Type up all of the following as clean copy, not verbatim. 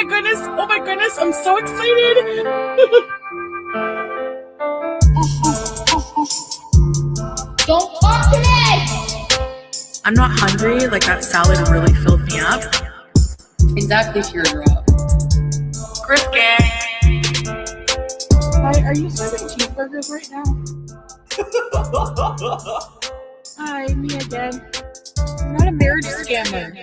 my goodness. Oh my goodness. I'm so excited. Don't talk to me! I'm not hungry. Like, that salad really filled me up. Exactly, teardrop. Griff gang. Hi, are you serving cheeseburgers right now? Hi, me again. I'm not a marriage scammer.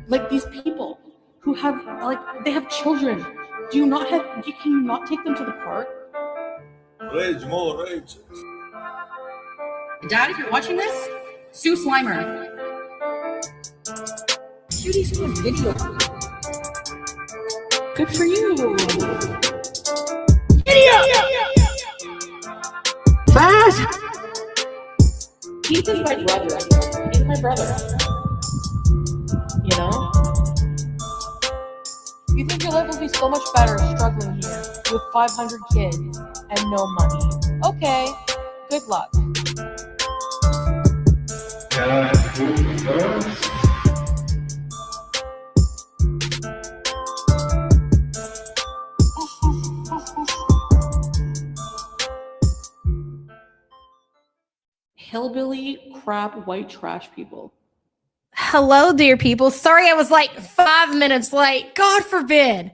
Like these people who have, they have children. Can you not take them to the park? Rage, more rage. Dad, if you're watching this, sue Slimer. Cutie's doing video. Good for you. He's my brother. He's my brother. You know? You think your life will be so much better struggling here with 500 kids and no money. Okay, good luck. Can I go first? Hillbilly, crap, white trash people. Hello, dear people. Sorry I was like 5 minutes late. God forbid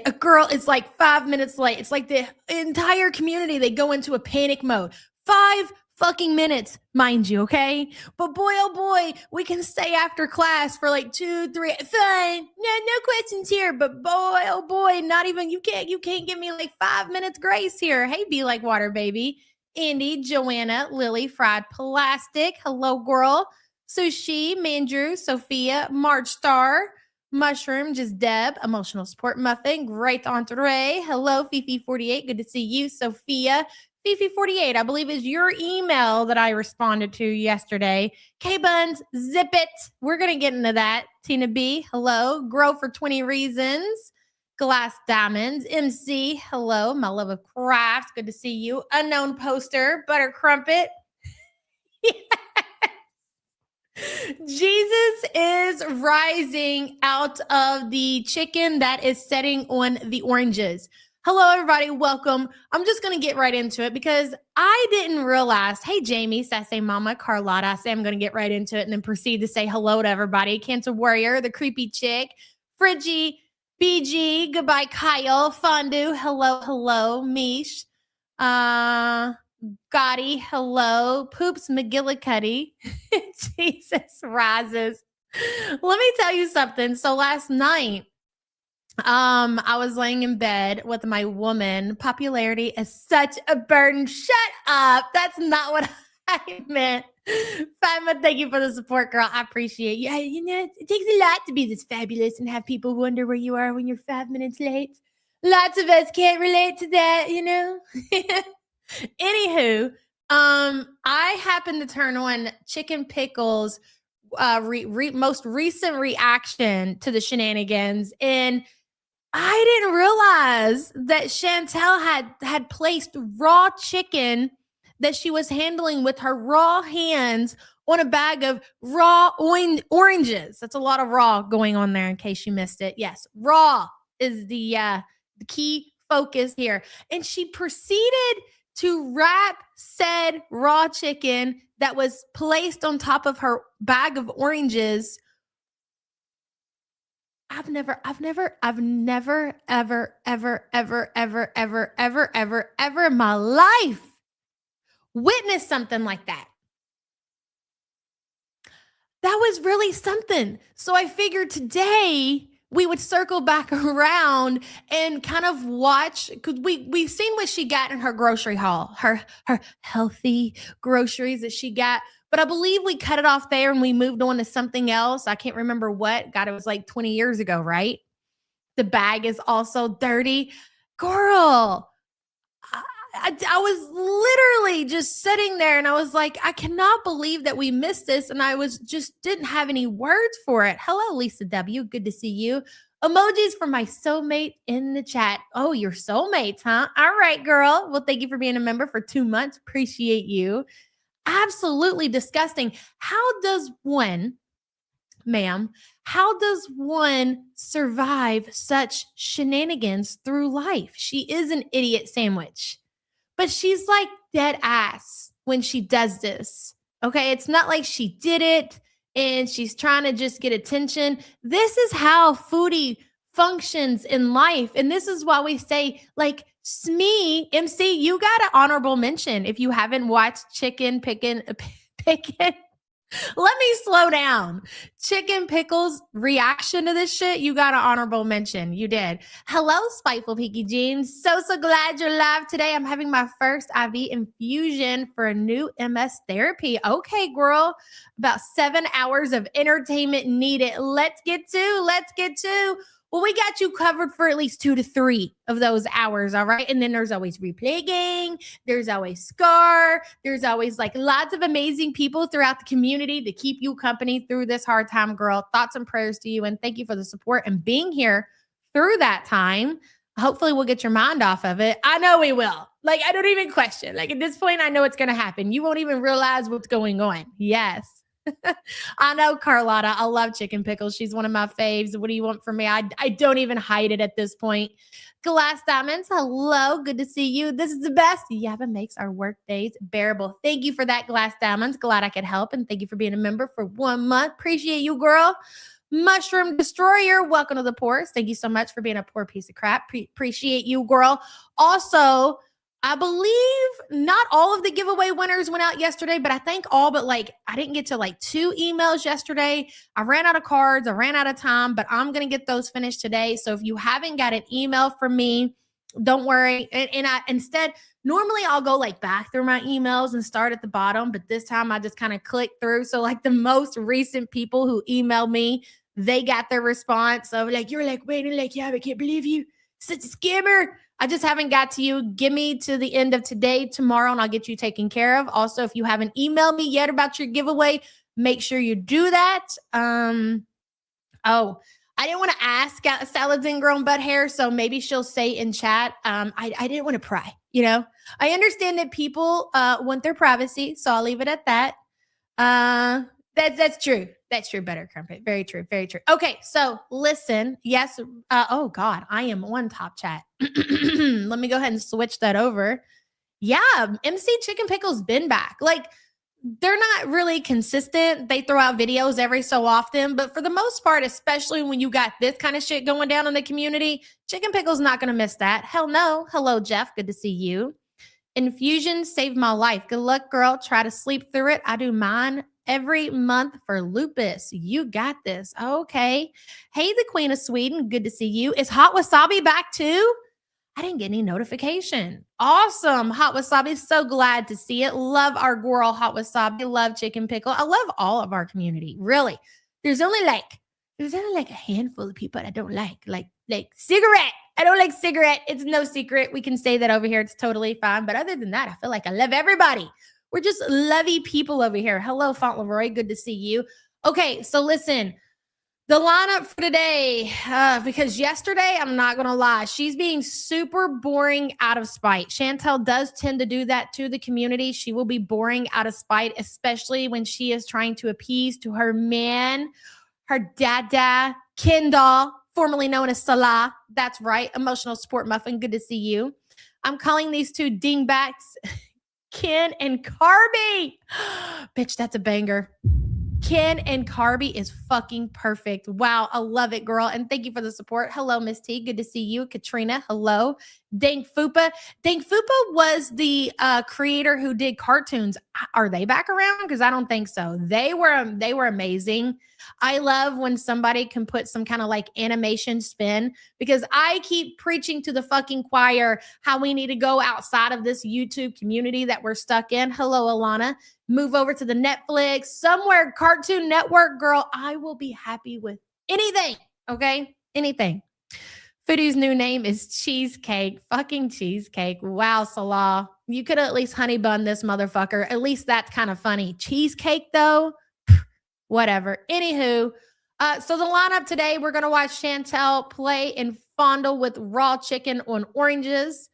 a girl is like 5 minutes late. It's like the entire community, they go into a panic mode. 5 fucking minutes, mind you, okay? But boy, oh boy, we can stay after class for like 2, 3, fine. No questions here. But boy, oh boy, not even, you can't give me like 5 minutes grace here. Hey, Be Like Water, baby. Andy, Joanna, Lily, Fried Plastic. Hello, girl. Sushi, Mandrew, Sophia, March Star, Mushroom, Just Deb, Emotional Support Muffin, Great Entree. Hello, Fifi48. Good to see you, Sophia. Fifi48, I believe is your email that I responded to yesterday. K-Buns, zip it. We're going to get into that. Tina B, hello. Grow for 20 Reasons. Glass Diamonds, MC, hello. My love of crafts, good to see you. Unknown Poster, Butter Crumpet. Jesus is rising out of the chicken that is setting on the oranges. Hello, everybody. Welcome. I'm just going to get right into it because I didn't realize. Hey, Jamie, Sassy Mama, Carlotta. I say I'm going to get right into it and then proceed to say hello to everybody. Cancer Warrior, the creepy chick, Friggy, BG, goodbye, Kyle, Fondue, hello, Mish, Gotti, hello, Poops, McGillicuddy, Jesus rises. Let me tell you something. So last night, I was laying in bed with my woman. Popularity is such a burden. Shut up. That's not what I meant. Fama, thank you for the support, girl. I appreciate you. It takes a lot to be this fabulous and have people wonder where you are when you're 5 minutes late. Lots of us can't relate to that, you know? Anywho, I happened to turn on Chicken Pickle's most recent reaction to the shenanigans, and I didn't realize that Chantal had placed raw chicken that she was handling with her raw hands on a bag of raw oranges. That's a lot of raw going on there in case you missed it. Yes, raw is the key focus here. And she proceeded to wrap said raw chicken that was placed on top of her bag of oranges. I've never, ever in my life witnessed something like that. That was really something. So I figured today we would circle back around and kind of watch, because we've seen what she got in her grocery haul, her healthy groceries that she got. But I believe we cut it off there and we moved on to something else. I can't remember what. God, it was like 20 years ago, right? The bag is also dirty. Girl, I was literally just sitting there and I was like, I cannot believe that we missed this. And I didn't have any words for it. Hello, Lisa W. Good to see you. Emojis for my soulmate in the chat. Oh, your soulmates, huh? All right, girl. Well, thank you for being a member for 2 months. Appreciate you. Absolutely disgusting. How does one, ma'am, how does one survive such shenanigans through life? She is an idiot sandwich, but she's like dead ass when she does this. Okay. It's not like she did it and she's trying to just get attention. This is how foodie functions in life. And this is why we say, like, Smee, MC, you got an honorable mention if you haven't watched Chicken Pickin'. Let me slow down. Chicken Pickle's reaction to this shit, you got an honorable mention. You did. Hello, Spiteful Peaky Jeans. So glad you're live today. I'm having my first IV infusion for a new MS therapy. Okay, girl. About 7 hours of entertainment needed. Let's get to. Well, we got you covered for at least 2 to 3 of those hours, all right? And then there's always Replay Gang. There's always Scar. There's always like lots of amazing people throughout the community to keep you company through this hard time, girl. Thoughts and prayers to you. And thank you for the support and being here through that time. Hopefully we'll get your mind off of it. I know we will. Like, I don't even question. Like, at this point, I know it's going to happen. You won't even realize what's going on. Yes. I know, Carlotta. I love Chicken Pickles. She's one of my faves. What do you want from me? I don't even hide it at this point. Glass Diamonds, hello. Good to see you. This is the best. Yabba makes our work days bearable. Thank you for that, Glass Diamonds. Glad I could help. And thank you for being a member for 1 month. Appreciate you, girl. Mushroom Destroyer, welcome to the Poors. Thank you so much for being a poor piece of crap. Appreciate you, girl. Also, I believe not all of the giveaway winners went out yesterday, but I think all but like I didn't get to like 2 emails yesterday. I ran out of cards. I ran out of time, but I'm going to get those finished today. So if you haven't got an email from me, don't worry. And I instead, normally I'll go like back through my emails and start at the bottom, but this time I just kind of clicked through. So like the most recent people who emailed me, they got their response. So like, you're like, waiting, like, yeah, I can't believe you. Such a scammer. I just haven't got to you. Give me to the end of today, tomorrow, and I'll get you taken care of. Also, if you haven't emailed me yet about your giveaway, make sure you do that. I didn't want to ask Salads and Grown Butt Hair, so maybe she'll say in chat. I didn't want to pry, you know. I understand that people want their privacy, so I'll leave it at that. That's true. That's true. Better Crumpet. Very true. Very true. Okay. So listen. Yes. Oh God, I am on top chat. Let me go ahead and switch that over. Yeah. MC Chicken Pickle's been back. Like, they're not really consistent. They throw out videos every so often, but for the most part, especially when you got this kind of shit going down in the community, Chicken Pickle's not going to miss that. Hell no. Hello, Jeff. Good to see you. Infusion saved my life. Good luck, girl. Try to sleep through it. I do mine every month for lupus. You got this. Okay. Hey, the Queen of Sweden. Good to see you. Is Hot Wasabi back too? I didn't get any notification. Awesome. Hot Wasabi. So glad to see it. Love our girl, Hot Wasabi. Love Chicken Pickle. I love all of our community. Really. There's only like a handful of people I don't like Cigarette. I don't like Cigarette. It's no secret. We can say that over here. It's totally fine. But other than that, I feel like I love everybody. We're just lovey people over here. Hello, Fauntleroy. Good to see you. Okay, so listen, the lineup for today, because yesterday, I'm not going to lie, she's being super boring out of spite. Chantal does tend to do that to the community. She will be boring out of spite, especially when she is trying to appease to her man, her dada, Kendall, formerly known as Salah. That's right, emotional support muffin. Good to see you. I'm calling these two dingbats Ken and Carby. Bitch, that's a banger. Ken and Carby is fucking perfect. Wow, I love it, girl. And thank you for the support. Hello, Miss T. Good to see you. Katrina, hello. Dang Fupa. Dang Fupa was the creator who did cartoons. Are they back around? Because I don't think so. They were amazing. I love when somebody can put some kind of like animation spin, because I keep preaching to the fucking choir how we need to go outside of this YouTube community that we're stuck in. Hello, Alana. Move over to the Netflix, somewhere, Cartoon Network, girl. I will be happy with anything. Okay? Anything. Foodie's new name is Cheesecake. Fucking Cheesecake. Wow, Salah. You could at least honey bun this motherfucker. At least that's kind of funny. Cheesecake, though? Whatever. Anywho, so the lineup today, we're going to watch Chantal play and fondle with raw chicken on oranges.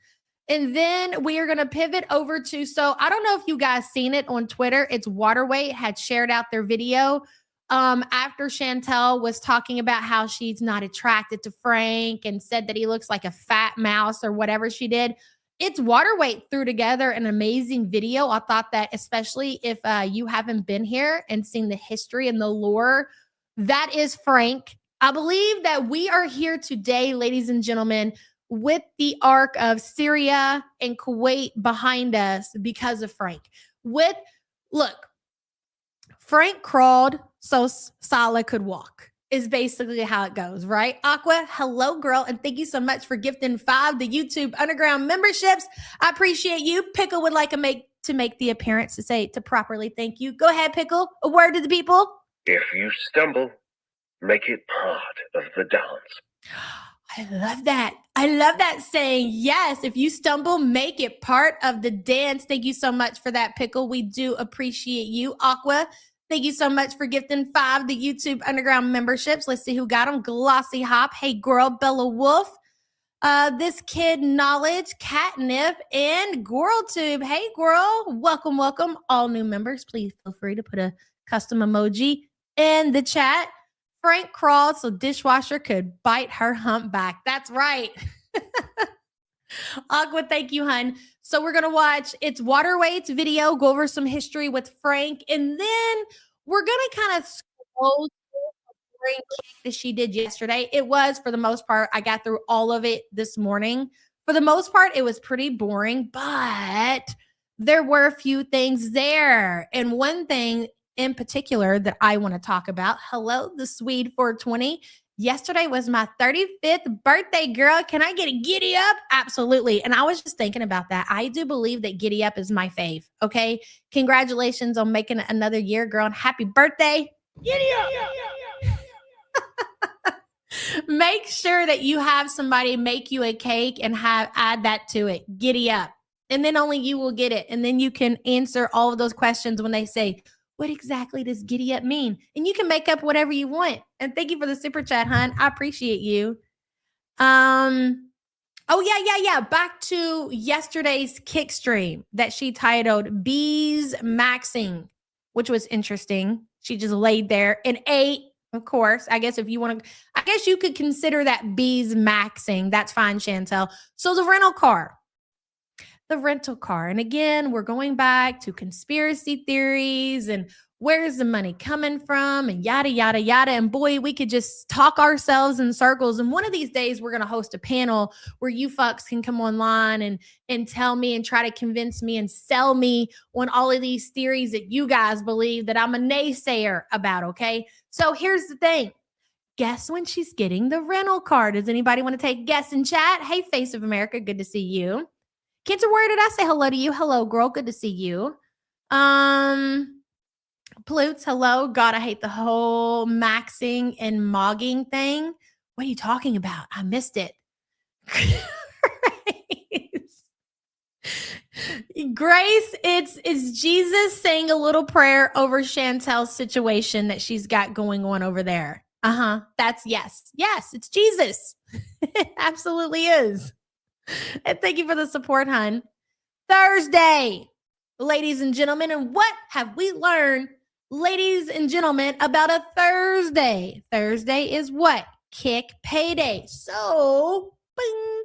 And then we are going to pivot over to, so I don't know if you guys seen it on Twitter. It's Waterweight had shared out their video after Chantal was talking about how she's not attracted to Frank and said that he looks like a fat mouse or whatever she did. It's Waterweight threw together an amazing video. I thought that, especially if you haven't been here and seen the history and the lore, that is Frank. I believe that we are here today, ladies and gentlemen, with the arc of Syria and Kuwait behind us because of Frank. Look, Frank crawled so Salah could walk is basically how it goes, right? Aqua, hello, girl, and thank you so much for gifting 5 the YouTube Underground memberships. I appreciate you. Pickle would like to make the appearance to properly thank you. Go ahead, Pickle. A word to the people. If you stumble, make it part of the dance. I love that. I love that saying. Yes, if you stumble, make it part of the dance. Thank you so much for that, Pickle. We do appreciate you. Aqua, thank you so much for gifting 5 the YouTube Underground memberships. Let's see who got them. Glossy Hop. Hey, girl. Bella Wolf. This Kid Knowledge, Catnip, and GirlTube. Hey, girl. Welcome, welcome. All new members, please feel free to put a custom emoji in the chat. Frank crawled so dishwasher could bite her humpback. That's right. Aqua, thank you, hun. So we're going to watch It's Waterweight's video, go over some history with Frank, and then we're going to kind of scroll through the boring kick that she did yesterday. It was, for the most part, I got through all of it this morning. For the most part, it was pretty boring, but there were a few things there. And one thing in particular that I want to talk about. Hello, the Swede 420. Yesterday was my 35th birthday, girl. Can I get a giddy up? Absolutely. And I was just thinking about that. I do believe that giddy up is my fave. Okay. Congratulations on making it another year, girl. And happy birthday. Giddy up. Make sure that you have somebody make you a cake and add that to it. Giddy up. And then only you will get it. And then you can answer all of those questions when they say, what exactly does giddy up mean? And you can make up whatever you want. And thank you for the super chat, hun. I appreciate you. Oh, yeah. Back to yesterday's kick stream that she titled Bees Maxing, which was interesting. She just laid there and ate, of course. I guess if you want to, I guess you could consider that bees maxing. That's fine, Chantal. So the rental car. And again, we're going back to conspiracy theories and where's the money coming from and yada, yada, yada. And boy, we could just talk ourselves in circles. And one of these days, we're going to host a panel where you fucks can come online and tell me and try to convince me and sell me on all of these theories that you guys believe that I'm a naysayer about, okay? So here's the thing. Guess when she's getting the rental car? Does anybody want to take a guess in chat? Hey, Face of America, good to see you. Cancer, where did I say hello to you? Hello, girl. Good to see you. Plutes, hello. God, I hate the whole maxing and mogging thing. What are you talking about? I missed it. Grace, it's Jesus saying a little prayer over Chantal's situation that she's got going on over there. That's yes. Yes, it's Jesus. It absolutely is. And thank you for the support, hun. Thursday, ladies and gentlemen. And what have we learned, ladies and gentlemen, about a Thursday? Thursday is what? Kick payday. So, bing.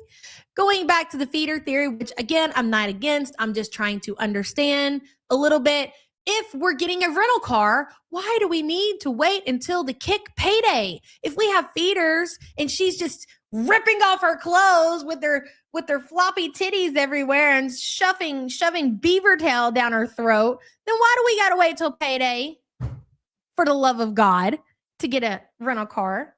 Going back to the feeder theory, which again, I'm not against. I'm just trying to understand a little bit. If we're getting a rental car, why do we need to wait until the kick payday? If we have feeders and she's just ripping off her clothes with her floppy titties everywhere and shoving beaver tail down her throat, then why do we got to wait till payday, for the love of God, to get a rental car?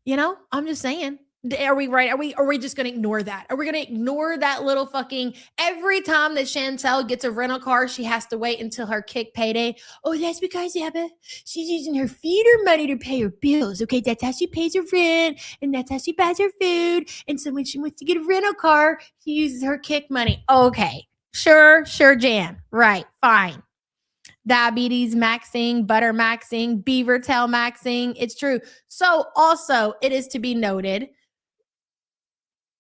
You know, I'm just saying. Are we right? Are we just going to ignore that? Are we going to ignore that little fucking every time that Chantal gets a rental car, she has to wait until her kick payday? Oh, that's because, yeah, but she's using her feeder money to pay her bills. Okay, that's how she pays her rent, and that's how she buys her food. And so when she wants to get a rental car, she uses her kick money. Okay, sure, Jan. Right, fine. Diabetes maxing, butter maxing, beaver tail maxing. It's true. So also, it is to be noted,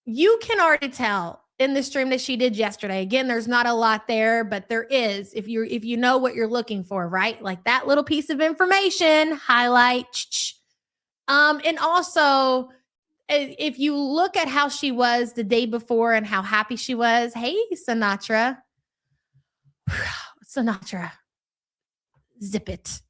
You can already tell in the stream that she did yesterday. Again, there's not a lot there, but there is if you know what you're looking for, right? Like that little piece of information, highlight. And also if you look at how she was the day before and how happy she was, hey, Sinatra. Sinatra, zip it.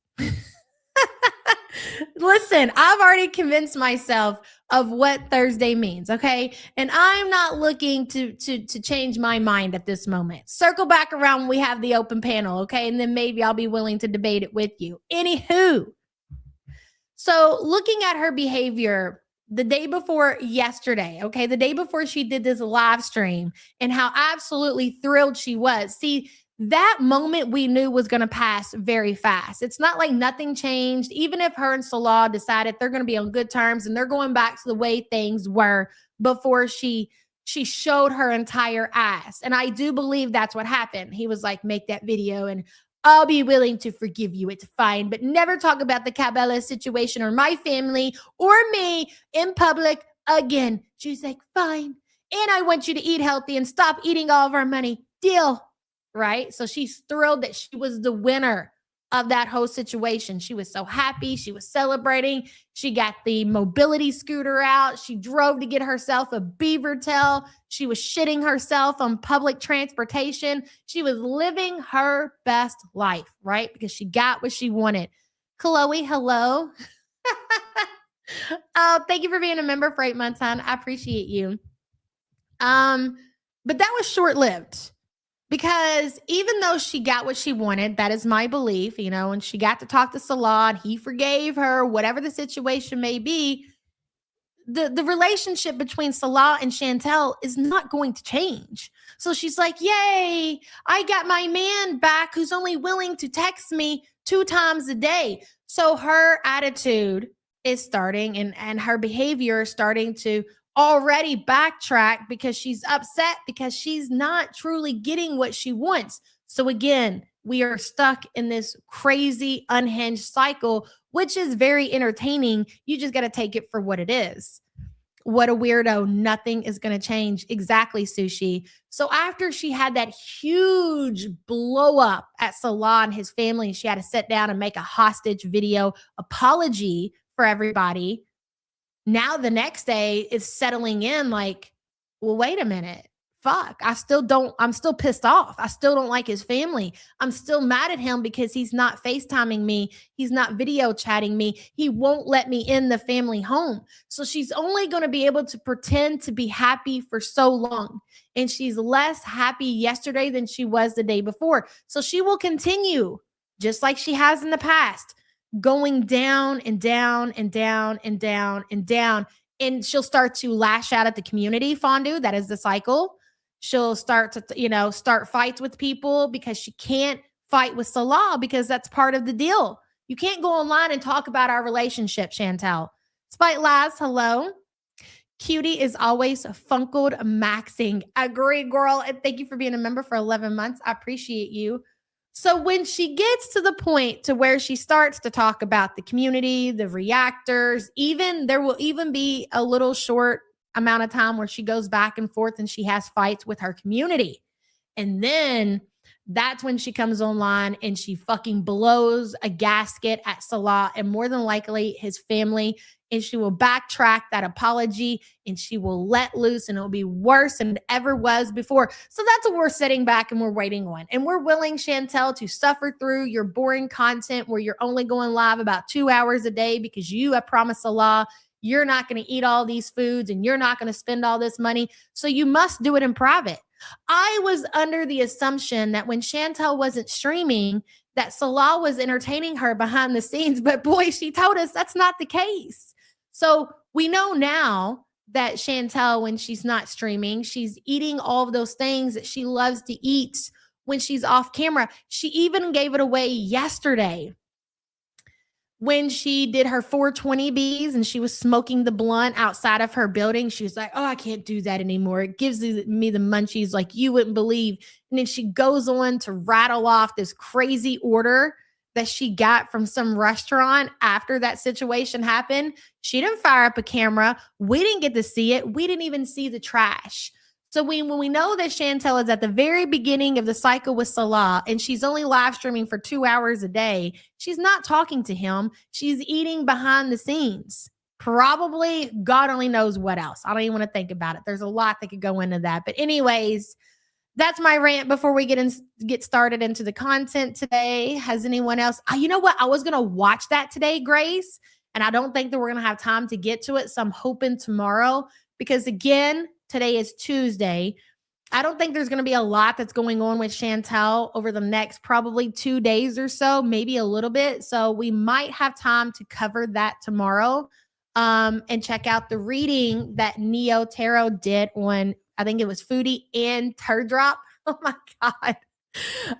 Listen, I've already convinced myself of what Thursday means, okay? And I'm not looking to change my mind at this moment. Circle back around when we have the open panel, okay? And then maybe I'll be willing to debate it with you. Anywho, so looking at her behavior the day before yesterday, okay, the day before she did this live stream and how absolutely thrilled she was. See, that moment we knew was going to pass very fast. It's not like nothing changed. Even if her and Salah decided they're going to be on good terms and they're going back to the way things were before she showed her entire ass. And I do believe that's what happened. He was like, make that video and I'll be willing to forgive you. It's fine, but never talk about the Cabela situation or my family or me in public again. She's like, fine. And I want you to eat healthy and stop eating all of our money. Deal. Right? So she's thrilled that she was the winner of that whole situation. She was so happy. She was celebrating. She got the mobility scooter out. She drove to get herself a beaver tail. She was shitting herself on public transportation. She was living her best life, right? Because she got what she wanted. Chloe, hello. Thank you for being a member for 8 months, hon. I appreciate you. But that was short-lived. Because even though she got what she wanted, that is my belief, you know, and she got to talk to Salah and he forgave her, whatever the situation may be, the relationship between Salah and Chantal is not going to change. So she's like, yay, I got my man back who's only willing to text me 2 times a day. So her attitude is starting and her behavior is starting to already backtrack because she's upset because she's not truly getting what she wants. So again, we are stuck in this crazy unhinged cycle, which is very entertaining. You just got to take it for what it is. What a weirdo. Nothing is going to change. Exactly, Sushi. So after she had that huge blow up at Salah and his family, she had to sit down and make a hostage video apology for everybody. Now the next day is settling in like, well, wait a minute. Fuck. I'm still pissed off. I still don't like his family. I'm still mad at him because he's not FaceTiming me. He's not video chatting me. He won't let me in the family home. So she's only going to be able to pretend to be happy for so long. And she's less happy yesterday than she was the day before. So she will continue, just like she has in the past, going down and down and down and down and down. And she'll start to lash out at the community, Fondue. That is the cycle. She'll start to, start fights with people because she can't fight with Salah because that's part of the deal. You can't go online and talk about our relationship, Chantal. Spite Laz, hello. Cutie is always funkled maxing. Agree, girl. And thank you for being a member for 11 months. I appreciate you. So when she gets to the point to where she starts to talk about the community, the reactors, there will even be a little short amount of time where she goes back and forth and she has fights with her community. And then that's when she comes online and she fucking blows a gasket at Salah and more than likely his family. And she will backtrack that apology and she will let loose and it'll be worse than it ever was before. So that's what we're sitting back and we're waiting on. And we're willing, Chantal, to suffer through your boring content where you're only going live about 2 hours a day because you have promised Salah you're not going to eat all these foods and you're not going to spend all this money. So you must do it in private. I was under the assumption that when Chantal wasn't streaming, that Salah was entertaining her behind the scenes. But boy, she told us that's not the case. So we know now that Chantal, when she's not streaming, she's eating all of those things that she loves to eat when she's off camera. She even gave it away yesterday when she did her 420 Bs and she was smoking the blunt outside of her building. She was like, oh, I can't do that anymore. It gives me the munchies like you wouldn't believe. And then she goes on to rattle off this crazy order that she got from some restaurant after that situation happened. She didn't fire up a camera. We didn't get to see it. We didn't even see the trash. So when we know that Chantal is at the very beginning of the cycle with Salah and she's only live streaming for 2 hours a day, she's not talking to him. She's eating behind the scenes. Probably God only knows what else. I don't even want to think about it. There's a lot that could go into that. But anyways, that's my rant before we get started into the content today. Has anyone else? You know what? I was going to watch that today, Grace, and I don't think that we're going to have time to get to it. So I'm hoping tomorrow because, again, today is Tuesday. I don't think there's going to be a lot that's going on with Chantal over the next probably 2 days or so, maybe a little bit. So we might have time to cover that tomorrow and check out the reading that Neo Tarot did on, I think it was Foodie and Teardrop. Oh my God.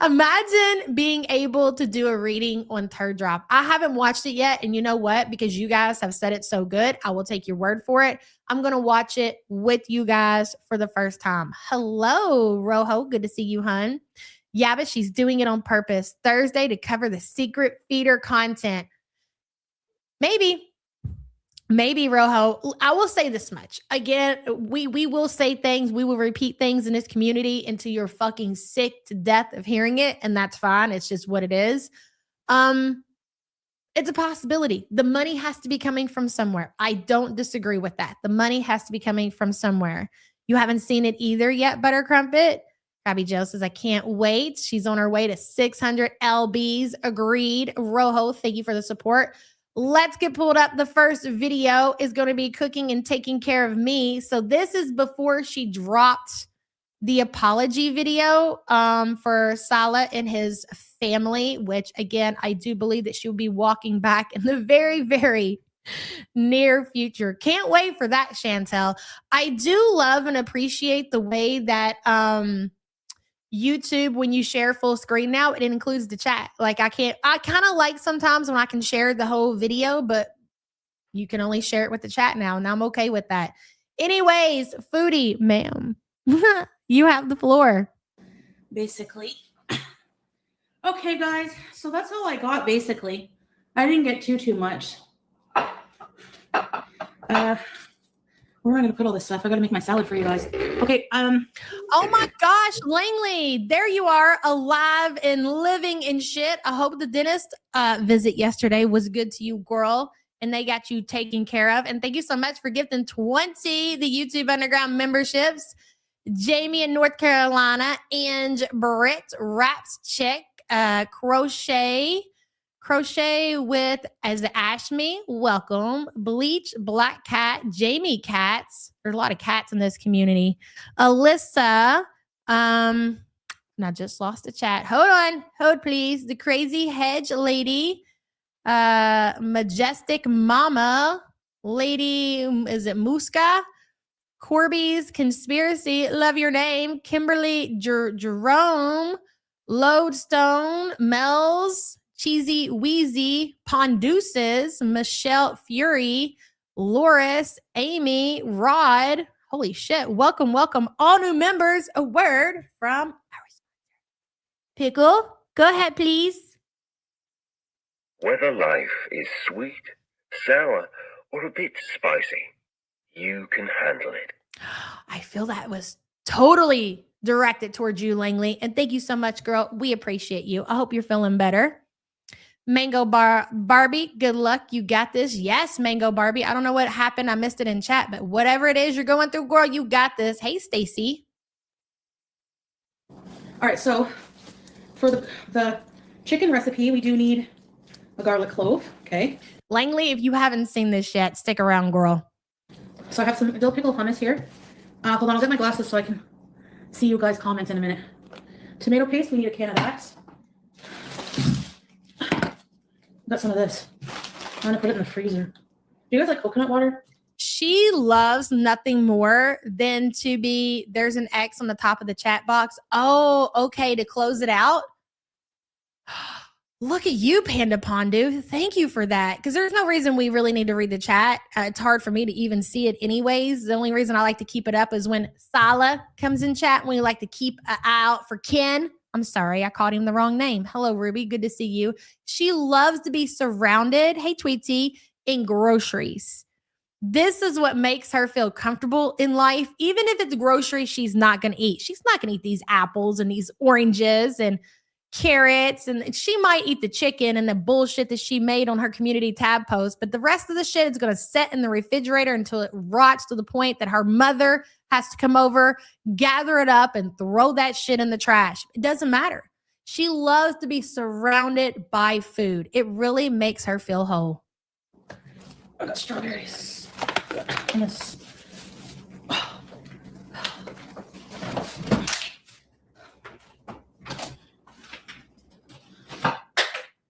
Imagine being able to do a reading on Teardrop. I haven't watched it yet. And you know what? Because you guys have said it so good, I will take your word for it. I'm going to watch it with you guys for the first time. Hello, Rojo. Good to see you, hun. Yeah, but she's doing it on purpose. Thursday to cover the secret feeder content. Maybe, Rojo. I will say this much. Again, we will say things. We will repeat things in this community until you're fucking sick to death of hearing it. And that's fine. It's just what it is. It's a possibility. The money has to be coming from somewhere. I don't disagree with that. The money has to be coming from somewhere. You haven't seen it either yet, Buttercrumpet? Gabby Joe says, I can't wait. She's on her way to 600 LBs. Agreed. Rojo, thank you for the support. Let's get pulled up. The first video is going to be cooking and taking care of me. So this is before she dropped the apology video for Salah and his family, which again, I do believe that she'll be walking back in the very, very near future. Can't wait for that, Chantal. I do love and appreciate the way that YouTube, when you share full screen now, it includes the chat. Like I kind of like sometimes when I can share the whole video, but you can only share it with the chat now. And I'm okay with that. Anyways, Foodie, ma'am, you have the floor. Basically. Okay, guys. So that's all I got, basically. I didn't get too much. Where am I going to put all this stuff? I got to make my salad for you guys. Okay. Oh my gosh, Langley, there you are, alive and living and shit. I hope the dentist visit yesterday was good to you, girl, and they got you taken care of. And thank you so much for gifting 20 the YouTube Underground memberships. Jamie in North Carolina, and Britt, Raps Chick, Crochet with as Ashme, welcome. Bleach, Black Cat, Jamie Cats. There's a lot of cats in this community. Alyssa, I just lost the chat. Hold please. The Crazy Hedge Lady, Majestic Mama, Lady, is it Muska? Corby's Conspiracy, love your name. Kimberly Jerome, Lodestone, Mel's, Cheesy Wheezy, Ponduces, Michelle Fury, Loris, Amy, Rod. Holy shit. Welcome. All new members. A word from our sponsor. Pickle, go ahead, please. Whether life is sweet, sour, or a bit spicy, you can handle it. I feel that was totally directed towards you, Langley. And thank you so much, girl. We appreciate you. I hope you're feeling better. Mango Barbie, good luck. You got this. Yes, Mango Barbie. I don't know what happened. I missed it in chat, but whatever it is you're going through, girl, you got this. Hey, Stacy. all right. So for the chicken recipe, we do need a garlic clove. Okay. Langley, if you haven't seen this yet, stick around, girl. So I have some dill pickle hummus here. Hold on, I'll get my glasses so I can see you guys' comments in a minute. Tomato paste, we need a can of that. Got some of this. I'm gonna put it in the freezer. Do you guys like coconut water? She loves nothing more than to be, there's an X on the top of the chat box. Oh, okay, to close it out. Look at you, Panda Pondu. Thank you for that. Because there's no reason we really need to read the chat. It's hard for me to even see it anyways. The only reason I like to keep it up is when Salah comes in chat. We like to keep an eye out for Ken. I'm sorry, I called him the wrong name. Hello, Ruby. Good to see you. She loves to be surrounded, hey, Tweety, in groceries. This is what makes her feel comfortable in life. Even if it's groceries she's not going to eat. She's not going to eat these apples and these oranges and carrots. And she might eat the chicken and the bullshit that she made on her community tab post. But the rest of the shit is going to sit in the refrigerator until it rots to the point that her mother has to come over, gather it up, and throw that shit in the trash. It doesn't matter. She loves to be surrounded by food. It really makes her feel whole. I got strawberries. And this.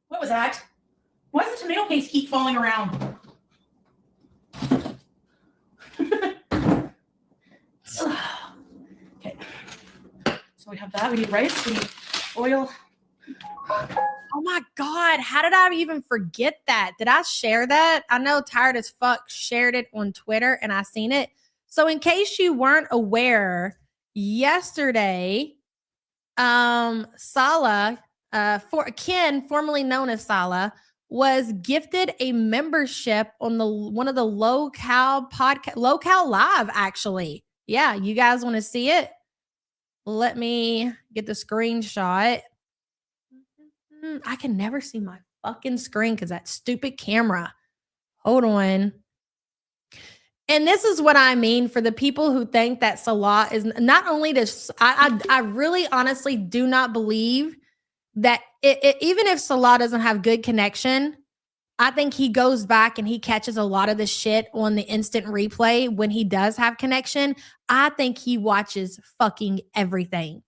What was that? Why does the tomato paste keep falling around? Okay. So we have that. We need rice. We need oil. Oh my God. How did I even forget that? Did I share that? I know Tired as Fuck shared it on Twitter and I seen it. So in case you weren't aware, yesterday, Sala, Ken, formerly known as Sala, was gifted a membership on one of the Local Live, actually. Yeah, you guys want to see it? Let me get the screenshot. I can never see my fucking screen because that stupid camera. Hold on. And this is what I mean for the people who think that Salah is not only this. I really honestly do not believe that even if Salah doesn't have good connection, I think he goes back and he catches a lot of the shit on the instant replay when he does have connection. I think he watches fucking everything.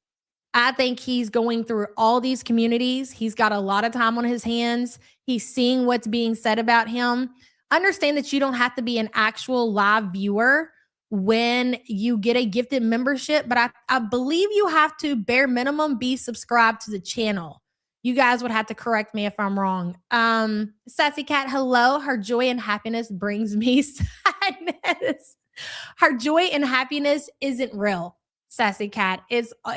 I think he's going through all these communities. He's got a lot of time on his hands. He's seeing what's being said about him. Understand that you don't have to be an actual live viewer when you get a gifted membership, but I believe you have to bare minimum be subscribed to the channel. You guys would have to correct me if I'm wrong. Sassy Cat, hello. Her joy and happiness brings me sadness. Her joy and happiness isn't real. Sassy Cat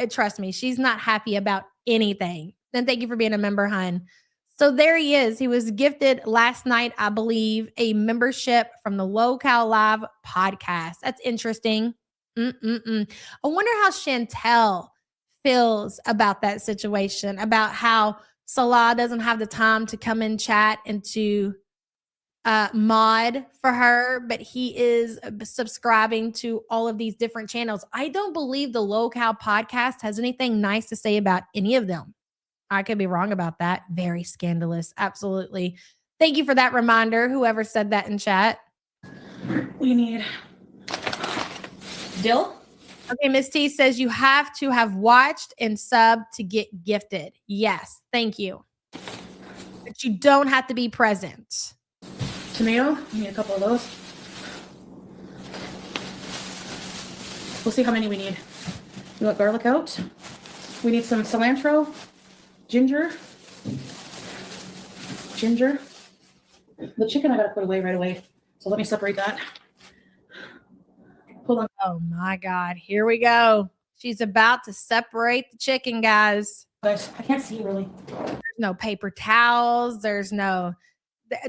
trust me, she's not happy about anything. And thank you for being a member, hun. So there he is. He was gifted last night, I believe, a membership from the Local Live podcast. That's interesting. I wonder how Chantal feels about that situation, about how Salah doesn't have the time to come in chat and to mod for her, but he is subscribing to all of these different channels. I don't believe the Local podcast has anything nice to say about any of them. I could be wrong about that. Very scandalous. Absolutely. Thank you for that reminder, whoever said that in chat. We need dill. Okay, Miss T says you have to have watched and subbed to get gifted. Yes, thank you. But you don't have to be present. Tomato. We need a couple of those. We'll see how many we need. We got garlic out. We need some cilantro, ginger. The chicken I gotta put away right away. So let me separate that. Hold on. Oh my God, here we go. She's about to separate the chicken, guys. Guys, I can't see really. There's no paper towels. There's no,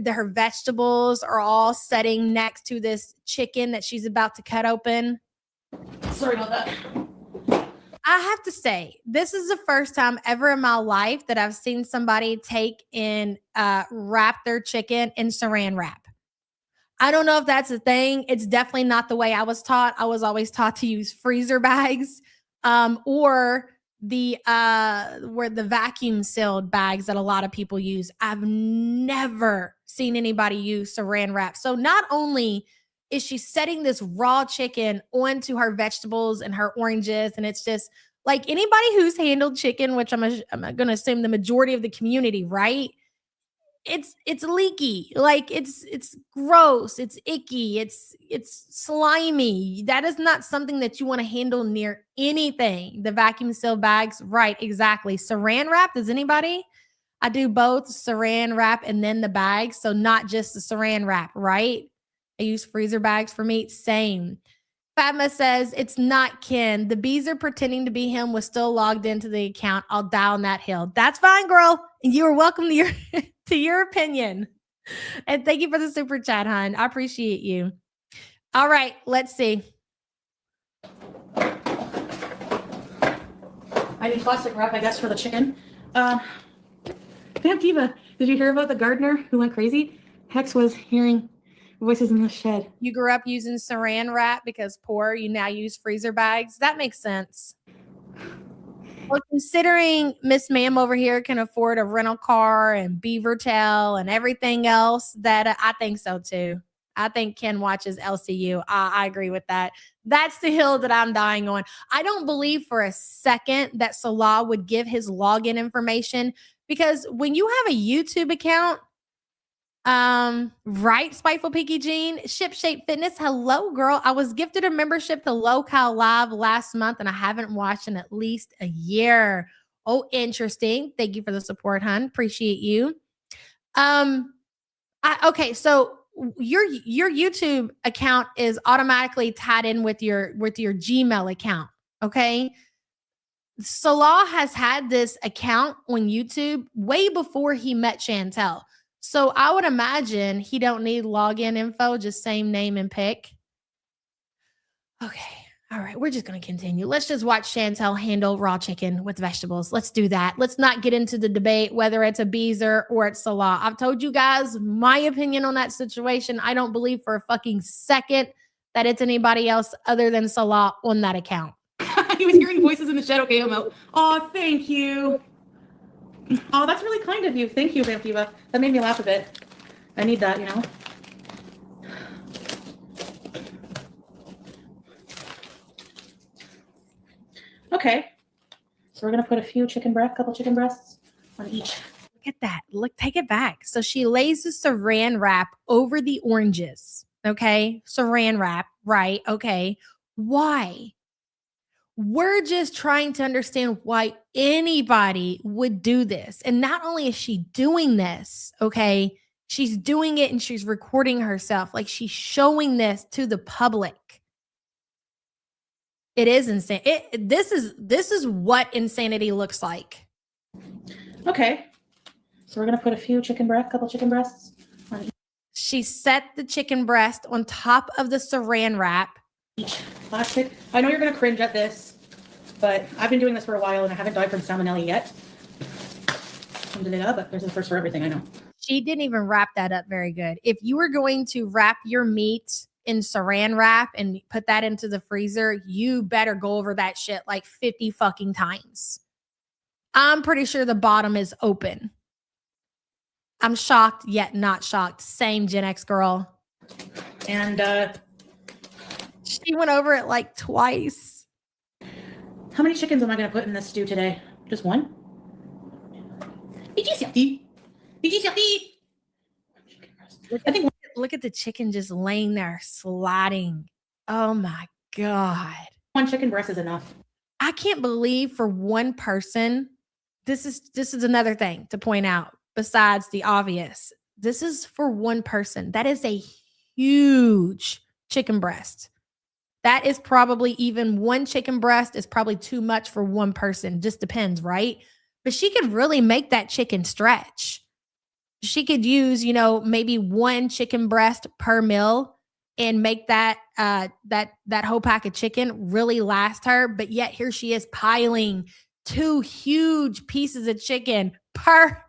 her vegetables are all sitting next to this chicken that she's about to cut open. Sorry about that. I have to say, this is the first time ever in my life that I've seen somebody take and wrap their chicken in saran wrap. I don't know if that's a thing. It's definitely not the way I was taught. I was always taught to use freezer bags or the vacuum sealed bags that a lot of people use. I've never seen anybody use saran wrap. So not only is she setting this raw chicken onto her vegetables and her oranges, and it's just like anybody who's handled chicken, which I'm going to assume the majority of the community, right? It's leaky, like it's gross, it's icky, it's slimy. That is not something that you want to handle near anything. The vacuum seal bags, right? Exactly. Saran wrap. Does anybody? I do both saran wrap and then the bags, so not just the saran wrap, right? I use freezer bags for meat. Same. Fatma says it's not Ken. The bees are pretending to be him was still logged into the account. I'll die on that hill. That's fine, girl. You are welcome to your to your opinion. And thank you for the super chat, hon. I appreciate you. All right, let's see. I need plastic wrap, I guess, for the chicken. Fam Diva, did you hear about the gardener who went crazy? Hex was hearing voices in the shed. You grew up using saran wrap because poor, you now use freezer bags. That makes sense. Well, considering Miss Ma'am over here can afford a rental car and beaver tail and everything else, that I think so too. I think Ken watches LCU. I agree with that. That's the hill that I'm dying on. I don't believe for a second that Salah would give his login information, because when you have a YouTube account, right, Spiteful Pinky Jean, Shipshape Fitness, hello, girl. I was gifted a membership to Locale Live last month, and I haven't watched in at least a year. Oh, interesting. Thank you for the support, hon. Appreciate you. Okay, so your YouTube account is automatically tied in with your Gmail account. Okay. Salah has had this account on YouTube way before he met Chantal. So I would imagine he don't need login info, just same name and pick. Okay. All right. We're just going to continue. Let's just watch Chantal handle raw chicken with vegetables. Let's do that. Let's not get into the debate whether it's a Beezer or it's Salah. I've told you guys my opinion on that situation. I don't believe for a fucking second that it's anybody else other than Salah on that account. He was hearing voices in the shed. Okay, I'm out. Oh, thank you. Oh, that's really kind of you. Thank you, Fam Diva. That made me laugh a bit. I need that, you know. Okay, so we're gonna put a couple chicken breasts on each. Look at that. Look, take it back. So she lays the saran wrap over the oranges. Okay, saran wrap, right? Okay, why? We're just trying to understand why anybody would do this. And not only is she doing this, okay, she's doing it and she's recording herself. Like, she's showing this to the public. It is insane. This is what insanity looks like. Okay, so we're gonna put a couple chicken breasts on She set the chicken breast on top of the saran wrap. each plastic. I know you're gonna cringe at this, but I've been doing this for a while and I haven't died from salmonella yet. But there's a first for everything, I know. She didn't even wrap that up very good. If you were going to wrap your meat in saran wrap and put that into the freezer, you better go over that shit like 50 fucking times. I'm pretty sure the bottom is open. I'm shocked yet not shocked. Same Gen X girl. And She went over it like twice. how many chickens am I gonna put in this stew today? Just one? I think Look at the chicken just laying there sliding. Oh my God. one chicken breast is enough. I can't believe for one person, this is another thing to point out besides the obvious. This is for one person. That is a huge chicken breast. That is probably even one chicken breast is probably too much for one person. Just depends, right? But she could really make that chicken stretch. She could use, maybe one chicken breast per meal and make that whole pack of chicken really last her. But yet here she is piling 2 huge pieces of chicken per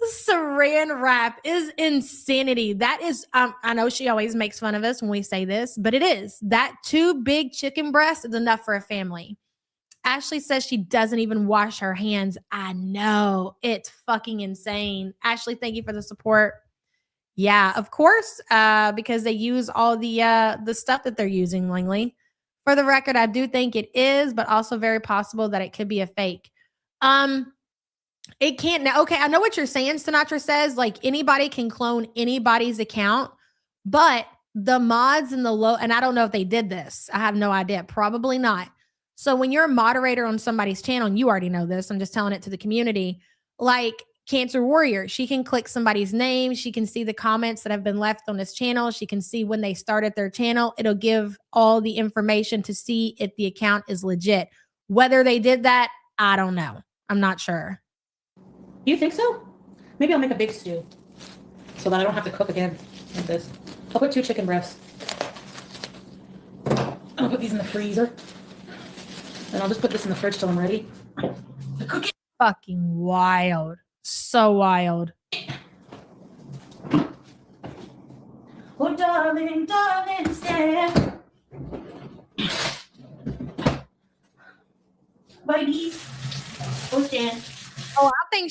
saran wrap. Is insanity. That is, I know she always makes fun of us when we say this, but it is. That 2 big chicken breasts is enough for a family. Ashley says she doesn't even wash her hands. I know. It's fucking insane. Ashley, thank you for the support. Yeah, of course, because they use all the stuff that they're using, Langley. For the record, I do think it is, but also very possible that it could be a fake. It can't now. Okay, I know what you're saying. Sinatra says like anybody can clone anybody's account, but the mods and and I don't know if they did this. I have no idea. Probably not. So when you're a moderator on somebody's channel, and you already know this, I'm just telling it to the community, like Cancer Warrior. She can click somebody's name. She can see the comments that have been left on this channel. She can see when they started their channel. It'll give all the information to see if the account is legit. Whether they did that, I don't know. I'm not sure. You think so? Maybe I'll make a big stew so that I don't have to cook again like this. I'll put 2 chicken breasts. I'll put these in the freezer. And I'll just put this in the fridge till I'm ready to cook it. Fucking wild. So wild. Oh, darling, darling, stand. Baby. Oh, stand. Oh, I think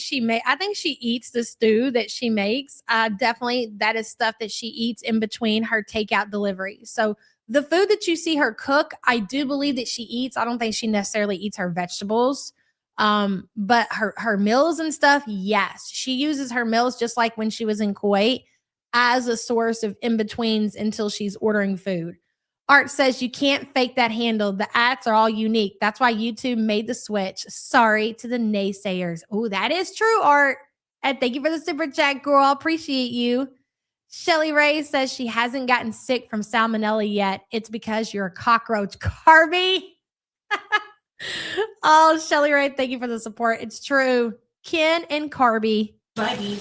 she eats the stew that she makes. Definitely that is stuff that she eats in between her takeout delivery. So the food that you see her cook, I do believe that she eats. I don't think she necessarily eats her vegetables. But her meals and stuff, yes. She uses her meals just like when she was in Kuwait as a source of in-betweens until she's ordering food. Art says you can't fake that handle. The ads are all unique. That's why YouTube made the switch. Sorry to the naysayers. Oh, that is true, Art. And thank you for the super chat, girl. I appreciate you. Shelly Ray says she hasn't gotten sick from salmonella yet. It's because you're a cockroach, Carby. Oh, Shelly Ray, thank you for the support. It's true. Ken and Carby. Baby.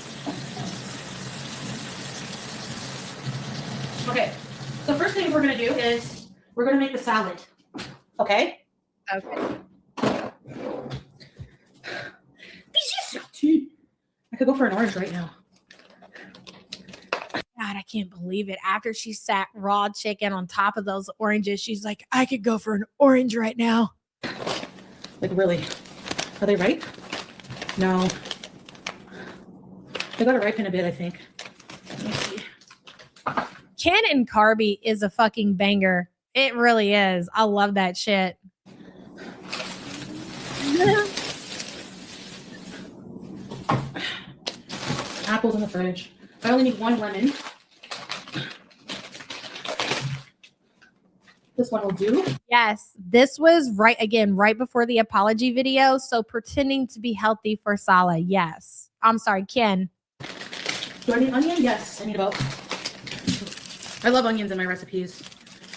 Okay. So first thing we're going to do is we're going to make the salad. Okay? Okay. I could go for an orange right now. God, I can't believe it. After she sat raw chicken on top of those oranges, she's like, I could go for an orange right now. Like, really? Are they ripe? No. They got to ripen a bit, I think. Let me see. Ken and Carby is a fucking banger. It really is. I love that shit. Apples in the fridge. I only need 1 lemon. This one will do. Yes, this was right before the apology video. So pretending to be healthy for Salah. Yes. I'm sorry, Ken. Do I need onion? Yes, I need about. I love onions in my recipes.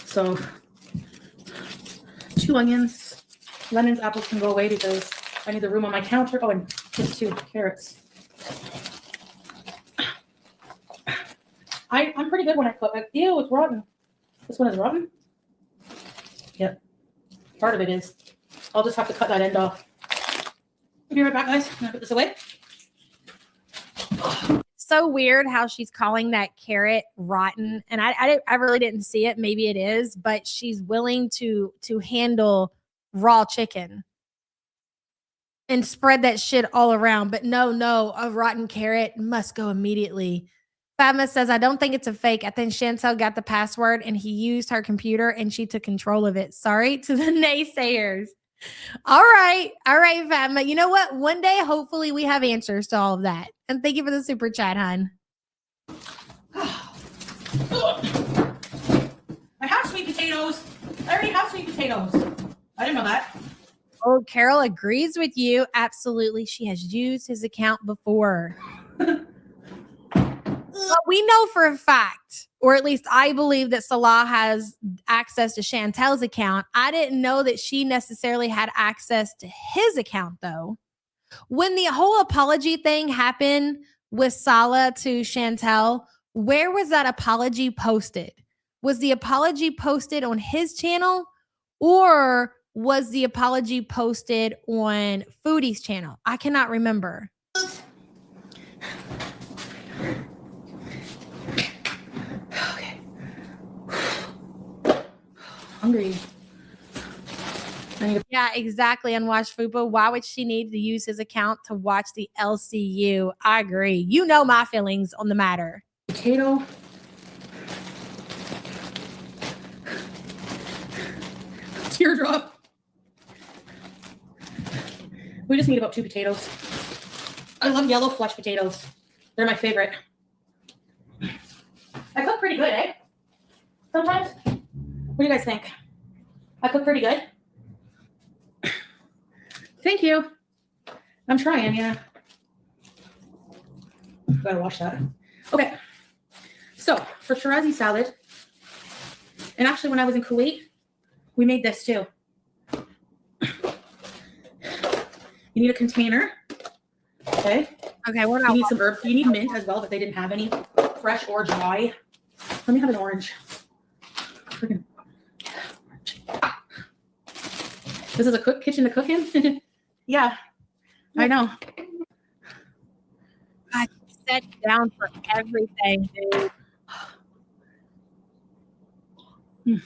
So 2 onions. Lemons, apples can go away because I need the room on my counter. Oh, and just 2 carrots. I'm pretty good when I cook. Ew, it's rotten. This one is rotten? Yep. Part of it is. I'll just have to cut that end off. I'll be right back, guys. I'm going to put this away. So weird how she's calling that carrot rotten. And I really didn't see it. Maybe it is, but she's willing to handle raw chicken and spread that shit all around. But no, a rotten carrot must go immediately. Fatma says, I don't think it's a fake. I think Chantal got the password and he used her computer and she took control of it. Sorry to the naysayers. All right, Fatma. You know what? One day, hopefully, we have answers to all of that. And thank you for the super chat, hon. I have sweet potatoes. I already have sweet potatoes. I didn't know that. Oh, Carol agrees with you. Absolutely. She has used his account before. But we know for a fact, or at least I believe that Salah has access to Chantal's account. I didn't know that she necessarily had access to his account, though. When the whole apology thing happened with Salah to Chantal, where was that apology posted? Was the apology posted on his channel, or was the apology posted on Foodie's channel? I cannot remember. Hungry. Yeah, exactly. Unwatched Fupa. Why would she need to use his account to watch the LCU? I agree. You know my feelings on the matter. Potato. Teardrop. We just need about 2 potatoes. I love yellow flesh potatoes. They're my favorite. I cook pretty good, eh? Sometimes. What do you guys think? I cook pretty good. Thank you. I'm trying, yeah. Gotta wash that. Okay. So for Shirazi salad, and actually when I was in Kuwait, we made this too. You need a container. Okay. Okay, we're You not. need some herbs. You need mint as well, but they didn't have any, fresh or dry. Let me have an orange. Freaking orange. This is a kitchen to cook in? Yeah, I know. I set down for everything, dude.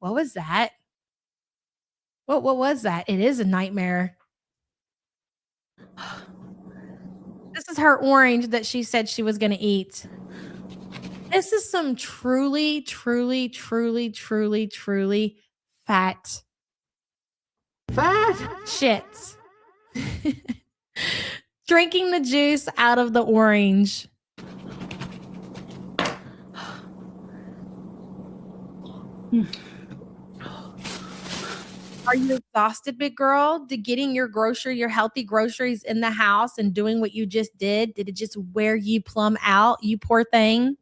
What was that? What was that? It is a nightmare. This is her orange that she said she was going to eat. This is some truly, truly, truly, truly, truly fat shit. Drinking the juice out of the orange. Are you exhausted, big girl? Did getting your healthy groceries in the house and doing what you just did it just wear you plumb out, you poor thing?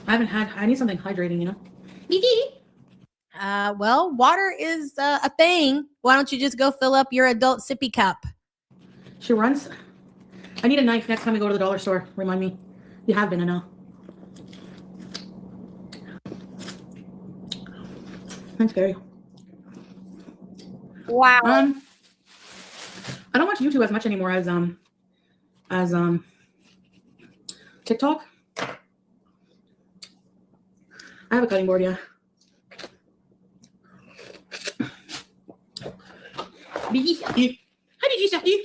I need something hydrating, you know? Well, water is a thing. Why don't you just go fill up your adult sippy cup? She runs. I need a knife next time we go to the dollar store. Remind me. You have been, I know. That's scary. Wow. I don't watch YouTube as much anymore as TikTok. I have a cutting board, yeah. How did you say?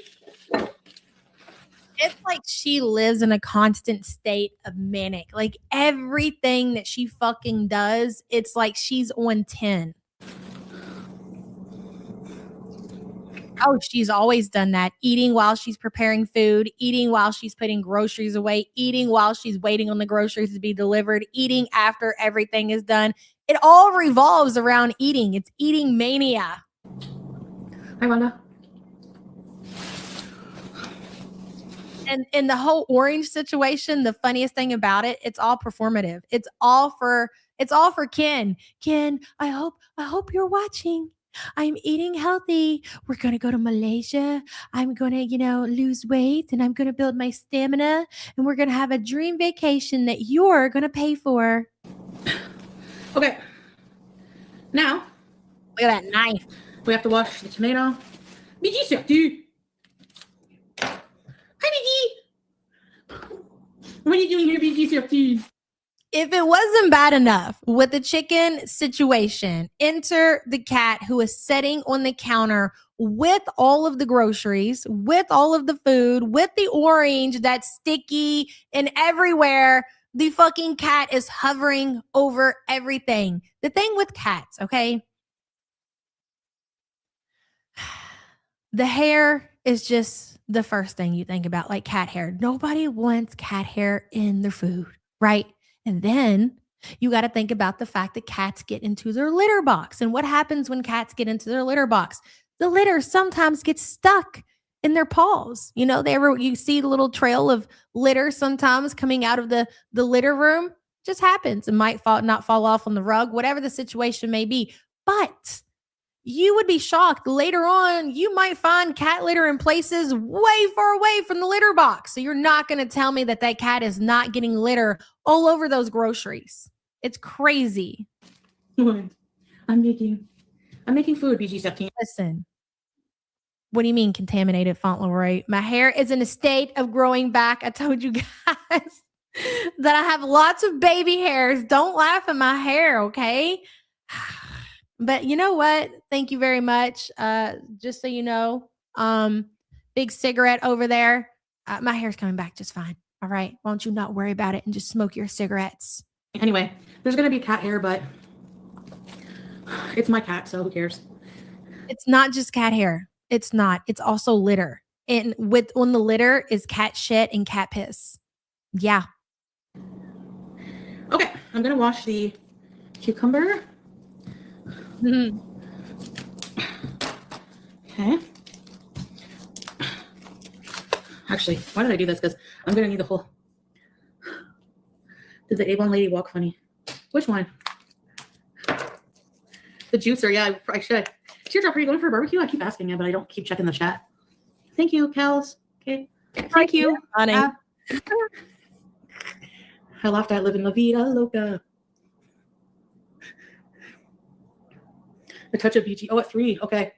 It's like she lives in a constant state of manic. Like everything that she fucking does, it's like she's on 10. Oh, she's always done that. Eating while she's preparing food, eating while she's putting groceries away, eating while she's waiting on the groceries to be delivered, eating after everything is done. It all revolves around eating. It's eating mania. Hi, Wanda. And in the whole orange situation, the funniest thing about it, it's all performative. It's all for Ken. Ken, I hope you're watching. I'm eating healthy. We're going to go to Malaysia. I'm going to, lose weight and I'm going to build my stamina and we're going to have a dream vacation that you're going to pay for. Okay. Now, Look at that knife. we have to wash the tomato. Biggie Shakti. Hi, Biggie. What are you doing here, Biggie Shakti? If it wasn't bad enough with the chicken situation, enter the cat who is sitting on the counter with all of the groceries, with all of the food, with the orange that's sticky and everywhere. The fucking cat is hovering over everything. The thing with cats, okay? The hair is just the first thing you think about, like cat hair. Nobody wants cat hair in their food, right? And then you got to think about the fact that cats get into their litter box. And what happens when cats get into their litter box? The litter sometimes gets stuck in their paws. You see the little trail of litter sometimes coming out of the litter room. Just happens. It might not fall off on the rug, whatever the situation may be. But you would be shocked. Later on, you might find cat litter in places way far away from the litter box. So you're not going to tell me that cat is not getting litter all over those groceries. It's crazy. I'm making food, BG 17. Listen, what do you mean contaminated Fauntleroy? My hair is in a state of growing back. I told you guys that I have lots of baby hairs. Don't laugh at my hair, okay? But you know what? Thank you very much. Just so you know, big cigarette over there. My hair's coming back just fine. All right. Why don't you not worry about it and just smoke your cigarettes? Anyway, there's going to be cat hair, but it's my cat, so who cares? It's not just cat hair. It's not. It's also litter. And on the litter is cat shit and cat piss. Yeah. Okay. I'm going to wash the cucumber. Mm-hmm. Okay. Actually, why did I do this? Because I'm going to need the whole. Did the Avon lady walk funny? Which one? The juicer. Yeah, I should. Teardrop, are you going for a barbecue? I keep asking you, but I don't keep checking the chat. Thank you, Kels. Okay. Thank you. Honey. I laughed. I live in La Vida Loca. A touch of BG. Oh, at 3. Okay.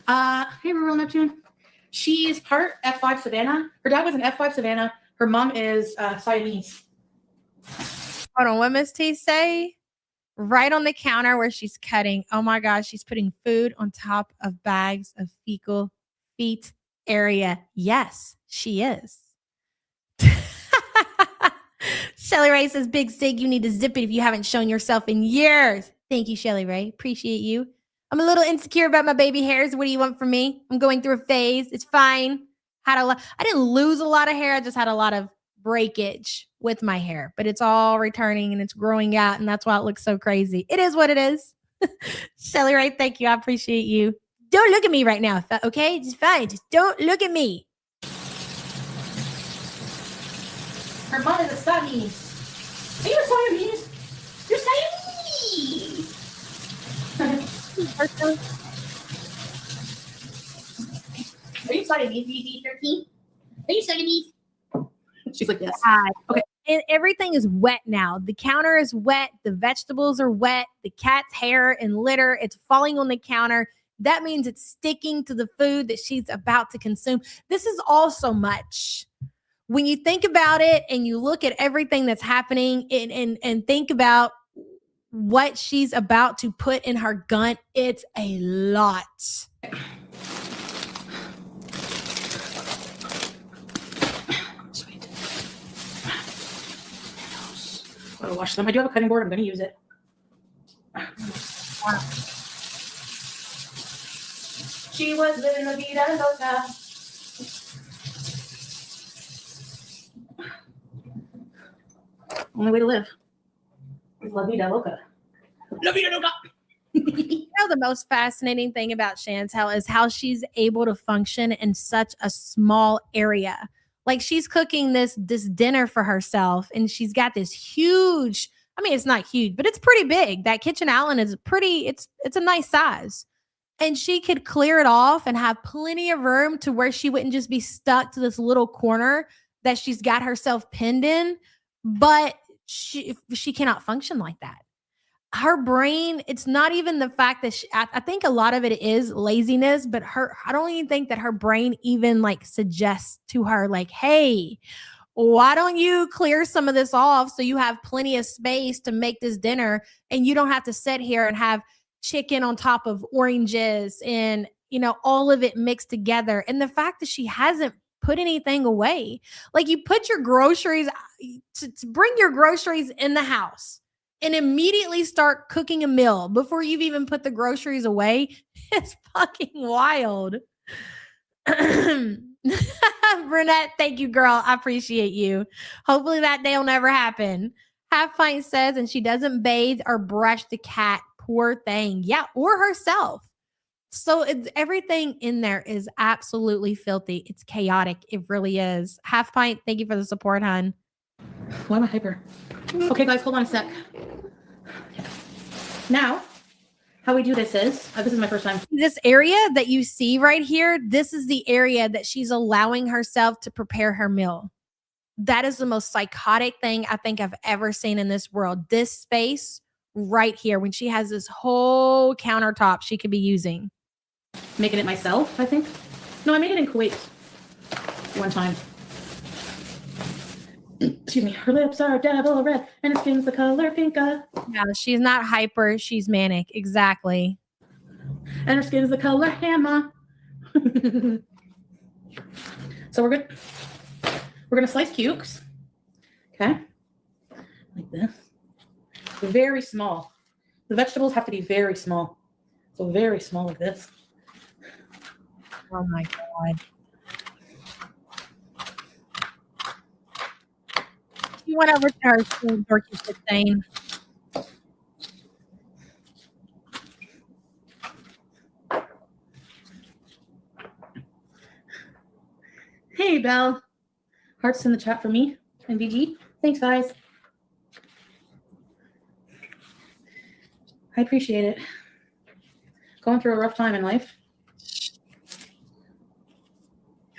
Hey, Rural Neptune. She's part F5 Savannah. Her dad was an F5 Savannah. Her mom is Siamese. Hold on. What Miss T say? Right on the counter where she's cutting. Oh my gosh, she's putting food on top of bags of fecal feet area. Yes, she is. Shelly Ray says, Big Sig, you need to zip it if you haven't shown yourself in years. Thank you, Shelly Ray. Appreciate you. I'm a little insecure about my baby hairs. What do you want from me? I'm going through a phase. It's fine. I didn't lose a lot of hair. I just had a lot of breakage with my hair, but it's all returning and it's growing out, and that's why it looks so crazy. It is what it is. Shelly Ray, thank you. I appreciate you. Don't look at me right now, okay? Just fine. Just don't look at me. Her mom is a Siamese. Are you a Siamese? You're Siamese. Are you Siamese, BB13? Are you Siamese? She's like, yes. Okay. And everything is wet now. The counter is wet. The vegetables are wet. The cat's hair and litter, it's falling on the counter. That means it's sticking to the food that she's about to consume. This is all so much. When you think about it and you look at everything that's happening and think about what she's about to put in her gut, it's a lot. Sweet. Gotta wash them. I do have a cutting board. I'm going to use it. She was living La Vida Loca. Only way to live is La Vida Loca. La Vida Loca. You know, the most fascinating thing about Chantal is how she's able to function in such a small area. Like, she's cooking this dinner for herself, and she's got this huge, I mean, it's not huge, but it's pretty big. That kitchen island is it's a nice size. And she could clear it off and have plenty of room to where she wouldn't just be stuck to this little corner that she's got herself pinned in. But she cannot function like that. Her brain, it's not even the fact that I think a lot of it is laziness, but I don't even think that her brain even like suggests to her like, hey, why don't you clear some of this off so you have plenty of space to make this dinner and you don't have to sit here and have chicken on top of oranges and, you know, all of it mixed together. And the fact that she hasn't put anything away, like, you put your groceries to bring your groceries in the house and immediately start cooking a meal before you've even put the groceries away. It's fucking wild. Brunette, thank you, girl. I appreciate you. Hopefully that day will never happen. Half Pint says, and she doesn't bathe or brush the cat. Poor thing. Yeah, or herself. So everything in there is absolutely filthy. It's chaotic. It really is. Half Pint, thank you for the support, hon. Why am I hyper? Okay, guys, hold on a sec. Now, how we do this is my first time. This area that you see right here, this is the area that she's allowing herself to prepare her meal. That is the most psychotic thing I think I've ever seen in this world. This space right here, when she has this whole countertop she could be using. Making it myself, I think. No, I made it in Kuwait one time. Excuse me. Her lips are devil red and her skin's the color pinka. Yeah, she's not hyper. She's manic. Exactly. And her skin's the color hammer. So we're good. We're going to slice cubes. Okay. Like this. Very small. The vegetables have to be very small. So very small like this. Oh my God. She went over to her school Turkish 16. Hey, Belle. Hearts in the chat for me and VG. Thanks, guys. I appreciate it. Going through a rough time in life.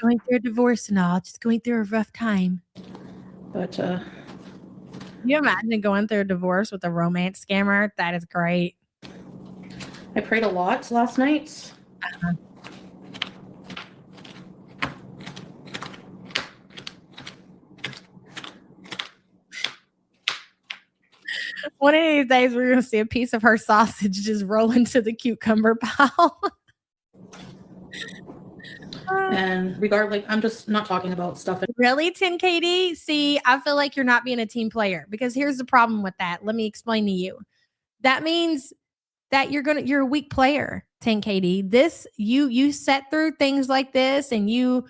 Going through a divorce and all, just going through a rough time. But Can you imagine going through a divorce with a romance scammer? That is great. I prayed a lot last night. One of these days, we're going to see a piece of her sausage just roll into the cucumber pile. And regardless, I'm just not talking about stuff. Really, 10KD? See, I feel like you're not being a team player, because here's the problem with that. Let me explain to you. That means that you're a weak player, 10KD. This you set through things like this, and you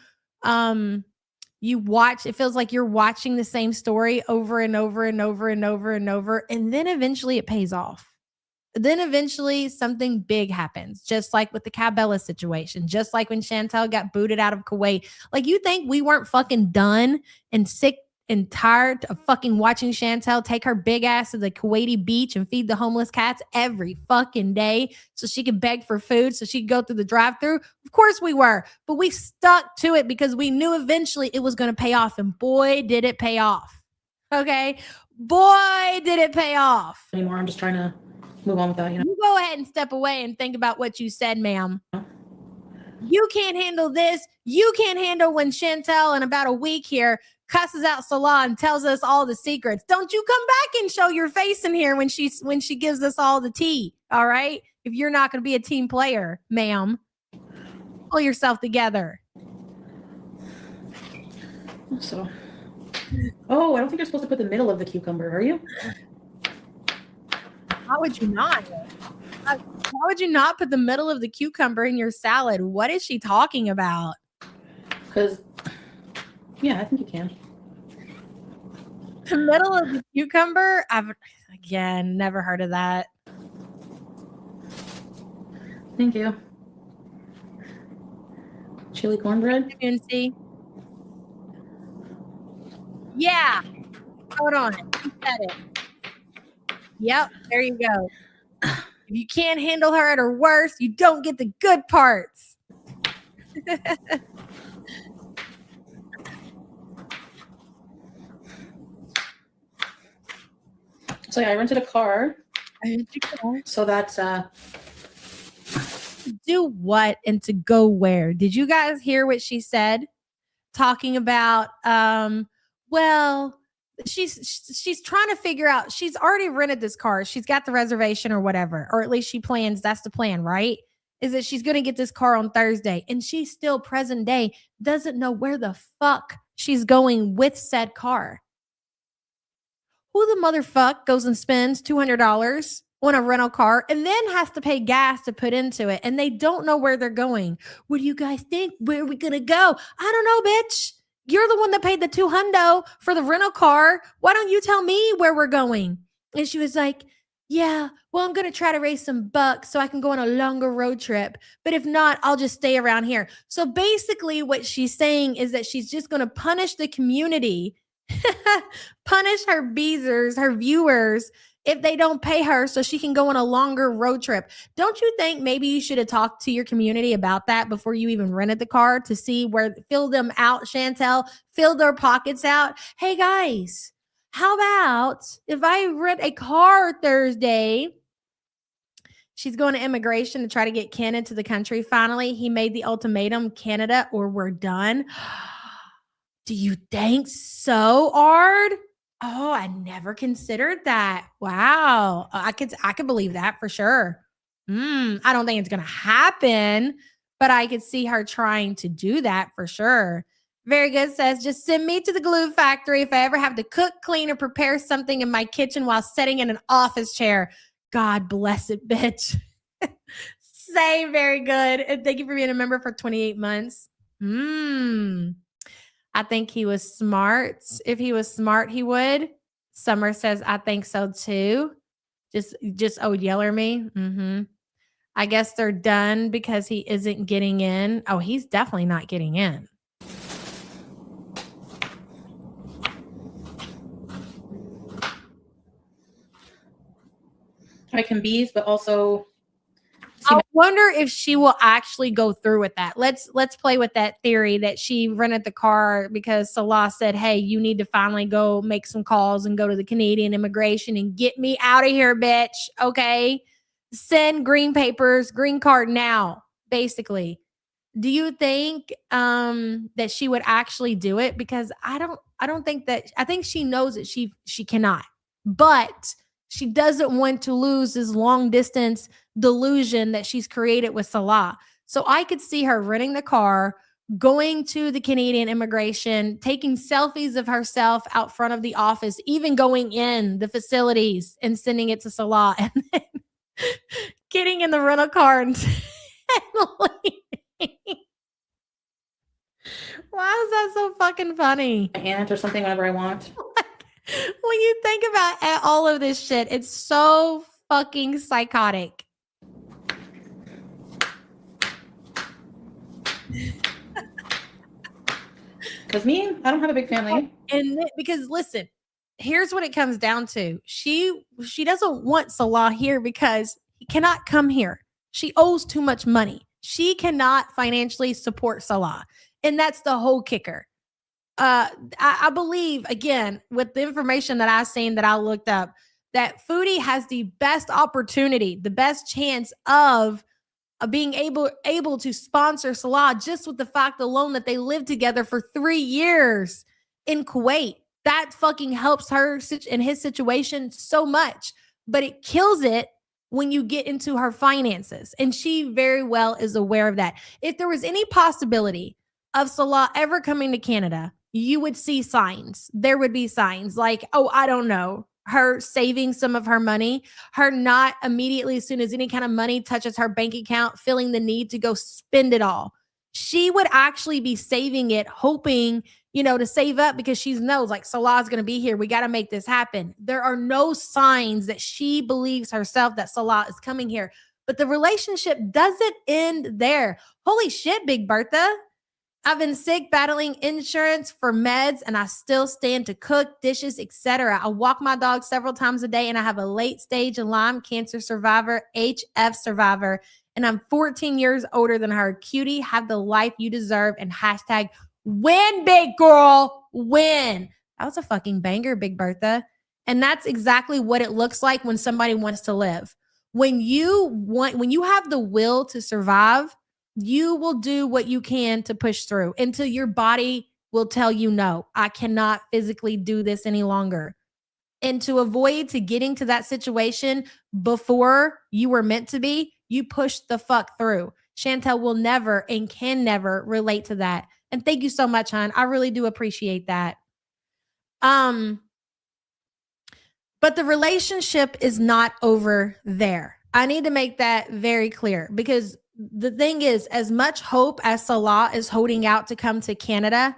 watch, it feels like you're watching the same story over and over and over and over and over, and then eventually it pays off. Then eventually something big happens, just like with the Cabela situation, just like when Chantal got booted out of Kuwait. Like, you think we weren't fucking done and sick and tired of fucking watching Chantal take her big ass to the Kuwaiti beach and feed the homeless cats every fucking day so she could beg for food, so she could go through the drive-through? Of course we were, but we stuck to it because we knew eventually it was going to pay off, and boy, did it pay off. Okay? Boy, did it pay off. Anymore. I'm just trying to move on with that, You go ahead and step away and think about what you said, ma'am. You can't handle this. You can't handle when Chantal in about a week here cusses out Salah and tells us all the secrets. Don't you come back and show your face in here when she gives us all the tea. All right? If you're not going to be a team player, ma'am, pull yourself together. So, oh, I don't think you're supposed to put the middle of the cucumber, are you? How would you not? Why would you not put the middle of the cucumber in your salad? What is she talking about? Because, yeah, I think you can. The middle of the cucumber? I've, again, never heard of that. Thank you. Chili cornbread? See? Yeah. Hold on. You said it. Yep, there you go. If you can't handle her at her worst, you don't get the good parts. So yeah, I rented a car. So that's do what and to go where? Did you guys hear what she said? Talking about well, she's trying to figure out, she's already rented this car. She's got the reservation or whatever, or at least she plans, that's the plan, right? Is that she's going to get this car on Thursday, and she still present day doesn't know where the fuck she's going with said car. Who the motherfuck goes and spends $200 on a rental car and then has to pay gas to put into it, and they don't know where they're going? What do you guys think? Where are we going to go? I don't know, bitch. You're the one that paid the $200 for the rental car. Why don't you tell me where we're going? And she was like, yeah, well, I'm going to try to raise some bucks so I can go on a longer road trip. But if not, I'll just stay around here. So basically what she's saying is that she's just going to punish the community, punish her beezers, her viewers, if they don't pay her so she can go on a longer road trip. Don't you think maybe you should have talked to your community about that before you even rented the car, to see where, fill them out, Chantal, fill their pockets out? Hey guys, how about if I rent a car Thursday? She's going to immigration to try to get Ken into the country. Finally, he made the ultimatum, Canada or we're done. Do you think so, Ard? Oh, I never considered that. Wow. I could believe that for sure. I don't think it's going to happen, but I could see her trying to do that for sure. Very good. Says, just send me to the glue factory if I ever have to cook, clean, or prepare something in my kitchen while sitting in an office chair. God bless it, bitch. Say very good. And thank you for being a member for 28 months. I think he was smart. If he was smart, he would. Summer says, I think so too. Just yeller me. I guess they're done because he isn't getting in. Oh, he's definitely not getting in. I can be, but also I wonder if she will actually go through with that. Let's play with that theory that she rented the car because Salah said, "Hey, you need to finally go make some calls and go to the Canadian immigration and get me out of here, bitch." Okay, send green papers, green card now. Basically, do you think that she would actually do it? Because I don't think that. I think she knows that she cannot, but she doesn't want to lose this long distance delusion that she's created with Salah. So I could see her renting the car, going to the Canadian immigration, taking selfies of herself out front of the office, even going in the facilities and sending it to Salah, and then getting in the rental car and leaving. Why is that so fucking funny? my aunt or something whenever I want. When you think about all of this shit, it's so fucking psychotic. Because me, I don't have a big family. And because listen, here's what it comes down to. She doesn't want Salah here because he cannot come here. She owes too much money. She cannot financially support Salah. And that's the whole kicker. I believe, again, with the information that I've seen that I looked up, that Foodie has the best opportunity, the best chance of being able to sponsor Salah just with the fact alone that they lived together for 3 years in Kuwait. That fucking helps her in his situation so much, but it kills it when you get into her finances. And she very well is aware of that. If there was any possibility of Salah ever coming to Canada, you would see signs. There would be signs like, oh, I don't know, her saving some of her money, her not immediately, as soon as any kind of money touches her bank account, feeling the need to go spend it all. She would actually be saving it, hoping, to save up because she knows like Salah's going to be here. We got to make this happen. There are no signs that she believes herself that Salah is coming here, but the relationship doesn't end there. Holy shit, Big Bertha. I've been sick, battling insurance for meds, and I still stand to cook, dishes, etc. I walk my dog several times a day, and I have a late-stage Lyme cancer survivor, HF survivor, and I'm 14 years older than her. Cutie, have the life you deserve, and hashtag win, big girl, win. That was a fucking banger, Big Bertha. And that's exactly what it looks like when somebody wants to live. When you have the will to survive, you will do what you can to push through until your body will tell you, no, I cannot physically do this any longer. And to avoid to getting to that situation before you were meant to be, you push the fuck through. Chantal will never and can never relate to that. And thank you so much, hon. I really do appreciate that. But the relationship is not over there. I need to make that very clear because the thing is, as much hope as Salah is holding out to come to Canada,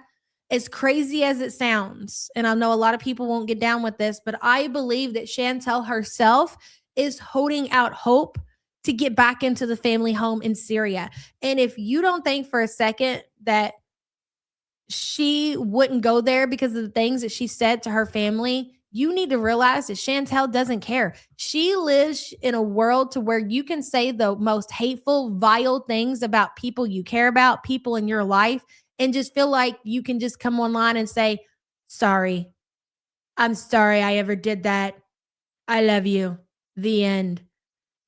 as crazy as it sounds, and I know a lot of people won't get down with this, but I believe that Chantal herself is holding out hope to get back into the family home in Syria. And if you don't think for a second that she wouldn't go there because of the things that she said to her family, you need to realize that Chantal doesn't care. She lives in a world to where you can say the most hateful, vile things about people you care about, people in your life, and just feel like you can just come online and say, sorry, I'm sorry I ever did that. I love you. The end.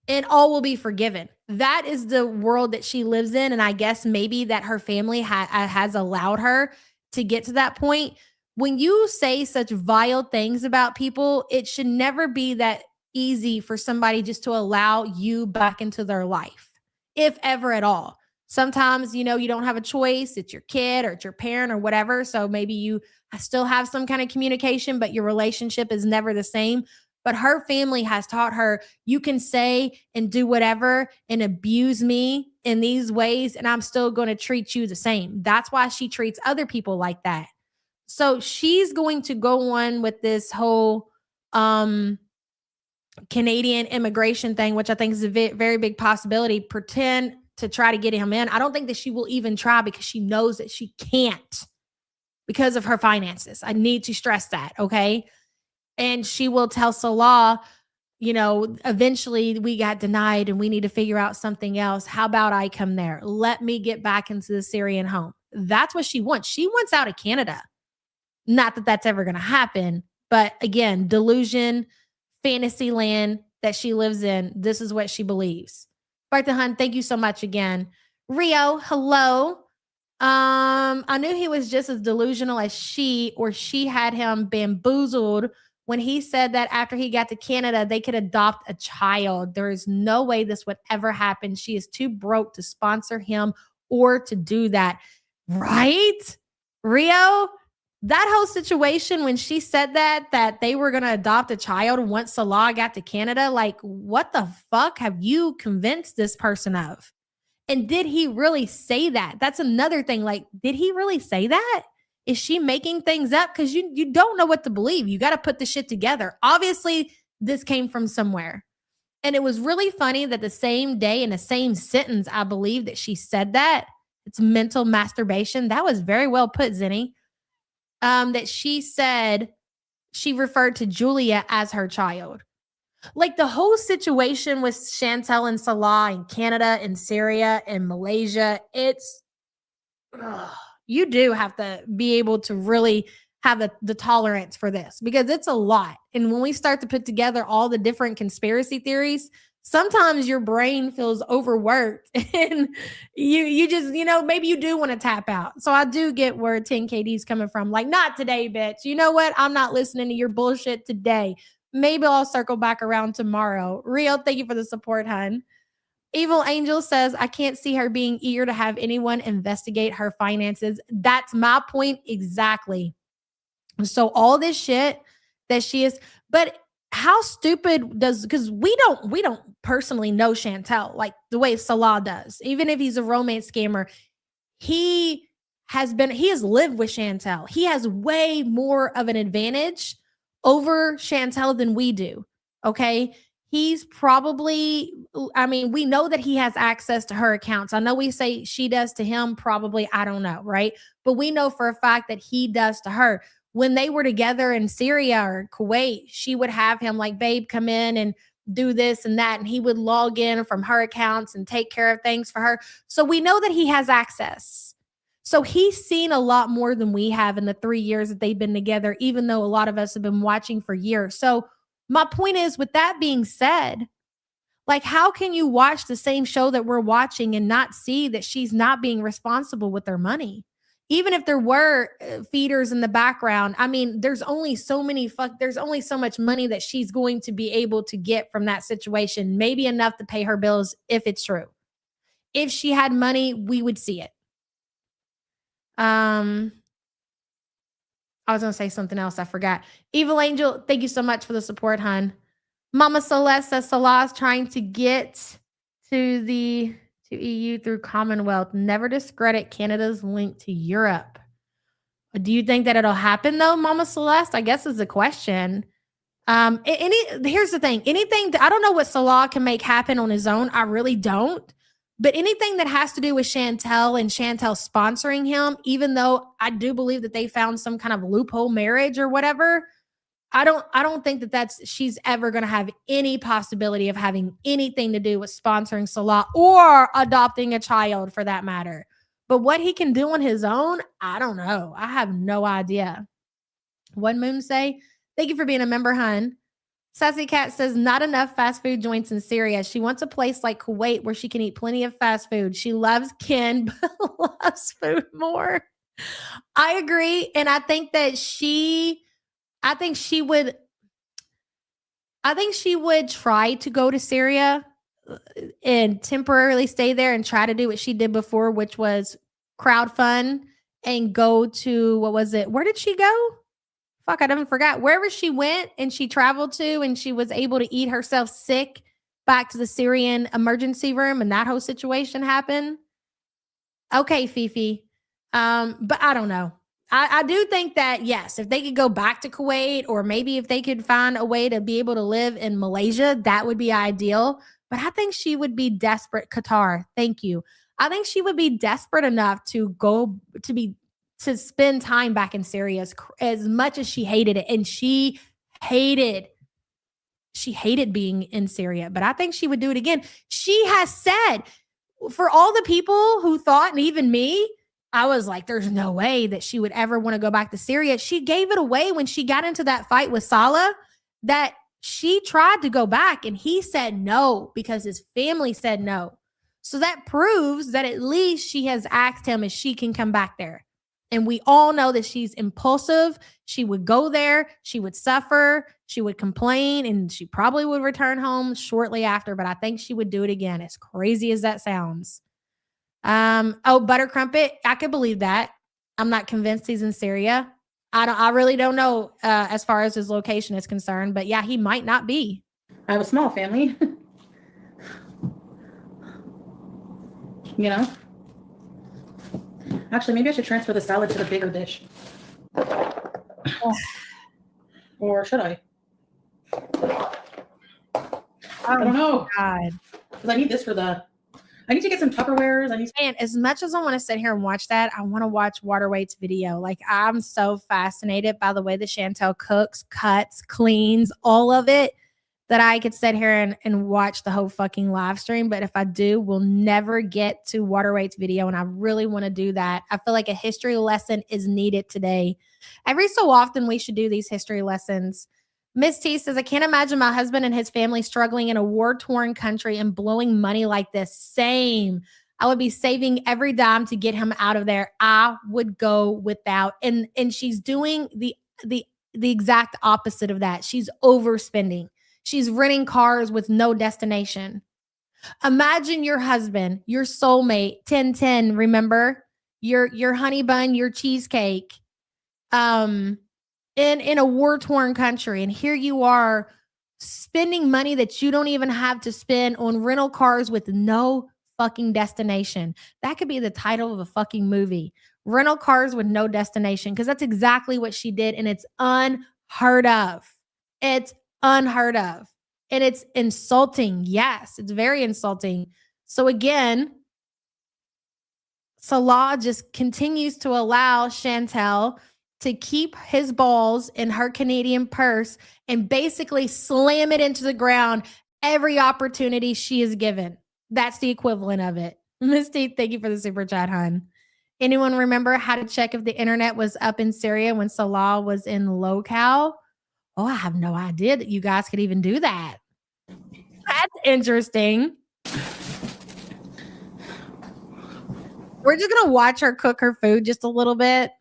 And all will be forgiven. That is the world that she lives in. And I guess maybe that her family has allowed her to get to that point. When you say such vile things about people, it should never be that easy for somebody just to allow you back into their life, if ever at all. Sometimes, you don't have a choice. It's your kid or it's your parent or whatever. So maybe you still have some kind of communication, but your relationship is never the same. But her family has taught her, you can say and do whatever and abuse me in these ways, and I'm still going to treat you the same. That's why she treats other people like that. So she's going to go on with this whole Canadian immigration thing, which I think is a very big possibility, pretend to try to get him in. I don't think that she will even try because she knows that she can't because of her finances. I need to stress that, okay? And she will tell Salah, eventually we got denied and we need to figure out something else. How about I come there? Let me get back into the Syrian home. That's what she wants. She wants out of Canada. Not that that's ever going to happen, but again, delusion, fantasy land that she lives in. This is what she believes. Bartha Hunt, thank you so much again. Rio, hello. I knew he was just as delusional as she had him bamboozled when he said that after he got to Canada, they could adopt a child. There is no way this would ever happen. She is too broke to sponsor him or to do that. Right? Rio? That whole situation when she said that they were going to adopt a child once Salah got to Canada, like, what the fuck have you convinced this person of? And did he really say that? That's another thing. Like, did he really say that? Is she making things up? Because you don't know what to believe. You got to put the shit together. Obviously, this came from somewhere. And it was really funny that the same day in the same sentence, I believe that she said that. It's mental masturbation. That was very well put, Zenny. That she said she referred to Julia as her child. Like the whole situation with Chantal and Salah in Canada and Syria and Malaysia, you do have to be able to really have the tolerance for this because it's a lot. And when we start to put together all the different conspiracy theories, sometimes your brain feels overworked and you just, maybe you do want to tap out. So I do get where 10KD is coming from. Like, not today, bitch. You know what? I'm not listening to your bullshit today. Maybe I'll circle back around tomorrow. Rio, thank you for the support, hun. Evil Angel says, I can't see her being eager to have anyone investigate her finances. That's my point exactly. So all this shit that she is, but how stupid because we don't personally know Chantal like the way Salah does. Even if he's a romance scammer, he has lived with Chantal. He has way more of an advantage over Chantal than we do. Okay. He's probably, we know that he has access to her accounts. I know we say she does to him, probably, I don't know, right? But we know for a fact that he does to her. When they were together in Syria or Kuwait, she would have him like, babe, come in and do this and that. And he would log in from her accounts and take care of things for her. So we know that he has access. So he's seen a lot more than we have in the 3 years that they've been together, even though a lot of us have been watching for years. So my point is, with that being said, like, how can you watch the same show that we're watching and not see that she's not being responsible with their money? Even if there were feeders in the background, there's only so much money that she's going to be able to get from that situation. Maybe enough to pay her bills if it's true. If she had money, we would see it. I was going to say something else. I forgot. Evil Angel, thank you so much for the support, hun. Mama Celeste says Salah is trying to get to EU through Commonwealth. Never discredit Canada's link to Europe. Do you think that it'll happen though, Mama Celeste? I guess is the question. Here's the thing. I don't know what Salah can make happen on his own. I really don't. But anything that has to do with Chantal and Chantal sponsoring him, even though I do believe that they found some kind of loophole marriage or whatever, I don't think that she's ever going to have any possibility of having anything to do with sponsoring Salah or adopting a child for that matter. But what he can do on his own, I don't know. I have no idea. One Moon say, thank you for being a member, hun. Sassy Cat says, not enough fast food joints in Syria. She wants a place like Kuwait where she can eat plenty of fast food. She loves Ken, but loves food more. I agree. And I think that she would try to go to Syria and temporarily stay there and try to do what she did before, which was crowdfund and go to, what was it? Where did she go? Fuck, I don't forgot. Wherever she went and she traveled to and she was able to eat herself sick back to the Syrian emergency room and that whole situation happened. Okay, Fifi. But I don't know. I do think that, yes, if they could go back to Kuwait or maybe if they could find a way to be able to live in Malaysia, that would be ideal. But I think she would be desperate. Qatar, thank you. I think she would be desperate enough to spend time back in Syria as much as she hated it. And she hated she hated being in Syria, but I think she would do it again. She has said, for all the people who thought, and even me, I was like, there's no way that she would ever want to go back to Syria. She gave it away when she got into that fight with Salah, that she tried to go back and he said no because his family said no. So that proves that at least she has asked him if she can come back there. And we all know that she's impulsive. She would go there, she would suffer, she would complain, and she probably would return home shortly after. But I think she would do it again, as crazy as that sounds. Butter Crumpet, I could believe that. I'm not convinced he's in Syria. I really don't know as far as his location is concerned, but yeah, he might not be. I have a small family. You know? Actually, maybe I should transfer the salad to the bigger dish. Or should I? I don't know. God. Because I need this for the... I need to get some Tupperwares. And as much as I want to sit here and watch that, I want to watch Waterweight's video. Like, I'm so fascinated by the way that Chantal cooks, cuts, cleans, all of it, that I could sit here and watch the whole fucking live stream. But if I do, we'll never get to Waterweight's video. And I really want to do that. I feel like a history lesson is needed today. Every so often, we should do these history lessons. Miss T says, I can't imagine my husband and his family struggling in a war-torn country and blowing money like this. Same. I would be saving every dime to get him out of there. I would go without. And she's doing the exact opposite of that. She's overspending. She's renting cars with no destination. Imagine your husband, your soulmate, 1010, remember? Your honey bun, your cheesecake. In a war-torn country, and here you are spending money that you don't even have to spend on rental cars with no fucking destination. That could be the title of a fucking movie. Rental cars with no destination, because that's exactly what she did, and it's unheard of. It's unheard of. And it's insulting. Yes, it's very insulting. So again, Salah just continues to allow Chantal to keep his balls in her Canadian purse and basically slam it into the ground every opportunity she is given. That's the equivalent of it. Misty, thank you for the super chat, hon. Anyone remember how to check if the internet was up in Syria when Salah was in locale? Oh, I have no idea that you guys could even do that. That's interesting. We're just going to watch her cook her food just a little bit.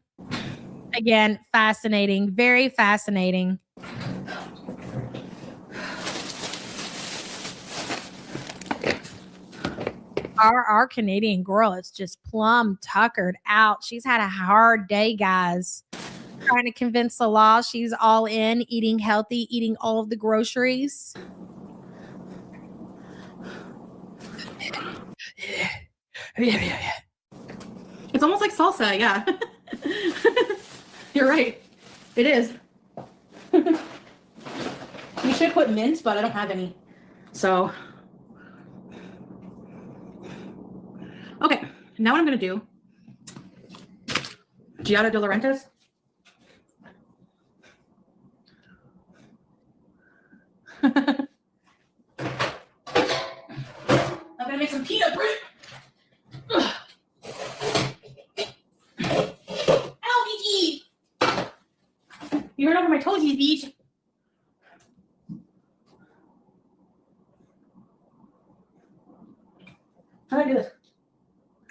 Again, fascinating, very fascinating. Our Canadian girl is just plumb tuckered out. She's had a hard day, guys. Trying to convince Salah she's all in, eating healthy, eating all of the groceries. It's almost like salsa, yeah. You're right. It is. You should put mint, but I don't have any. So. Okay, now what I'm going to do. Giada de Laurentiis. I'm going to make some peanut bread. You heard over my toesies, beach. How do I do this?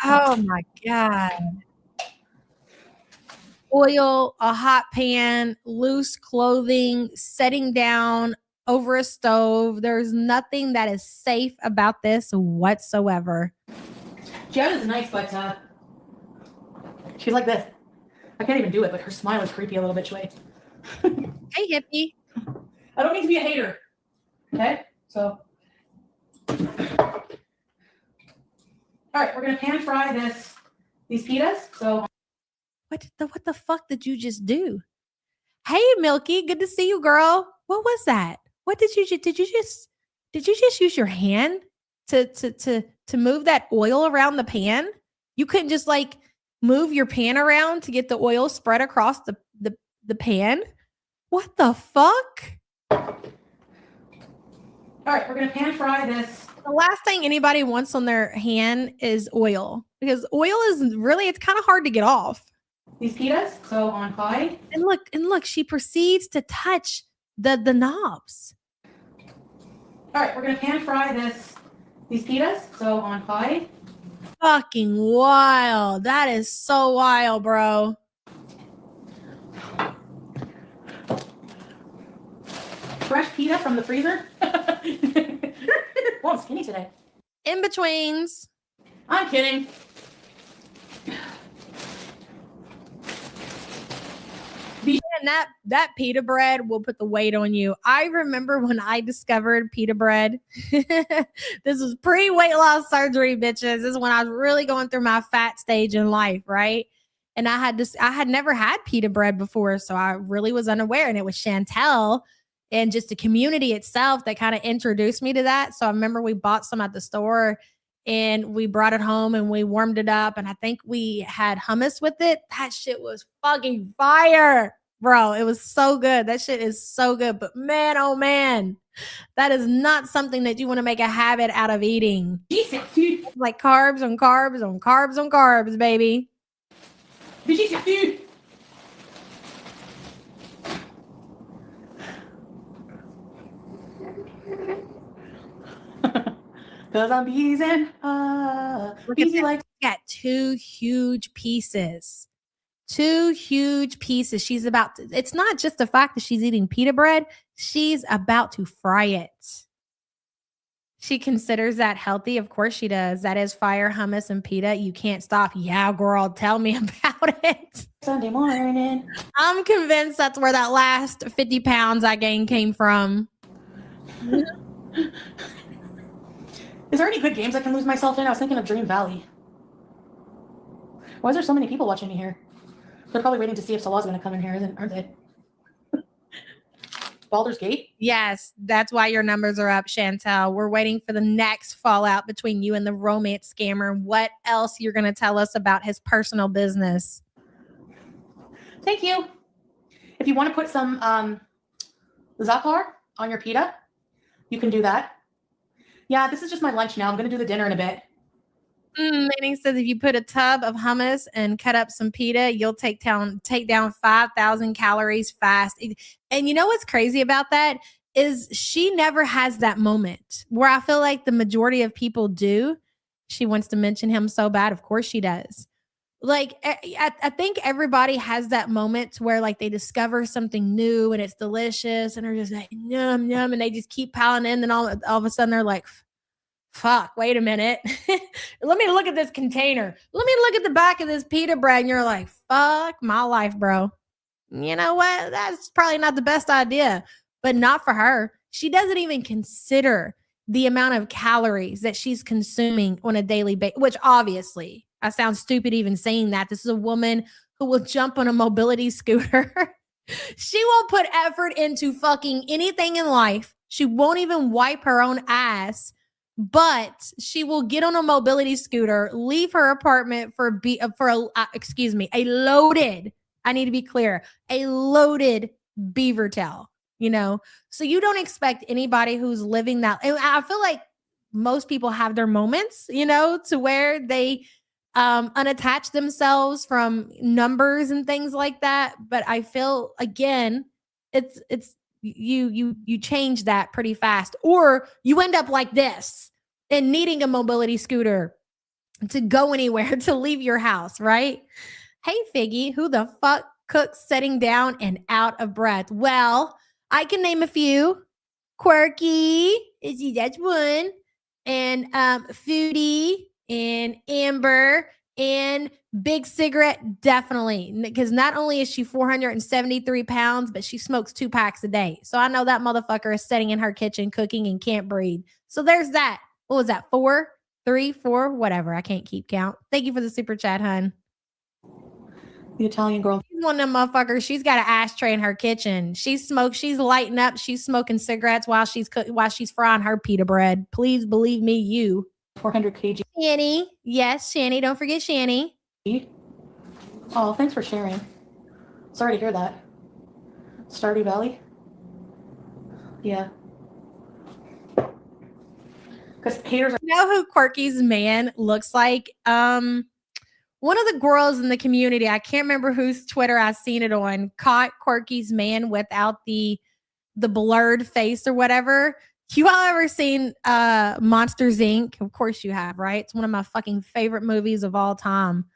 Oh my God. Oil, a hot pan, loose clothing, setting down over a stove. There's nothing that is safe about this whatsoever. Giada's nice, but she's like this. I can't even do it, but her smile is creepy a little bit, Shui. Hey, hippie. I don't mean to be a hater. Okay, so. All right, we're gonna pan fry these pitas. So. What the fuck did you just do? Hey, Milky, good to see you, girl. What was that? What did you just use your hand to move that oil around the pan? You couldn't just like move your pan around to get the oil spread across the pan? What the fuck? All right, we're gonna pan fry this. The last thing anybody wants on their hand is oil, because oil is really, it's kind of hard to get off. These pitas, so on high. And look, she proceeds to touch the knobs. All right, we're gonna pan fry these pitas, so on high. Fucking wild. That is so wild, bro. Fresh pita from the freezer. Well, I'm skinny today. In betweens. I'm kidding. And that pita bread will put the weight on you. I remember when I discovered pita bread. This was pre-weight loss surgery, bitches. This is when I was really going through my fat stage in life, right? And I had never had pita bread before, so I really was unaware. And it was Chantal and just the community itself that kind of introduced me to that. So I remember we bought some at the store and we brought it home and we warmed it up. And I think we had hummus with it. That shit was fucking fire. Bro, it was so good. That shit is so good. But man, oh man, that is not something that you want to make a habit out of eating. Like carbs on carbs on carbs on carbs, baby. Cause I'm beezing. Beezy like got two huge pieces. Two huge pieces. She's about to, it's not just the fact that she's eating pita bread, she's about to fry it. She considers that healthy. Of course she does. That is fire, hummus, and pita. You can't stop. Yeah, girl, tell me about it. Sunday morning. I'm convinced that's where that last 50 pounds I gained came from. Is there any good games I can lose myself in? I was thinking of Dream Valley. Why is there so many people watching me here? They're probably waiting to see if Salah's going to come in here, aren't they? Baldur's Gate? Yes, that's why your numbers are up, Chantal. We're waiting for the next fallout between you and the romance scammer. What else you're going to tell us about his personal business? Thank you. If you want to put some za'atar on your pita, you can do that. Yeah, this is just my lunch now. I'm going to do the dinner in a bit. Manning says if you put a tub of hummus and cut up some pita, you'll take down 5,000 calories fast. And you know what's crazy about that is she never has that moment where I feel like the majority of people do. She wants to mention him so bad. Of course she does. Like, I think everybody has that moment where like they discover something new and it's delicious and they're just like, yum, yum. And they just keep piling in. Then all of a sudden they're like, fuck, wait a minute. Let me look at this container. Let me look at the back of this pita bread. And you're like, fuck my life, bro. You know what? That's probably not the best idea, but not for her. She doesn't even consider the amount of calories that she's consuming on a daily basis, which obviously I sound stupid even saying that. This is a woman who will jump on a mobility scooter. She won't put effort into fucking anything in life. She won't even wipe her own ass. But she will get on a mobility scooter, leave her apartment for a loaded, I need to be clear, a loaded beaver tail, you know? So you don't expect anybody who's living that. And I feel like most people have their moments, you know, to where they unattach themselves from numbers and things like that. But I feel, again, it's you change that pretty fast, or you end up like this and needing a mobility scooter to go anywhere, to leave your house, right? Hey, Figgy, who the fuck cooks sitting down and out of breath? Well, I can name a few. Quirky, that's one, and Foodie, and Amber, and Big Cigarette, definitely. Because not only is she 473 pounds, but she smokes 2 packs a day. So I know that motherfucker is sitting in her kitchen cooking and can't breathe. So there's that. What was that? 4, 3, 4, whatever. I can't keep count. Thank you for the super chat, hun. The Italian girl. She's one of them motherfuckers. She's got an ashtray in her kitchen. She's lighting up. She's smoking cigarettes while she's frying her pita bread. Please believe me, you. 400 kg. Shanny. Yes, Shanny. Don't forget Shanny. Oh, thanks for sharing. Sorry to hear that. Stardew Valley? Yeah. Because haters are You know who Quirky's man looks like? One of the girls in the community, I can't remember whose Twitter I seen it on, caught Quirky's man without the blurred face or whatever. You all ever seen Monsters Inc? Of course you have, right? It's one of my fucking favorite movies of all time.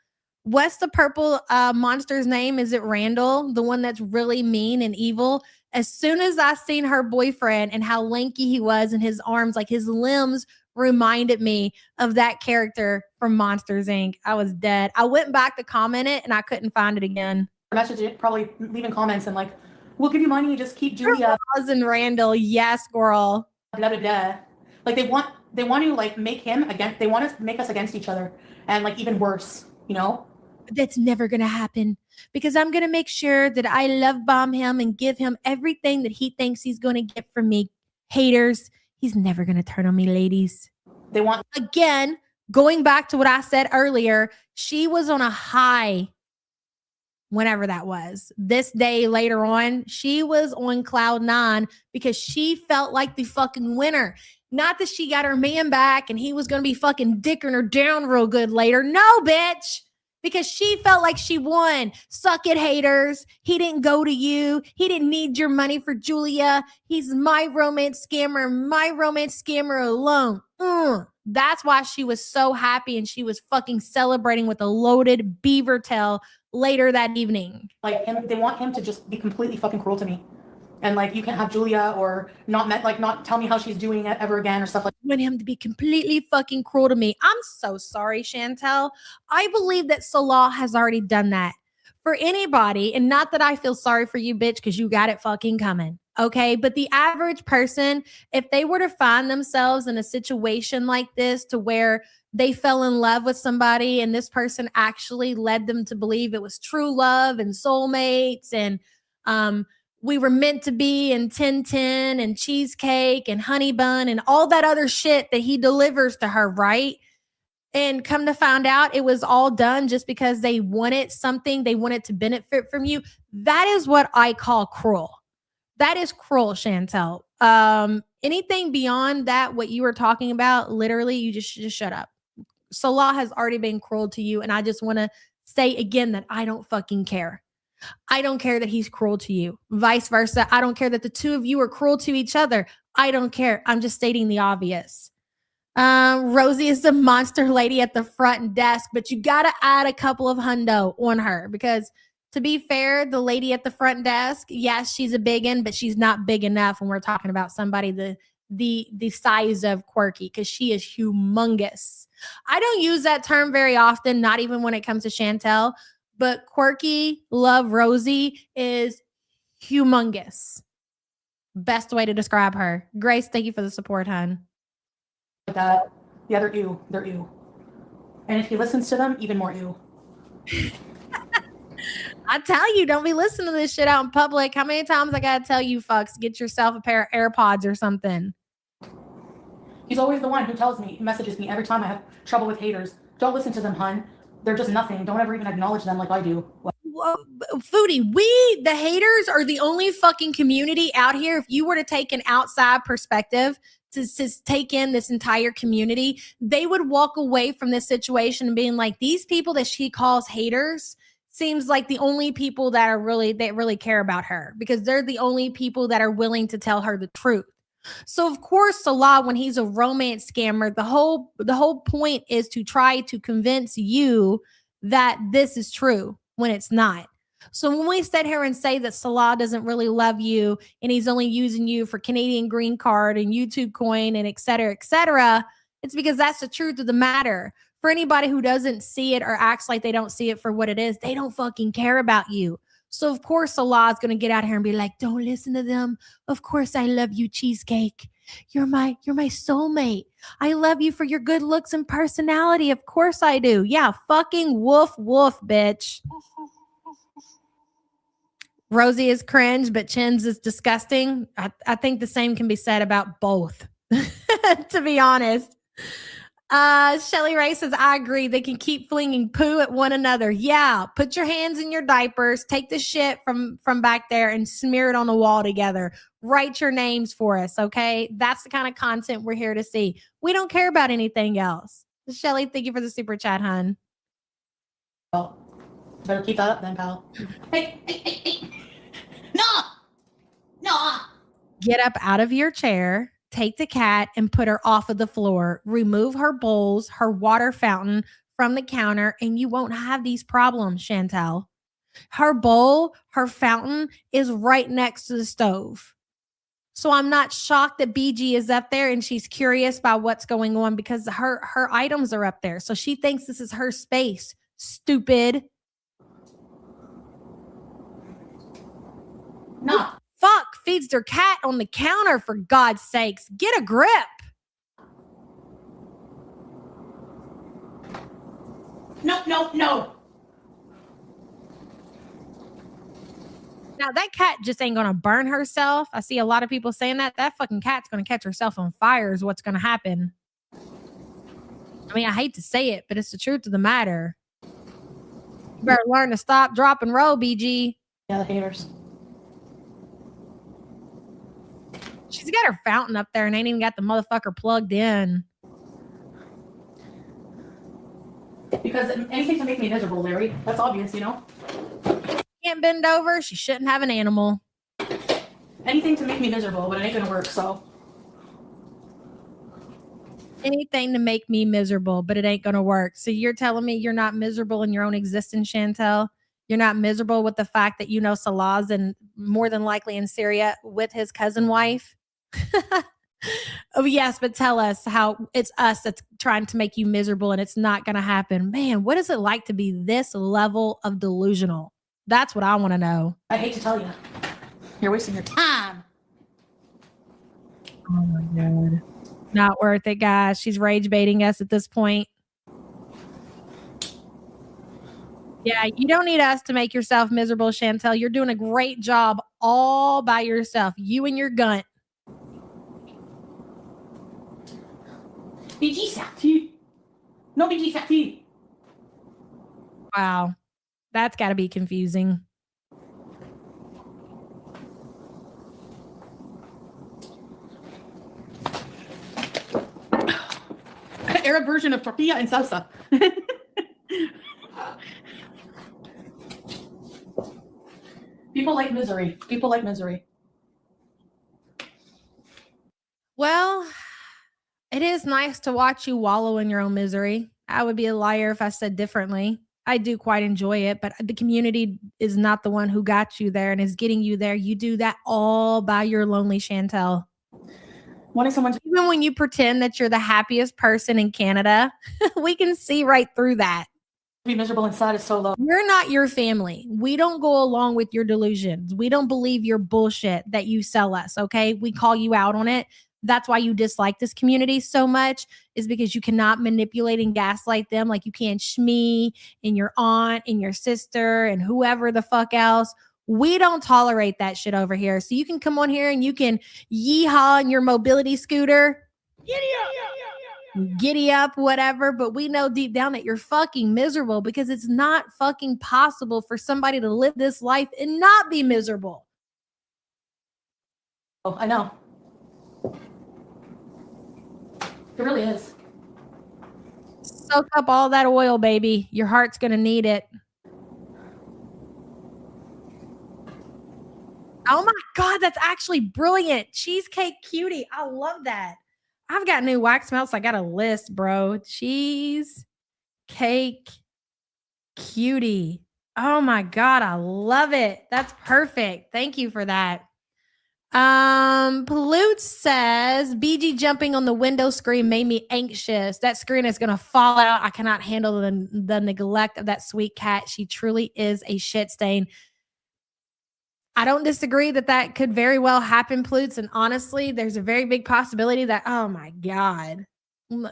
What's the purple monster's name? Is it Randall? The one that's really mean and evil? As soon as I seen her boyfriend and how lanky he was in his arms, like his limbs reminded me of that character from Monsters Inc. I was dead. I went back to comment it and I couldn't find it again. messaging, probably leaving comments and like, we'll give you money, just keep Julia. Cousin Randall, yes, girl. Blah blah blah. Like they want to like make him against. They want to make us against each other, and like even worse, you know. That's never gonna happen because I'm gonna make sure that I love bomb him and give him everything that he thinks he's gonna get from me. Haters, he's never gonna turn on me, ladies. They want Again, going back to what I said earlier, she was on a high whenever that was. This day later on, she was on cloud 9 because she felt like the fucking winner. Not that she got her man back and he was going to be fucking dicking her down real good later. No, bitch. Because she felt like she won. Suck it, haters. He didn't go to you. He didn't need your money for Julia. He's my romance scammer alone. That's why she was so happy and she was fucking celebrating with a loaded beaver tail later that evening. like him. They want him to just be completely fucking cruel to me, and like you can't have Julia or not tell me how she's doing it ever again or stuff like. I want him to be completely fucking cruel to me. I'm so sorry, Chantal. I believe that Salah has already done that for anybody. And not that I feel sorry for you, bitch, because you got it fucking coming. Okay. But the average person, if they were to find themselves in a situation like this to where they fell in love with somebody and this person actually led them to believe it was true love and soulmates and we were meant to be and 10-10 and cheesecake and honey bun and all that other shit that he delivers to her, right? And come to find out it was all done just because they wanted something, they wanted to benefit from you. That is what I call cruel. That is cruel, Chantal. Anything beyond that, what you were talking about, literally, you just shut up. Salah has already been cruel to you. And I just want to say again that I don't fucking care. I don't care that he's cruel to you. Vice versa. I don't care that the two of you are cruel to each other. I don't care. I'm just stating the obvious. Rosie is the monster lady at the front desk, but you got to add a couple of hundo on her because to be fair, the lady at the front desk, yes, she's a big one, but she's not big enough when we're talking about somebody the size of Quirky because she is humongous. I don't use that term very often, not even when it comes to Chantal, but Quirky Love Rosie is humongous. Best way to describe her. Grace, thank you for the support, hon. That. Yeah, they're ew. And if he listens to them, even more ew. I tell you, don't be listening to this shit out in public. How many times I gotta tell you, fucks, get yourself a pair of AirPods or something. He's always the one who tells me, messages me every time I have trouble with haters. Don't listen to them, hun. They're just nothing. Don't ever even acknowledge them like I do. Foodie, we, the haters, are the only fucking community out here. If you were to take an outside perspective to take in this entire community, they would walk away from this situation and being like, these people that she calls haters seems like the only people that really care about her because they're the only people that are willing to tell her the truth. So of course, Salah, when he's a romance scammer, the whole point is to try to convince you that this is true when it's not. So when we sit here and say that Salah doesn't really love you and he's only using you for Canadian green card and YouTube coin and et cetera, it's because that's the truth of the matter. For anybody who doesn't see it or acts like they don't see it for what it is, they don't fucking care about you. So of course Salah is going to get out here and be like, don't listen to them. Of course I love you, cheesecake. You're my soulmate. I love you for your good looks and personality. Of course I do. Yeah, fucking woof, bitch. Rosie is cringe, but Chin's is disgusting. I think the same can be said about both, to be honest. Shelly Ray says, I agree. They can keep flinging poo at one another. Yeah. Put your hands in your diapers. Take the shit from back there and smear it on the wall together. Write your names for us. Okay. That's the kind of content we're here to see. We don't care about anything else. Shelly, thank you for the super chat, hun. Well, better keep that up then, pal. Hey. No. No. Get up out of your chair. Take the cat and put her off of the floor. Remove her bowls, her water fountain from the counter, and you won't have these problems, Chantal. Her bowl, her fountain is right next to the stove. So I'm not shocked that BG is up there and she's curious about what's going on because her items are up there. So she thinks this is her space. Stupid. No. Fuck, feeds their cat on the counter, for God's sakes. Get a grip. No. Now, that cat just ain't going to burn herself. I see a lot of people saying that. That fucking cat's going to catch herself on fire is what's going to happen. I mean, I hate to say it, but it's the truth of the matter. You better learn to stop, drop, and roll, BG. Yeah, the haters. She's got her fountain up there and ain't even got the motherfucker plugged in. Because anything to make me miserable, Larry. That's obvious, you know? Can't bend over. She shouldn't have an animal. Anything to make me miserable, but it ain't gonna work, so. Anything to make me miserable, but it ain't going to work. So you're telling me you're not miserable in your own existence, Chantal? You're not miserable with the fact that you know Salah's and more than likely in Syria with his cousin wife? Oh, yes, but tell us how it's us that's trying to make you miserable and it's not going to happen. Man, what is it like to be this level of delusional? That's what I want to know. I hate to tell you. You're wasting your time. Oh, my God. Not worth it, guys. She's rage baiting us at this point. Yeah, you don't need us to make yourself miserable, Chantal. You're doing a great job all by yourself. You and your gunt. BG Sati. No BG Sati. Wow. That's got to be confusing. Arab version of tortilla and salsa. People like misery. People like misery. Well, it is nice to watch you wallow in your own misery. I would be a liar if I said differently. I do quite enjoy it, but the community is not the one who got you there and is getting you there. You do that all by your lonely, Chantal. Wanting someone to Even when you pretend that you're the happiest person in Canada, we can see right through that. be miserable inside is so low. We're not your family. We don't go along with your delusions. We don't believe your bullshit that you sell us, okay? We call you out on it. That's why you dislike this community so much, is because you cannot manipulate and gaslight them like you can Shmi and your aunt and your sister and whoever the fuck else. We don't tolerate that shit over here. So you can come on here and you can yeehaw in your mobility scooter. Giddy up, whatever. But we know deep down that you're fucking miserable, because it's not fucking possible for somebody to live this life and not be miserable. Oh, I know. It really is. Soak up all that oil, baby. Your heart's going to need it. Oh my God, that's actually brilliant. Cheesecake cutie. I love that. I've got new wax melts. I got a list, bro. Cheesecake cutie. Oh my God, I love it. That's perfect. Thank you for that. Pollute says BG jumping on the window screen made me anxious. That screen is gonna fall out. I cannot handle the neglect of that sweet cat. She truly is a shit stain. I don't disagree that could very well happen, Plutes. And honestly, there's a very big possibility that, oh my God,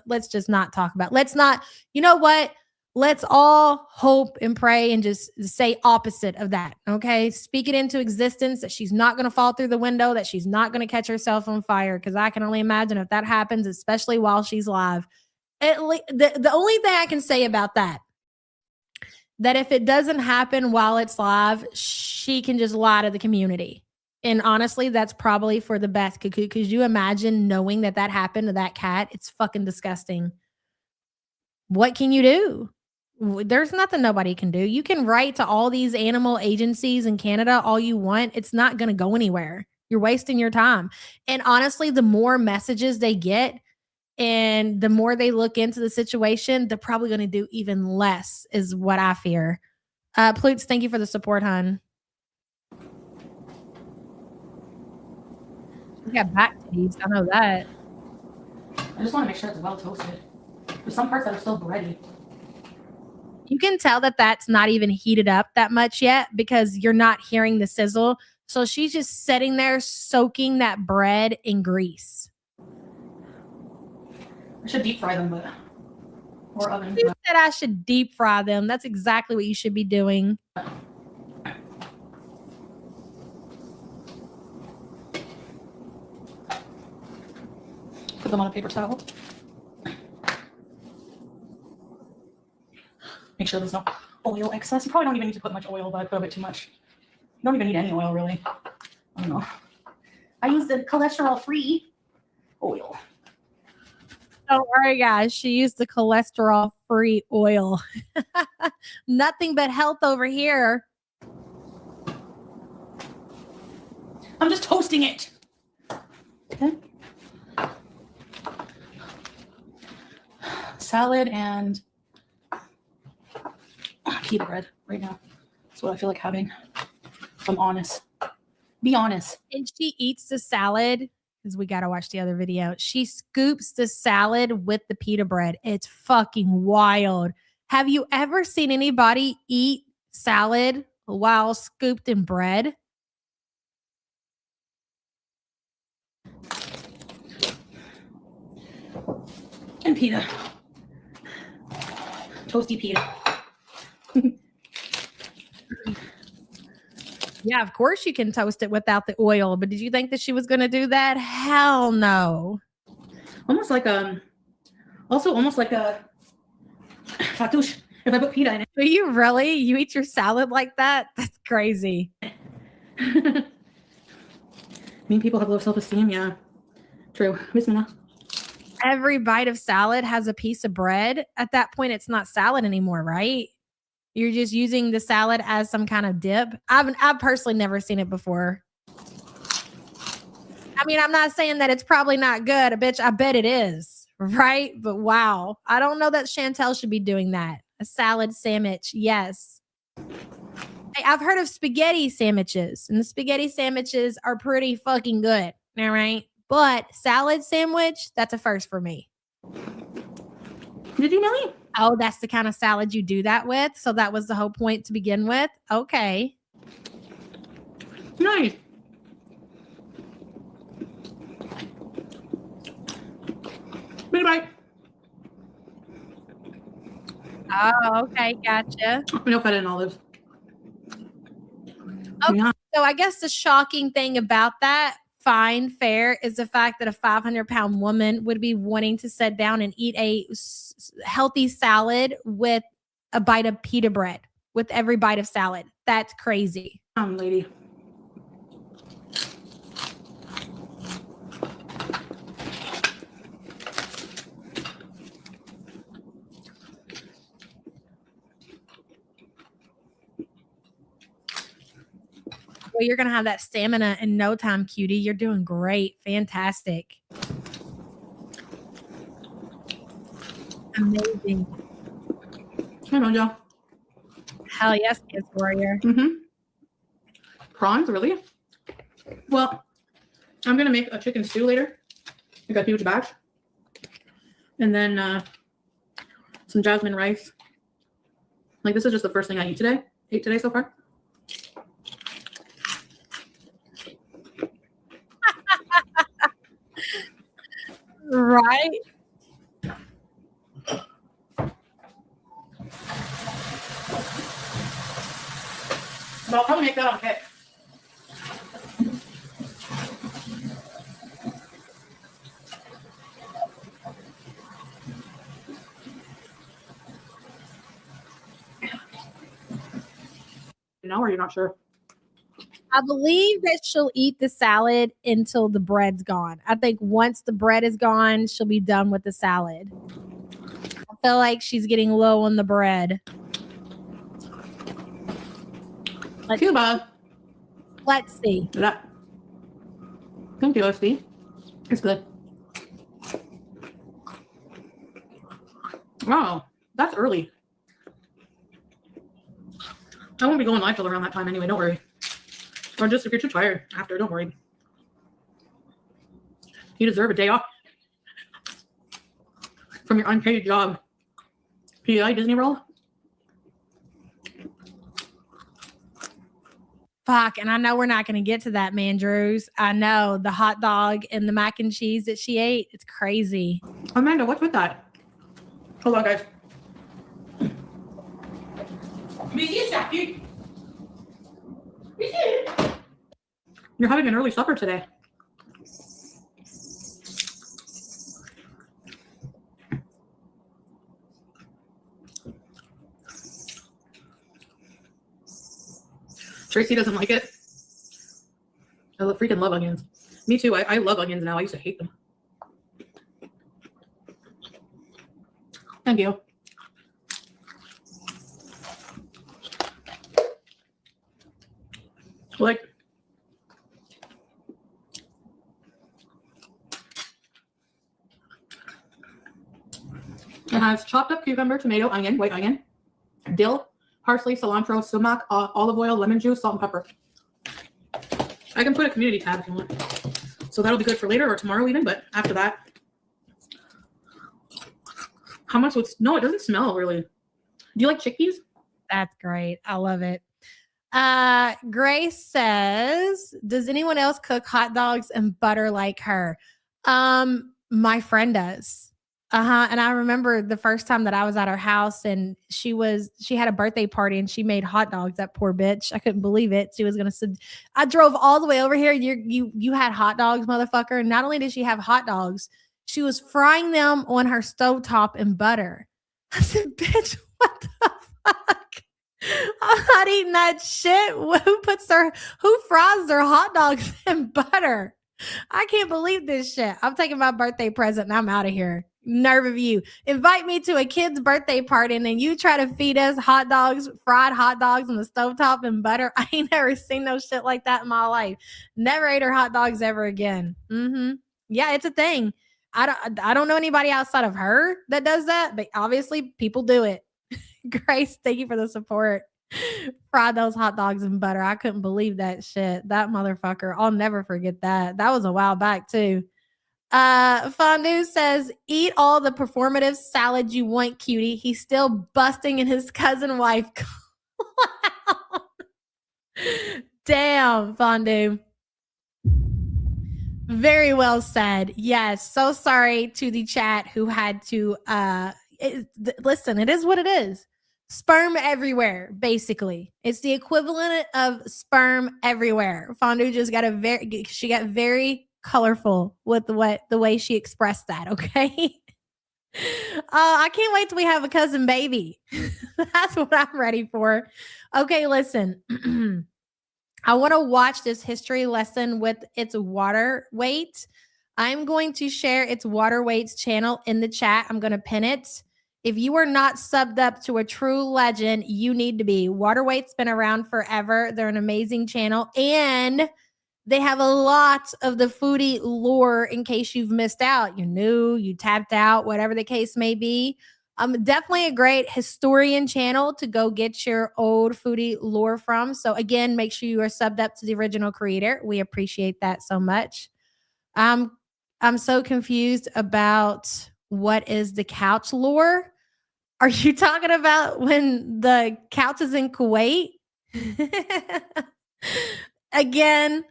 let's just not talk about, let's not, you know what? Let's all hope and pray and just say opposite of that. Okay. Speak it into existence that she's not going to fall through the window, that she's not going to catch herself on fire. Cause I can only imagine if that happens, especially while she's live. The only thing I can say about that if it doesn't happen while it's live, she can just lie to the community. And honestly, that's probably for the best. Could you imagine knowing that happened to that cat? It's fucking disgusting. What can you do? There's nothing nobody can do. You can write to all these animal agencies in Canada all you want. It's not going to go anywhere. You're wasting your time. And honestly, the more messages they get and the more they look into the situation, they're probably going to do even less, is what I fear. Plutes, thank you for the support, hon. We got back titties. I know that. I just want to make sure it's well toasted. There's some parts that are still bready. You can tell that that's not even heated up that much yet because you're not hearing the sizzle. So she's just sitting there soaking that bread in grease. I should deep fry them, but or oven. You said I should deep fry them. That's exactly what you should be doing. Put them on a paper towel. Make sure there's no oil excess. You probably don't even need to put much oil, but I put a bit too much. You don't even need any oil, really. I don't know. I use the cholesterol-free oil. Don't worry, guys. She used the cholesterol-free oil. Nothing but health over here. I'm just toasting it. Okay. Salad and pita bread right now. That's what I feel like having. If I'm honest. Be honest. And she eats the salad, because we got to watch the other video. She scoops the salad with the pita bread. It's fucking wild. Have you ever seen anybody eat salad while scooped in bread? And pita. Toasty pita. Yeah, of course you can toast it without the oil. But did you think that she was going to do that? Hell no. Almost like almost like a fattoush. If I put pita in it. Are you really? You eat your salad like that? That's crazy. I mean, people have low self-esteem. Yeah, true. Bismillah. Every bite of salad has a piece of bread. At that point, it's not salad anymore, right? You're just using the salad as some kind of dip. I've personally never seen it before. I mean, I'm not saying that it's probably not good. Bitch, I bet it is, right? But wow, I don't know that Chantal should be doing that. A salad sandwich, yes. Hey, I've heard of spaghetti sandwiches, and the spaghetti sandwiches are pretty fucking good, all right? But salad sandwich, that's a first for me. Did you, Millie? Oh, that's the kind of salad you do that with? So that was the whole point to begin with? Okay. Nice. Big bite. Oh, okay. Gotcha. No feta and olives. Okay. Yeah. So I guess the shocking thing about that, fine, fair, is the fact that a 500-pound woman would be wanting to sit down and eat a healthy salad with a bite of pita bread with every bite of salad. That's crazy. Lady. Well, you're going to have that stamina in no time, cutie. You're doing great. Fantastic. Amazing. I know, Joe. Hell yes, kids warrior. Prawns, really? Well, I'm going to make a chicken stew later. I got a huge batch. And then some jasmine rice. Like, this is just the first thing I ate today so far. Right? But I'll probably make that on cake. know, or you're not sure? I believe that she'll eat the salad until the bread's gone. I think once the bread is gone, she'll be done with the salad. I feel like she's getting low on the bread. Cuba. Let's see. That. Thank you, OSD. It's good. Wow, that's early. I won't be going live till around that time anyway, don't worry. Or just if you're too tired after, don't worry. You deserve a day off from your unpaid job. PI Disney World? Fuck, and I know we're not going to get to that, Mandrews. I know the hot dog and the mac and cheese that she ate. It's crazy. Amanda, what's with that? Hold on, guys. You're having an early supper today. Tracy doesn't like it. I freaking love onions. Me too. I love onions now. I used to hate them. Thank you. Like, it has chopped up cucumber, tomato, onion, white onion, dill, parsley, cilantro, sumac, olive oil, lemon juice, salt, and pepper. I can put a community tab if you want. So that'll be good for later or tomorrow even, but after that. How much would... No, it doesn't smell really. Do you like chickpeas? That's great. I love it. Grace says, does anyone else cook hot dogs and butter like her? My friend does. And I remember the first time that I was at her house and she had a birthday party and she made hot dogs. That poor bitch. I couldn't believe it. She was going to, I drove all the way over here. You had hot dogs, motherfucker. And not only did she have hot dogs, she was frying them on her stovetop in butter. I said, bitch, what the fuck? I'm not eating that shit. Who fries their hot dogs in butter? I can't believe this shit. I'm taking my birthday present and I'm out of here. Nerve of you. Invite me to a kid's birthday party and then you try to feed us hot dogs, fried hot dogs on the stovetop and butter. I ain't never seen no shit like that in my life. Never ate her hot dogs ever again. Yeah, it's a thing. I don't know anybody outside of her that does that, but obviously people do it. Grace, thank you for the support. Fried those hot dogs in butter. I couldn't believe that shit. That motherfucker. I'll never forget that. That was a while back too. Fondue says, eat all the performative salad you want, cutie. He's still busting in his cousin wife. Damn, Fondue. Very well said. Yes. So sorry to the chat who had to listen, it is what it is. Sperm everywhere, basically. It's the equivalent of sperm everywhere. Fondue just got she got very colorful with the way she expressed that, okay? I can't wait till we have a cousin baby. That's what I'm ready for. Okay, listen. I want to watch this history lesson with its water weight. I'm going to share its water weights channel in the chat. I'm going to pin it. If you are not subbed up to a true legend, you need to be. Water weight's been around forever. They're an amazing channel. And they have a lot of the foodie lore in case you've missed out. You're new, you tapped out, whatever the case may be. Definitely a great historian channel to go get your old foodie lore from. So again, make sure you are subbed up to the original creator. We appreciate that so much. I'm so confused about what is the couch lore. Are you talking about when the couch is in Kuwait? Again,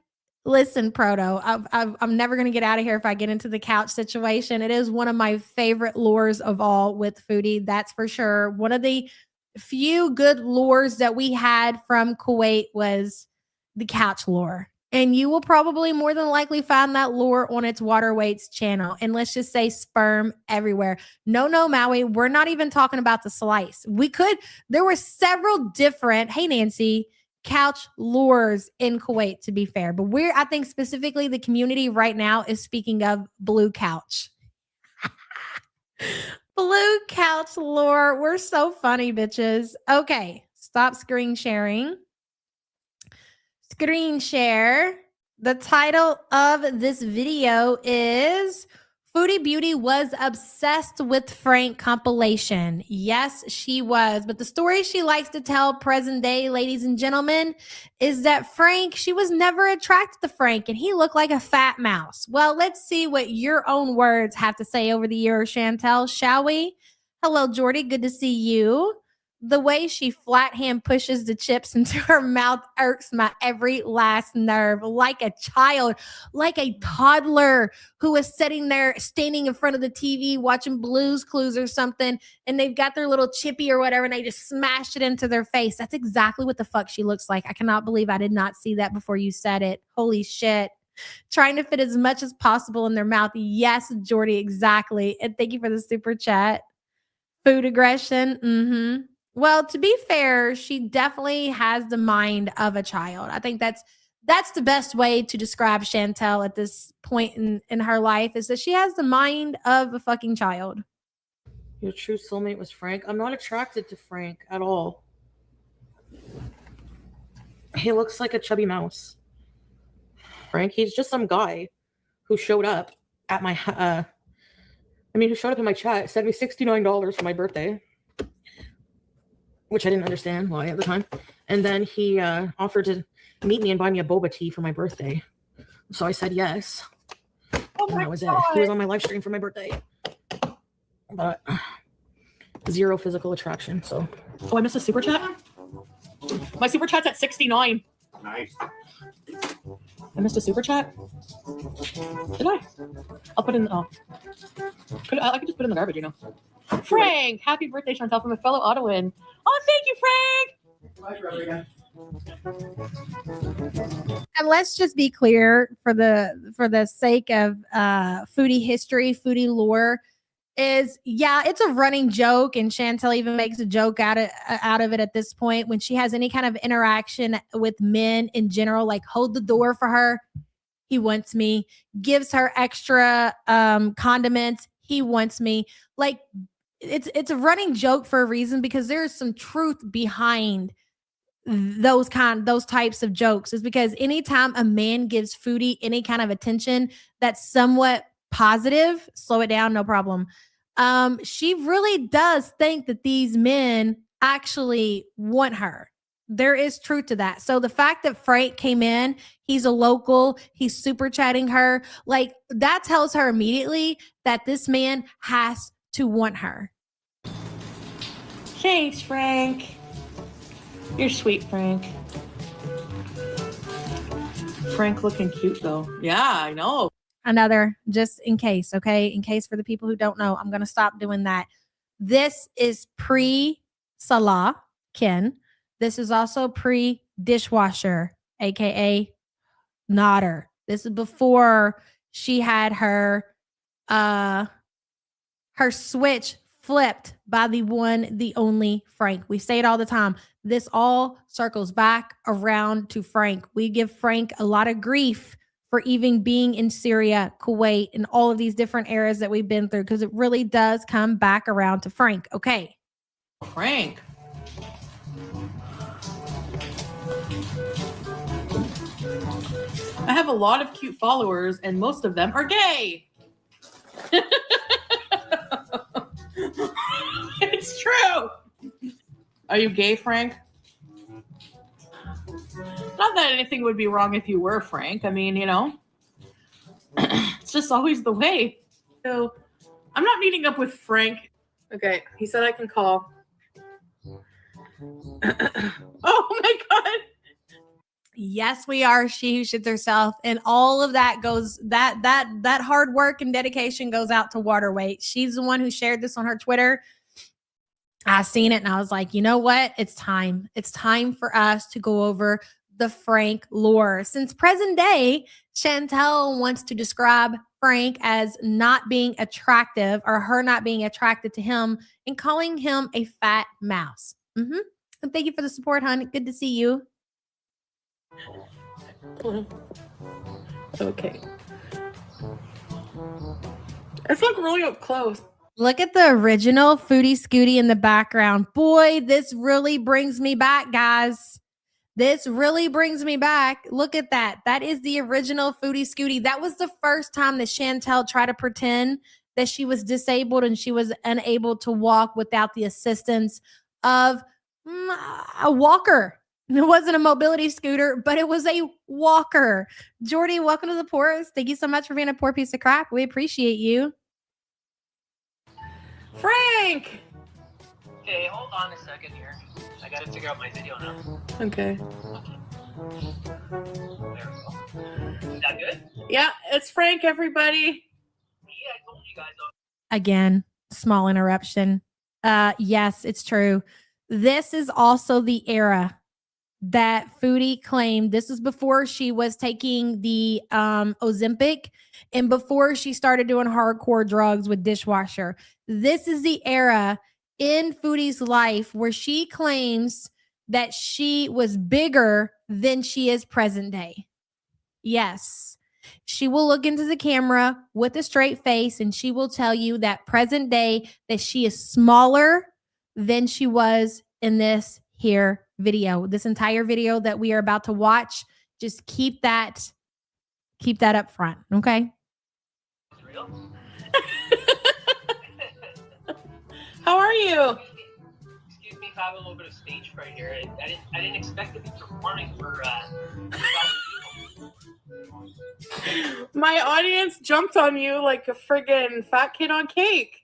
listen, Proto, I'm never going to get out of here if I get into the couch situation. It is one of my favorite lures of all with foodie. That's for sure. One of the few good lures that we had from Kuwait was the couch lure. And you will probably more than likely find that lure on its water weights channel. And let's just say sperm everywhere. No, Maui, we're not even talking about the slice. There were several different, hey, Nancy, couch lures in Kuwait, to be fair. But I think specifically the community right now is speaking of blue couch. Blue couch lure. We're so funny, bitches. Okay, stop screen sharing. Screen share. The title of this video is Foodie Beauty was obsessed with Frank compilation. Yes, she was. But the story she likes to tell present day, ladies and gentlemen, is that Frank, she was never attracted to Frank and he looked like a fat mouse. Well, let's see what your own words have to say over the years, Chantal, shall we? Hello, Jordy. Good to see you. The way she flat hand pushes the chips into her mouth irks my every last nerve, like a child, like a toddler who is sitting there, standing in front of the TV, watching Blue's Clues or something, and they've got their little chippy or whatever, and they just smash it into their face. That's exactly what the fuck she looks like. I cannot believe I did not see that before you said it. Holy shit. Trying to fit as much as possible in their mouth. Yes, Jordy, exactly. And thank you for the super chat. Food aggression. Mm-hmm. Well, to be fair, she definitely has the mind of a child. I think that's the best way to describe Chantal at this point in her life, is that she has the mind of a fucking child. Your true soulmate was Frank. I'm not attracted to Frank at all. He looks like a chubby mouse. Frank, he's just some guy who showed up at my who showed up in my chat, sent me $69 for my birthday, which I didn't understand why at the time. And then he offered to meet me and buy me a boba tea for my birthday. So I said yes. Oh And my that was God. it. He was on my live stream for my birthday. But zero physical attraction. So I missed a super chat? My super chat's at 69. Nice. I missed a super chat? Did I? I'll put in I could just put it in the garbage, Frank, happy birthday, Chantal, from a fellow Ottawan. Oh, thank you, Frank. And let's just be clear for the sake of foodie history, foodie lore, is it's a running joke, and Chantal even makes a joke out of it at this point when she has any kind of interaction with men in general, like hold the door for her, he wants me, gives her extra condiments, he wants me. Like it's a running joke for a reason, because there's some truth behind those types of jokes. Is because anytime a man gives foodie any kind of attention that's somewhat positive, slow it down, no problem. She really does think that these men actually want her. There is truth to that. So the fact that Frank came in, he's a local, he's super chatting her, like that tells her immediately that this man has to want her. Thanks, Frank. You're sweet, Frank. Frank looking cute, though. Yeah, I know. Another, just in case, okay? In case for the people who don't know, I'm going to stop doing that. This is pre-Salah, Ken. This is also pre-dishwasher, aka Nodder. This is before she had her switch flipped by the one, the only Frank. We say it all the time. This all circles back around to Frank. We give Frank a lot of grief for even being in Syria, Kuwait, and all of these different eras that we've been through, because it really does come back around to Frank. Okay. Frank. I have a lot of cute followers, and most of them are gay. It's true. Are you gay, Frank? Not that anything would be wrong if you were, Frank. I mean, it's just always the way. So I'm not meeting up with Frank. Okay, he said I can call. Oh my God. Yes, we are. She who shits herself, and all of that goes, that hard work and dedication goes out to Waterweight. She's the one who shared this on her Twitter. I seen it and I was like, you know what? It's time. It's time for us to go over the Frank lore. Since present day, Chantal wants to describe Frank as not being attractive, or her not being attracted to him, and calling him a fat mouse. And thank you for the support, hon. Good to see you. Okay. It's like really up close. Look at the original Foodie Scooty in the background. Boy, this really brings me back, guys. This really brings me back. Look at that. That is the original Foodie Scooty. That was the first time that Chantal tried to pretend that she was disabled and she was unable to walk without the assistance of a walker. It wasn't a mobility scooter, but it was a walker. Jordy, welcome to the Poorest. Thank you so much for being a poor piece of crap. We appreciate you. Frank! Okay, hold on a second here. I gotta figure out my video now. Okay. There we go. Is that good? Yeah, it's Frank, everybody. Yeah, I told you guys. Again, small interruption. Yes, it's true. This is also the era that Foodie claimed. This is before she was taking the Ozempic and before she started doing hardcore drugs with Dishwasher. This is the era in Foodie's life where she claims that she was bigger than she is present day. Yes. She will look into the camera with a straight face and she will tell you that present day that she is smaller than she was in this here video. This entire video that we are about to watch, just keep that up front, okay? It's real? How are you? Excuse me if I have a little bit of stage fright here. I didn't expect to be performing for 2,000 people. My audience jumped on you like a friggin' fat kid on cake.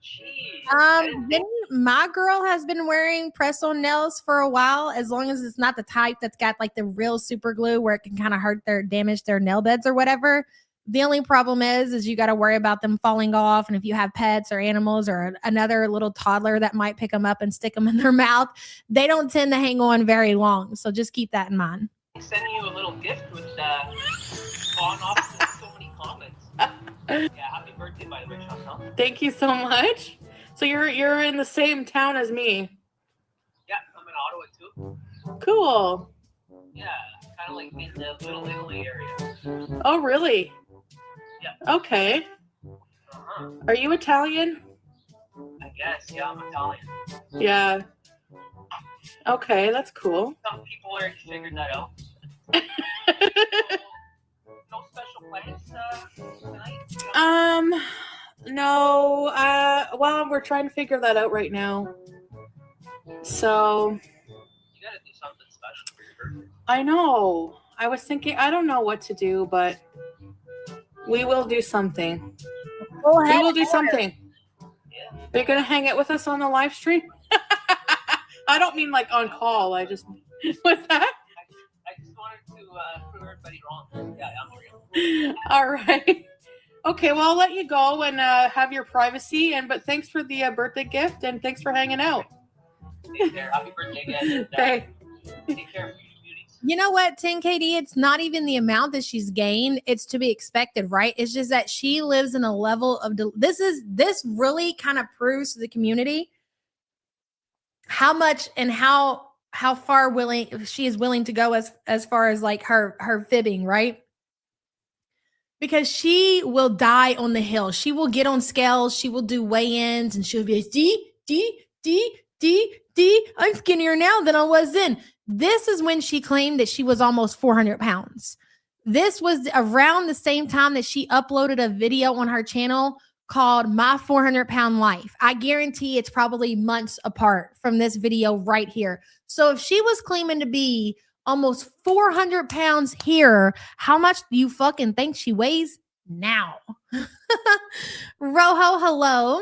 Jeez. My girl has been wearing press-on nails for a while, as long as it's not the type that's got like the real super glue where it can kind of damage their nail beds or whatever. The only problem is you got to worry about them falling off. And if you have pets or animals or another little toddler that might pick them up and stick them in their mouth, they don't tend to hang on very long. So just keep that in mind. Sending you a little gift with on off so many comments. Yeah, happy birthday by the way, Chantal. Thank you so much. So you're in the same town as me. Yeah, I'm in Ottawa too. Cool. Yeah, kind of like in the Little Italy area. Oh, really? Yeah. Okay. Uh-huh. Are you Italian? I guess, yeah, I'm Italian. Yeah. Okay, that's cool. Some people already figured that out. No special plans tonight? No. Well, we're trying to figure that out right now. So. You gotta do something special for your birthday. I know. I was thinking, I don't know what to do, but we will do something. We will do something. Yeah. Are you going to hang out with us on the live stream? I don't mean like on call. I just, what's that? I just wanted to prove everybody wrong. Yeah, I'm real. All right. Okay, well, I'll let you go and have your privacy. But thanks for the birthday gift and thanks for hanging out. Take care. Happy birthday again. Thanks. Take care of you beauties. You know what, 10KD, it's not even the amount that she's gained. It's to be expected, right? It's just that she lives in a level of this really kind of proves to the community how much and how far she is willing to go as far as like her fibbing, right? Because she will die on the hill. She will get on scales, she will do weigh-ins, and she'll be like, D, I'm skinnier now than I was then. This is when she claimed that she was almost 400 pounds. This was around the same time that she uploaded a video on her channel called My 400 Pound Life. I guarantee it's probably months apart from this video right here. So if she was claiming to be almost 400 pounds here, how much do you fucking think she weighs now? Rojo, hello.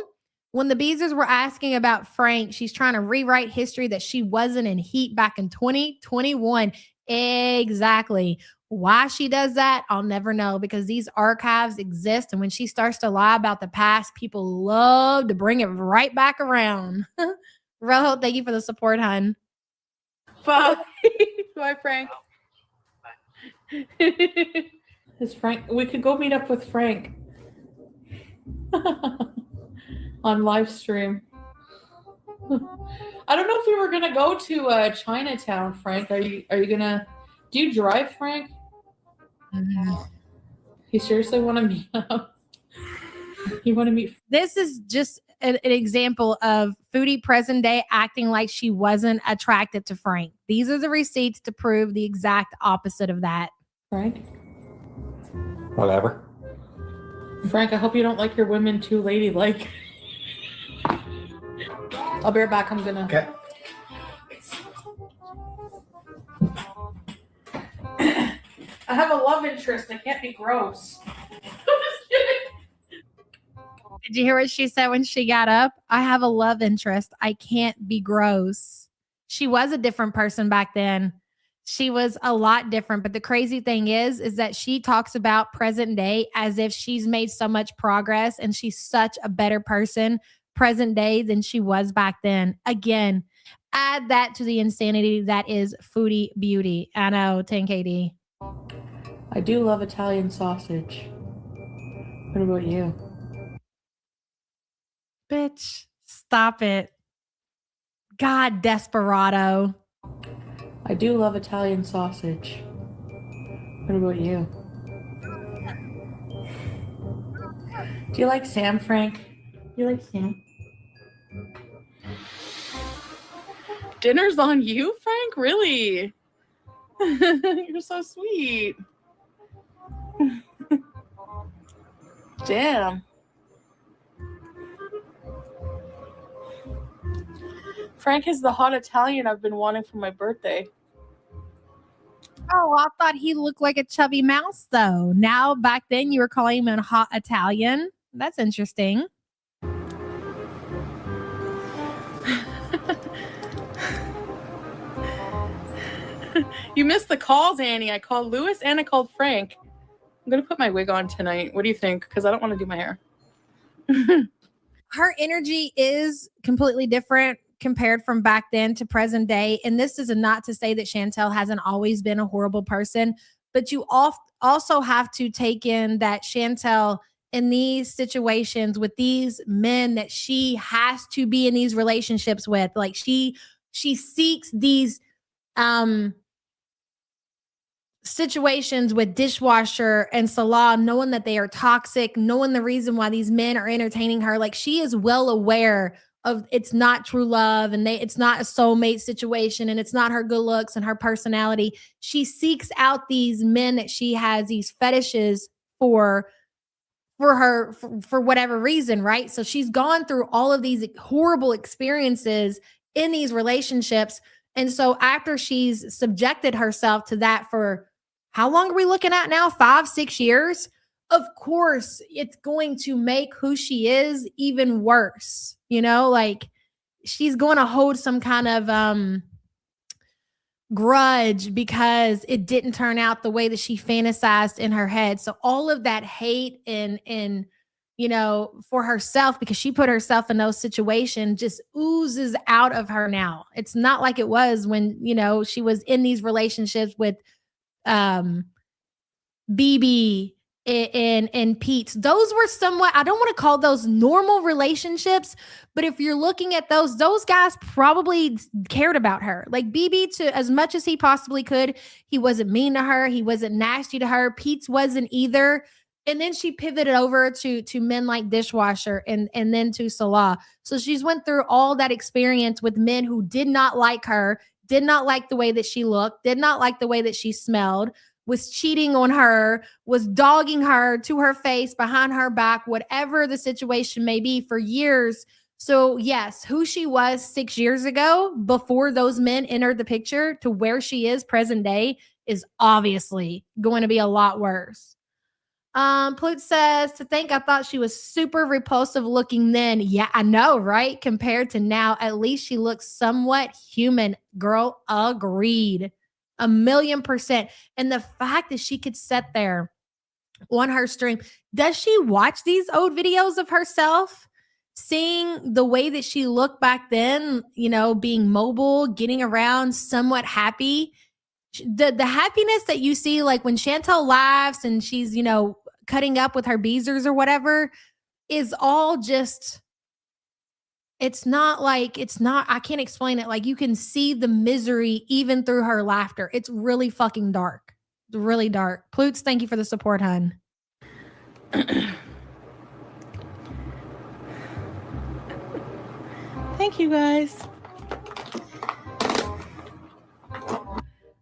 When the Beezers were asking about Frank, she's trying to rewrite history that she wasn't in Heat back in 2021. Exactly. Why she does that, I'll never know, because these archives exist. And when she starts to lie about the past, people love to bring it right back around. Rojo, thank you for the support, hun. Bye. Bye, Frank. Is Frank? We could go meet up with Frank on live stream. I don't know if we were gonna go to Chinatown, Frank. Are you gonna Do you drive, Frank? You seriously want to meet up? You want to meet? This is just an example of Foodie present day acting like she wasn't attracted to Frank. These are the receipts to prove the exact opposite of that. Frank? Whatever. Frank, I hope you don't like your women too ladylike. I'll be right back. I'm gonna. Okay. I have a love interest. I can't be gross. I'm just kidding. Did you hear what she said when she got up? I have a love interest. I can't be gross. She was a different person back then. She was a lot different. But the crazy thing is that she talks about present day as if she's made so much progress and she's such a better person present day than she was back then. Again, add that to the insanity that is Foodie beauty. I know, 10KD. I do love Italian sausage. What about you? Bitch, stop it. God, desperado. I do love Italian sausage. What about you? Do you like Sam, Frank? You like Sam? Dinner's on you, Frank? Really? You're so sweet. Damn. Frank is the hot Italian I've been wanting for my birthday. Oh, I thought he looked like a chubby mouse, though. Now, back then, you were calling him a hot Italian. That's interesting. You missed the calls, Annie. I called Lewis and I called Frank. I'm going to put my wig on tonight. What do you think? Because I don't want to do my hair. Her energy is completely different compared from back then to present day. And this is not to say that Chantal hasn't always been a horrible person, but you also have to take in that Chantal in these situations with these men that she has to be in these relationships with, like she seeks these situations with Dishwasher and Salah, knowing that they are toxic, knowing the reason why these men are entertaining her. Like she is well aware of it's not true love and it's not a soulmate situation and it's not her good looks and her personality. She seeks out these men that she has these fetishes for whatever reason, right? So she's gone through all of these horrible experiences in these relationships. And so after she's subjected herself to that for how long are we looking at now? 5-6 years? Of course, it's going to make who she is even worse. You know, like she's going to hold some kind of grudge because it didn't turn out the way that she fantasized in her head. So all of that hate and you know, for herself, because she put herself in those situations, just oozes out of her now. It's not like it was when, you know, she was in these relationships with BB and Pete. Those were somewhat, I don't want to call those normal relationships, but if you're looking at those guys probably cared about her. Like BB, to as much as he possibly could, he wasn't mean to her, he wasn't nasty to her. Pete's wasn't either. And then she pivoted over to men like Dishwasher and then to Salah. So she's went through all that experience with men who did not like her, did not like the way that she looked, did not like the way that she smelled, was cheating on her, was dogging her to her face, behind her back, whatever the situation may be for years. So yes, who she was 6 years ago before those men entered the picture to where she is present day is obviously going to be a lot worse. Plute says, to think I thought she was super repulsive looking then. Yeah, I know, right? Compared to now, at least she looks somewhat human. Girl, agreed. 1,000,000%. And the fact that she could sit there on her stream, does she watch these old videos of herself? Seeing the way that she looked back then, you know, being mobile, getting around, somewhat happy. The happiness that you see, like when Chantal laughs and she's, you know, cutting up with her beezers or whatever, is all just, it's not, I can't explain it. Like, you can see the misery even through her laughter. It's really fucking dark. It's really dark. Ploots, thank you for the support, hun. Thank you, guys.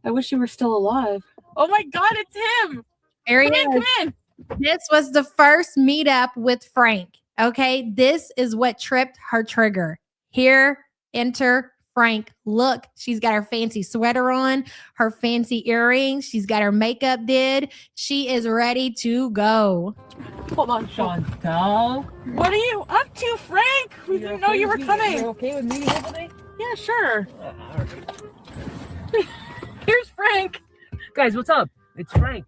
I wish you were still alive. Oh my God, it's him. There he Come in, is. come in. This was the first meetup with Frank. Okay. This is what tripped her trigger. Here, enter Frank. Look, she's got her fancy sweater on, her fancy earrings. She's got her makeup did. She is ready to go. Hold on, Chantal, What are you up to, Frank? We didn't know you were coming. You're okay with meeting up today? Yeah, sure. Here's Frank. Guys, what's up? It's Frank.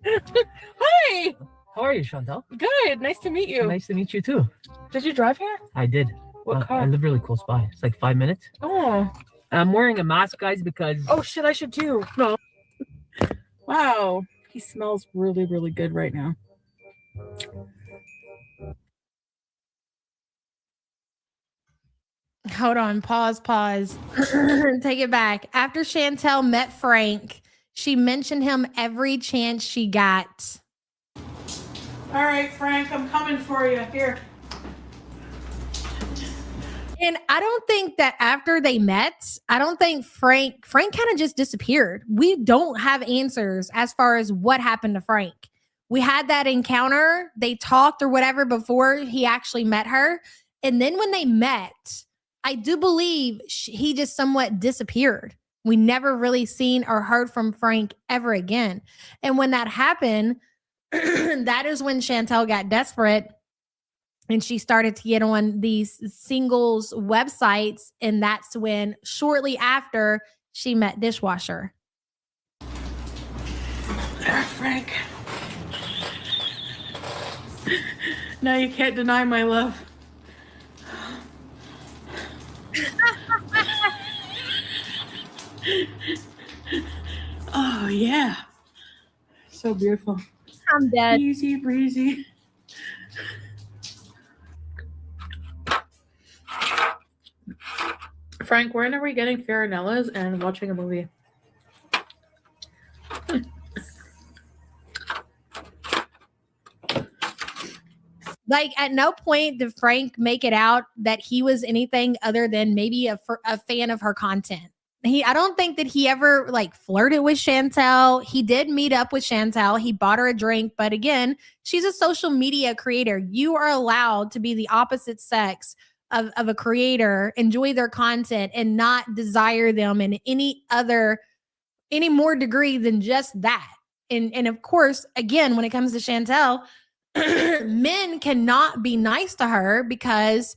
Hi. How are you, Chantal? Good. Nice to meet you. Nice to meet you too. Did you drive here? I did. What car? I live really close by. It's like 5 minutes. Oh. I'm wearing a mask, guys, because Oh shit, I should too. No. Wow. He smells really, really good right now. Hold on. Pause. Take it back. After Chantal met Frank, she mentioned him every chance she got. All right, Frank, I'm coming for you. Here. And I don't think that after they met, I don't think Frank kind of just disappeared. We don't have answers as far as what happened to Frank. We had that encounter. They talked or whatever before he actually met her. And then when they met, I do believe he just somewhat disappeared. We never really seen or heard from Frank ever again. And when that happened, that is when Chantal got desperate and she started to get on these singles websites. And that's when, shortly after, she met Dishwasher. Frank. Now you can't deny my love. Oh, yeah. So beautiful. I'm dead. Easy breezy. Frank, when are we getting Farinellas and watching a movie? Like, at no point did Frank make it out that he was anything other than maybe a fan of her content. I don't think that he ever like flirted with Chantal. He did meet up with Chantal. He bought her a drink. But again, she's a social media creator. You are allowed to be the opposite sex of a creator, enjoy their content, and not desire them in any more degree than just that. And of course, again, when it comes to Chantal, men cannot be nice to her because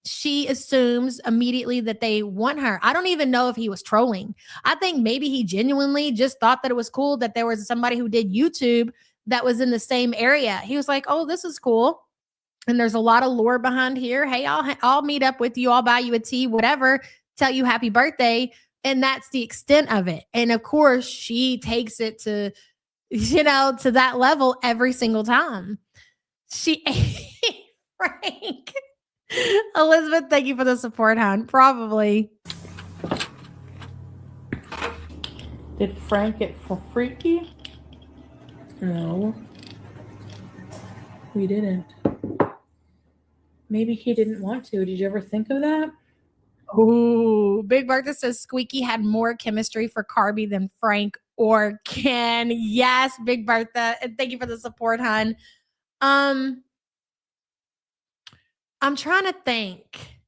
she assumes immediately that they want her. I don't even know if he was trolling. I think maybe he genuinely just thought that it was cool that there was somebody who did YouTube that was in the same area. He was like, oh, this is cool. And there's a lot of lore behind here. Hey, I'll meet up with you. I'll buy you a tea, whatever, tell you happy birthday. And that's the extent of it. And of course, she takes it to that level every single time. Frank. Elizabeth, thank you for the support, hon. Probably. Did Frank get freaky? No. We didn't. Maybe he didn't want to. Did you ever think of that? Ooh, Big Bertha says Squeaky had more chemistry for Carby than Frank or Ken. Yes, Big Bertha. And thank you for the support, hon. I'm trying to think.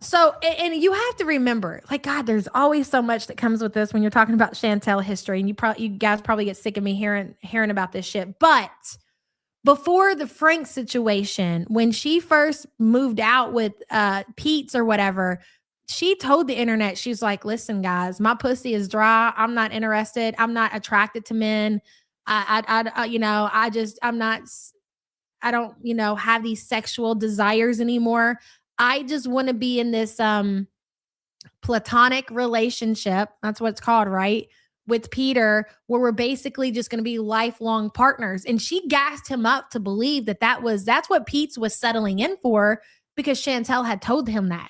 So, and you have to remember, like, God, there's always so much that comes with this when you're talking about Chantal history, and you guys probably get sick of me hearing about this shit. But before the Frank situation, when she first moved out with Pete's or whatever, she told the internet, she's like, listen, guys, my pussy is dry. I'm not interested. I'm not attracted to men. I don't, have these sexual desires anymore. I just want to be in this platonic relationship. That's what it's called, right? With Peter, where we're basically just going to be lifelong partners. And she gassed him up to believe that's what Pete's was settling in for. because Chantal had told him that.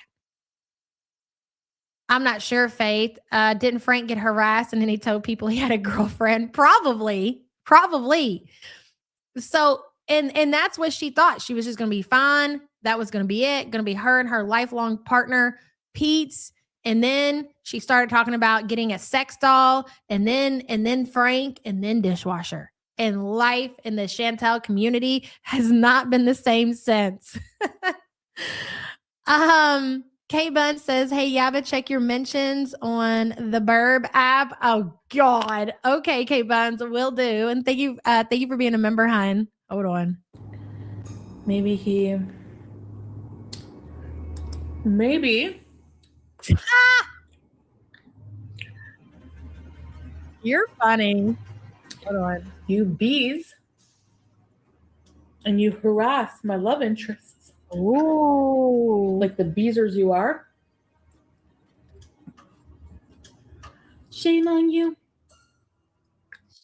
I'm not sure, Faith. Didn't Frank get harassed and then he told people he had a girlfriend? Probably. So, and that's what she thought. She was just going to be fine. That was going to be it. Going to be her and her lifelong partner, Pete's. And then she started talking about getting a sex doll, and then Frank, and then dishwasher. And life in the Chantal community has not been the same since. K-Bun says, hey, Yabba, check your mentions on the Burb app. Oh, God. Okay, K-Buns, will do. And thank you for being a member, hon. Hold on. Maybe You're funny. Hold on. you bees and you harass my love interests. Ooh. Like the beezers you are. Shame on you.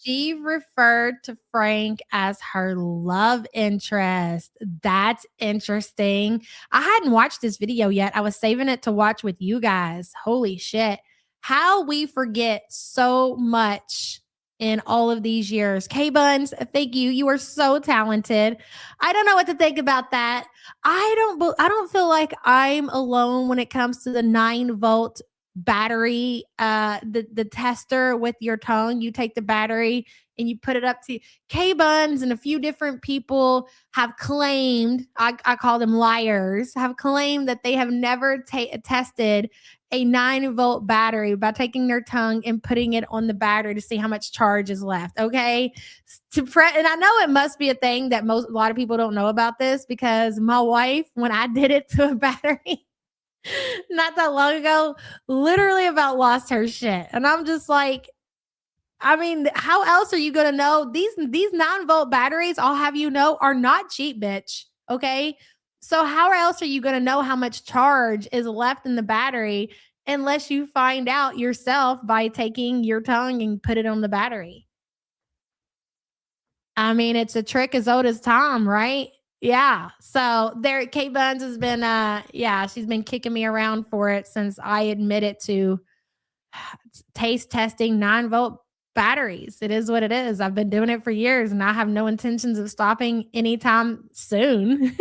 She referred to Frank as her love interest. That's interesting. I hadn't watched this video yet. I was saving it to watch with you guys. Holy shit. How we forget so much in all of these years. K-Buns, thank you. You are so talented. I don't know what to think about that. I don't feel like I'm alone when it comes to the 9-volt battery, the tester with your tongue. You take the battery and you put it up to K-Buns, and a few different people have claimed, I call them liars, have claimed that they have never tested a 9-volt battery by taking their tongue and putting it on the battery to see how much charge is left. Okay. And I know it must be a thing that a lot of people don't know about this, because my wife, when I did it to a battery not that long ago, literally about lost her shit. And I'm just like, I mean, how else are you going to know? These 9-volt batteries, I'll have you know, are not cheap, bitch. Okay. So how else are you going to know how much charge is left in the battery unless you find out yourself by taking your tongue and put it on the battery? I mean, it's a trick as old as time, right? Yeah. So there, Kate Buns has been, she's been kicking me around for it since I admitted to taste testing 9-volt batteries. It is what it is. I've been doing it for years and I have no intentions of stopping anytime soon.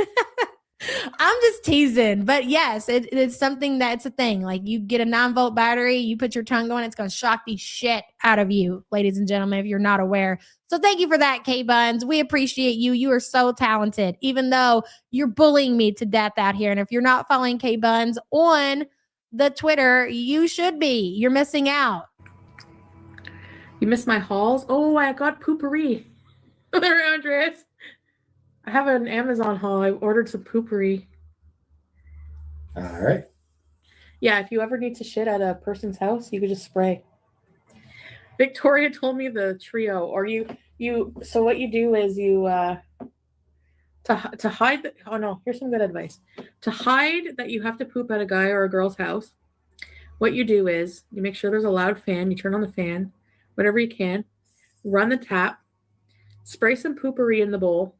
I'm just teasing, but yes, it's something that's a thing. Like, you get a 9-volt battery, you put your tongue on, it's going to shock the shit out of you, ladies and gentlemen, if you're not aware. So thank you for that, K-Buns. We appreciate you. You are so talented, even though you're bullying me to death out here. And if you're not following K-Buns on the Twitter, you should be. You're missing out. You missed my hauls? Oh, I got poopery. There, Andres. I have an Amazon haul. I ordered some poopery. All right. Yeah, if you ever need to shit at a person's house, you could just spray. Victoria told me the trio, or you. So what you do is you to hide. Oh no, here's some good advice. To hide that you have to poop at a guy or a girl's house, what you do is you make sure there's a loud fan. You turn on the fan, whatever you can. Run the tap. Spray some poopery in the bowl.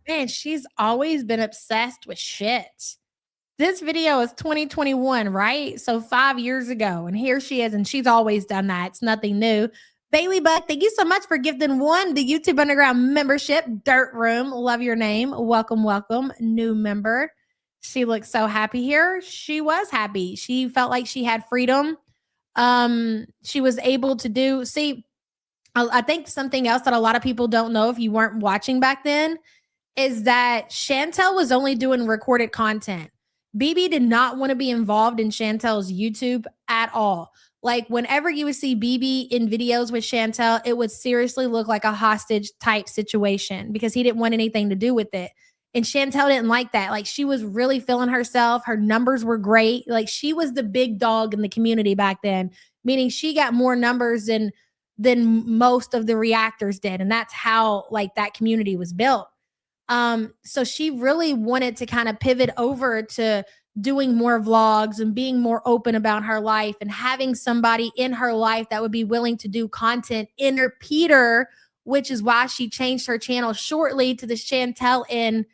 Man, she's always been obsessed with shit. This video is 2021, right? So 5 years ago. And here she is. And she's always done that. It's nothing new. Bailey Buck, thank you so much for gifting the YouTube Underground membership. Dirt Room, love your name. Welcome, welcome. New member. She looks so happy here. She was happy. She felt like she had freedom. She was able to do. See, I think something else that a lot of people don't know if you weren't watching back then is that Chantal was only doing recorded content. BB did not want to be involved in Chantal's YouTube at all. Like, whenever you would see BB in videos with Chantal, it would seriously look like a hostage type situation because he didn't want anything to do with it. And Chantal didn't like that. Like, she was really feeling herself. Her numbers were great. Like, she was the big dog in the community back then, meaning she got more numbers than most of the reactors did. And that's how, like, that community was built. So she really wanted to kind of pivot over to doing more vlogs and being more open about her life and having somebody in her life that would be willing to do content in Peter, which is why she changed her channel shortly to the Chantal in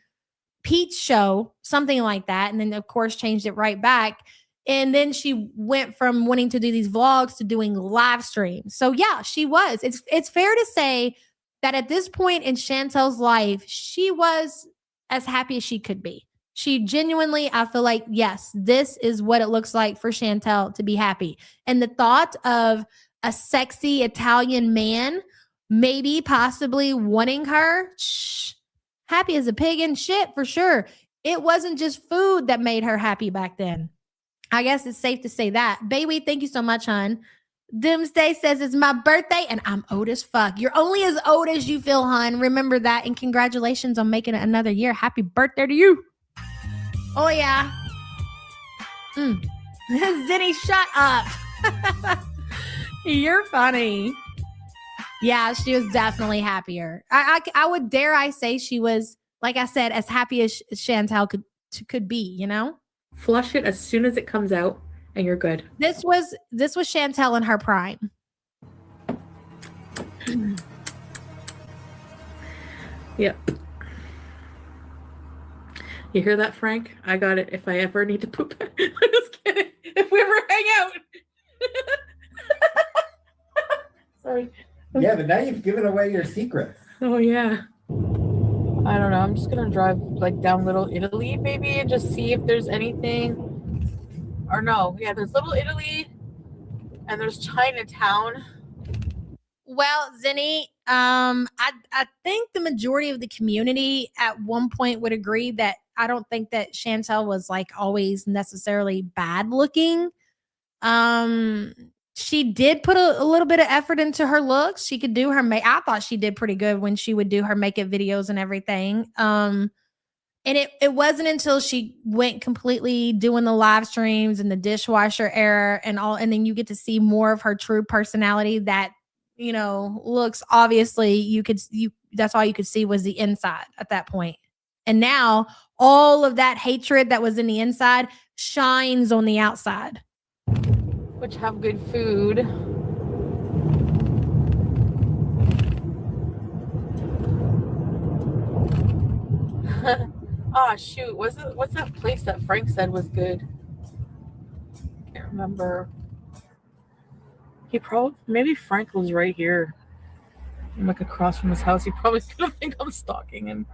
Pete's show, something like that. And then, of course, changed it right back. And then she went from wanting to do these vlogs to doing live streams. So yeah, she was. It's fair to say that at this point in Chantel's life, she was as happy as she could be. She genuinely, I feel like, yes, this is what it looks like for Chantel to be happy. And the thought of a sexy Italian man maybe possibly wanting her, happy as a pig in shit for sure. It wasn't just food that made her happy back then. I guess it's safe to say that. Baby, thank you so much, hon. Doomsday says it's my birthday and I'm old as fuck. You're only as old as you feel, hon. Remember that. And congratulations on making it another year. Happy birthday to you. Oh, yeah. Zinni, shut up. You're funny. Yeah, she was definitely happier. I would dare I say she was, like I said, as happy as Chantal could be, you know? Flush it as soon as it comes out and you're good. This was Chantal in her prime. Yep. You hear that, Frank? I got it. If I ever need to poop. I'm just kidding. If we ever hang out. Sorry. Yeah, but now you've given away your secret. Oh, yeah. I don't know. I'm just gonna drive like down Little Italy maybe and just see if there's anything. Or no, yeah, there's Little Italy and there's Chinatown. Well, Zinni, I think the majority of the community at one point would agree that I don't think that Chantal was like always necessarily bad looking. She did put a little bit of effort into her looks. She could do her I thought she did pretty good when she would do her makeup videos and everything. And it wasn't until she went completely doing the live streams and the dishwasher era and all, and then you get to see more of her true personality that, you know, looks obviously that's all you could see was the inside at that point. And now all of that hatred that was in the inside shines on the outside. Which have good food. Oh shoot, what's that place that Frank said was good? Can't remember. Maybe Frank was right here. I'm like across from his house. He probably gonna think I'm stalking him.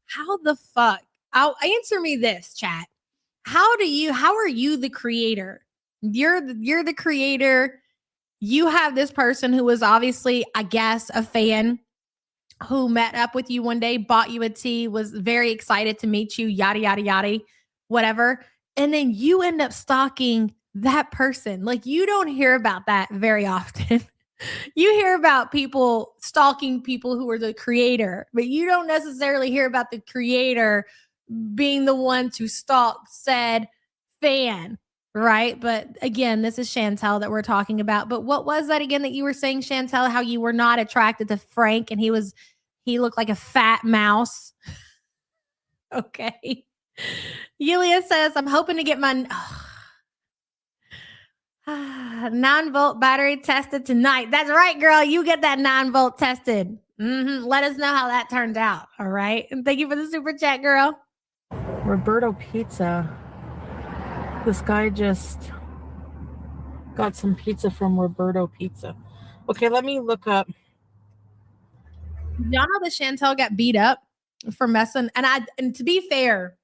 How the fuck? Answer me this, chat. How are you the creator? You're the creator. You have this person who was obviously, I guess, a fan who met up with you one day, bought you a tea, was very excited to meet you, yada, yada, yada, whatever. And then you end up stalking that person. Like, you don't hear about that very often. You hear about people stalking people who are the creator, but you don't necessarily hear about the creator being the one to stalk said fan, right? But again, this is Chantal that we're talking about. But what was that again that you were saying, Chantal, how you were not attracted to Frank and he looked like a fat mouse? Okay. Yulia says, I'm hoping to get my 9-volt battery tested tonight. That's right, girl. You get that 9-volt tested. Let us know how that turned out. All right. And thank you for the super chat, girl. Roberto Pizza. This guy just got some pizza from Roberto Pizza. Okay, let me look up. Y'all know that Chantal got beat up for messing. And to be fair,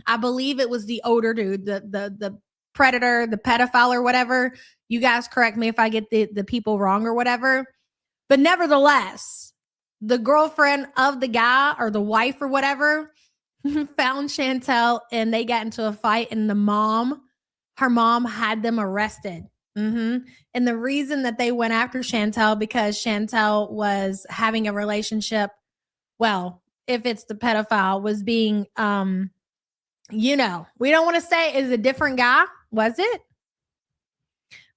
I believe it was the older dude, the predator, the pedophile or whatever. You guys correct me if I get the people wrong or whatever. But nevertheless, the girlfriend of the guy or the wife or whatever found Chantal and they got into a fight and her mom had them arrested. And the reason that they went after Chantal because Chantal was having a relationship, well, if it's the pedophile, was being, we don't want to say is a different guy. Was it?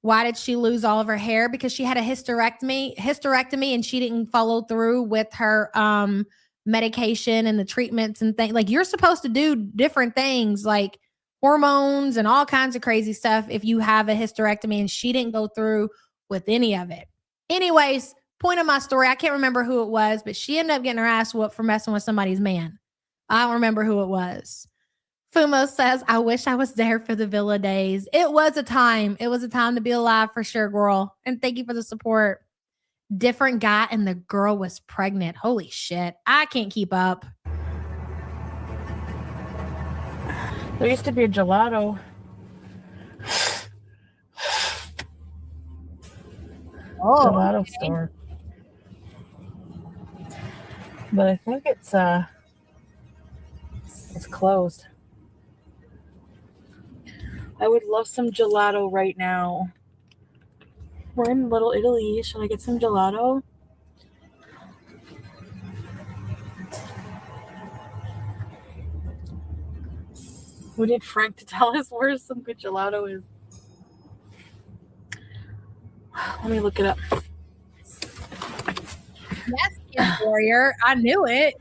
Why did she lose all of her hair? Because she had a hysterectomy and she didn't follow through with her medication and the treatments and things. Like, you're supposed to do different things like hormones and all kinds of crazy stuff if you have a hysterectomy, and she didn't go through with any of it. Anyways, Point of my story, I can't remember who it was, but she ended up getting her ass whooped for messing with somebody's man. I don't remember who it was. Fumo says, I wish I was there for the villa days. It was a time. It was a time to be alive for sure, girl. And thank you for the support. Different guy, and the girl was pregnant. Holy shit. I can't keep up. There used to be a gelato. Gelato store. But I think it's closed. I would love some gelato right now. We're in Little Italy. Should I get some gelato? We need Frank to tell us where some good gelato is. Let me look it up. Yes, Kid Warrior. I knew it.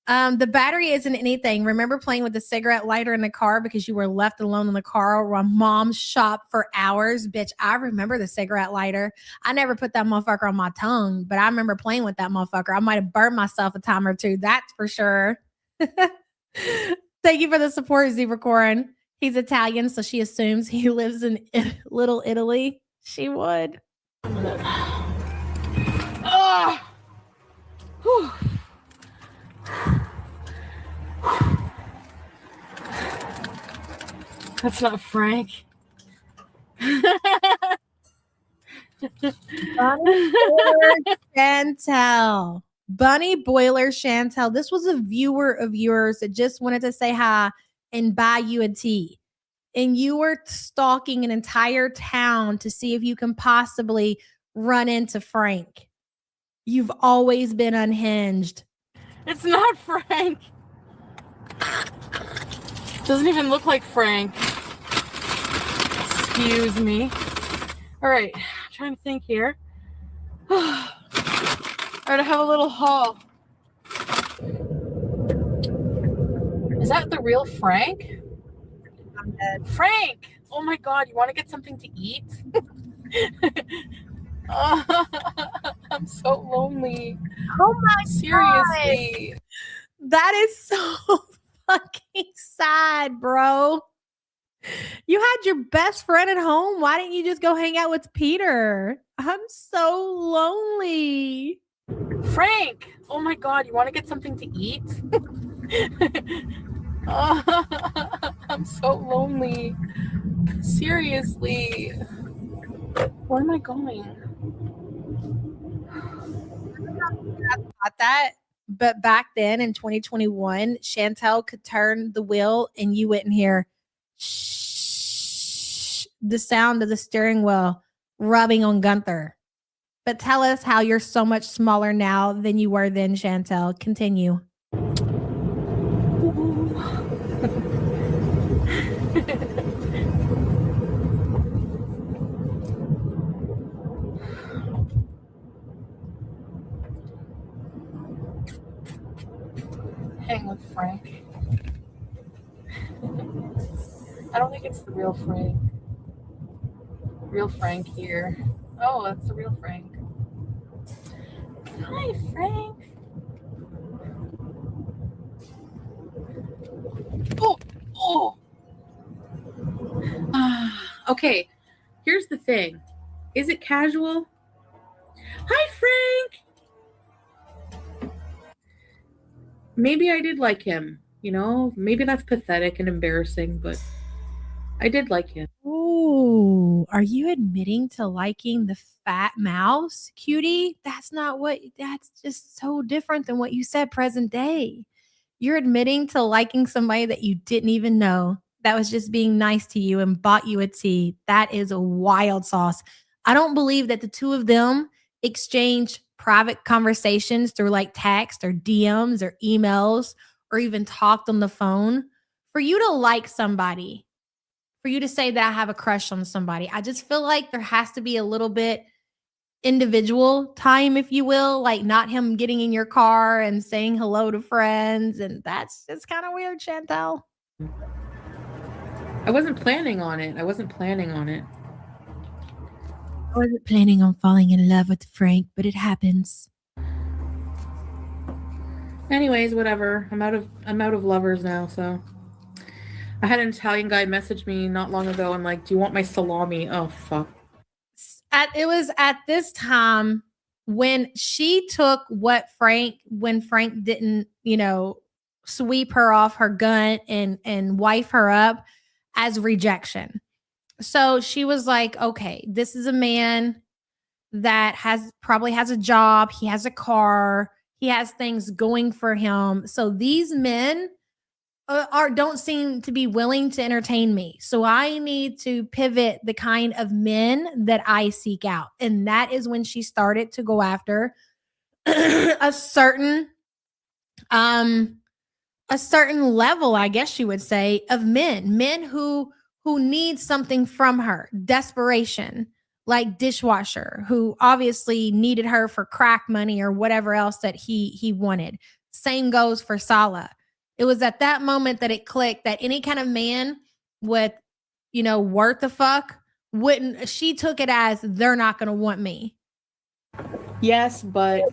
The battery isn't anything. Remember playing with the cigarette lighter in the car because you were left alone in the car while mom's shop for hours? Bitch, I remember the cigarette lighter. I never put that motherfucker on my tongue, but I remember playing with that motherfucker. I might have burned myself a time or two. That's for sure. Thank you for the support, Zebracorn. He's Italian, so she assumes he lives in Little Italy. She would. Ah! Whew. That's not Frank. Chantal. Bunny Boiler Chantal. This was a viewer of yours that just wanted to say hi and buy you a tea. And you were stalking an entire town to see if you can possibly run into Frank. You've always been unhinged. It's not Frank. Doesn't even look like Frank. Excuse me. All right, I'm trying to think here. All right, I have a little haul. Is that the real Frank? I'm dead. Frank! Oh my God, you want to get something to eat? I'm so lonely. Oh my Seriously. God. That is so fucking sad, bro. You had your best friend at home. Why didn't you just go hang out with Peter? I'm so lonely. Frank! Oh my God, you want to get something to eat? I'm so lonely. Seriously. Where am I going? Got that. But back then in 2021, Chantal could turn the wheel and you wouldn't hear shh, the sound of the steering wheel rubbing on Gunther. But tell us how you're so much smaller now than you were then, Chantal. Continue. Hang with Frank. I don't think it's the real Frank. Real Frank here. Oh, that's the real Frank. Hi, Frank. Oh. Okay, here's the thing. Is it casual? Hi, Frank. Maybe I did like him. You know, maybe that's pathetic and embarrassing, but I did like him. Ooh, are you admitting to liking the fat mouse, cutie? That's just so different than what you said present day. You're admitting to liking somebody that you didn't even know that was just being nice to you and bought you a tea. That is a wild sauce. I don't believe that the two of them exchanged private conversations through like text or DMs or emails or even talked on the phone. For you to like somebody, for you to say that I have a crush on somebody, I just feel like there has to be a little bit individual time, if you will, like not him getting in your car and saying hello to friends. And that's just kind of weird, Chantal. I wasn't planning on it. I wasn't planning on falling in love with Frank, but it happens. Anyways, whatever. I'm out of lovers now, so I had an Italian guy message me not long ago and like, do you want my salami? Oh fuck. It was at this time when she took when Frank didn't, sweep her off her gun and wife her up as rejection. So she was like, okay, this is a man that probably has a job, he has a car, he has things going for him. So these men don't seem to be willing to entertain me. So I need to pivot the kind of men that I seek out. And that is when she started to go after a certain level, I guess you would say, of men who need something from her, desperation, like dishwasher, who obviously needed her for crack money or whatever else that he wanted. Same goes for Sala. It was at that moment that it clicked that any kind of man with, worth the fuck wouldn't, she took it as they're not going to want me. Yes, but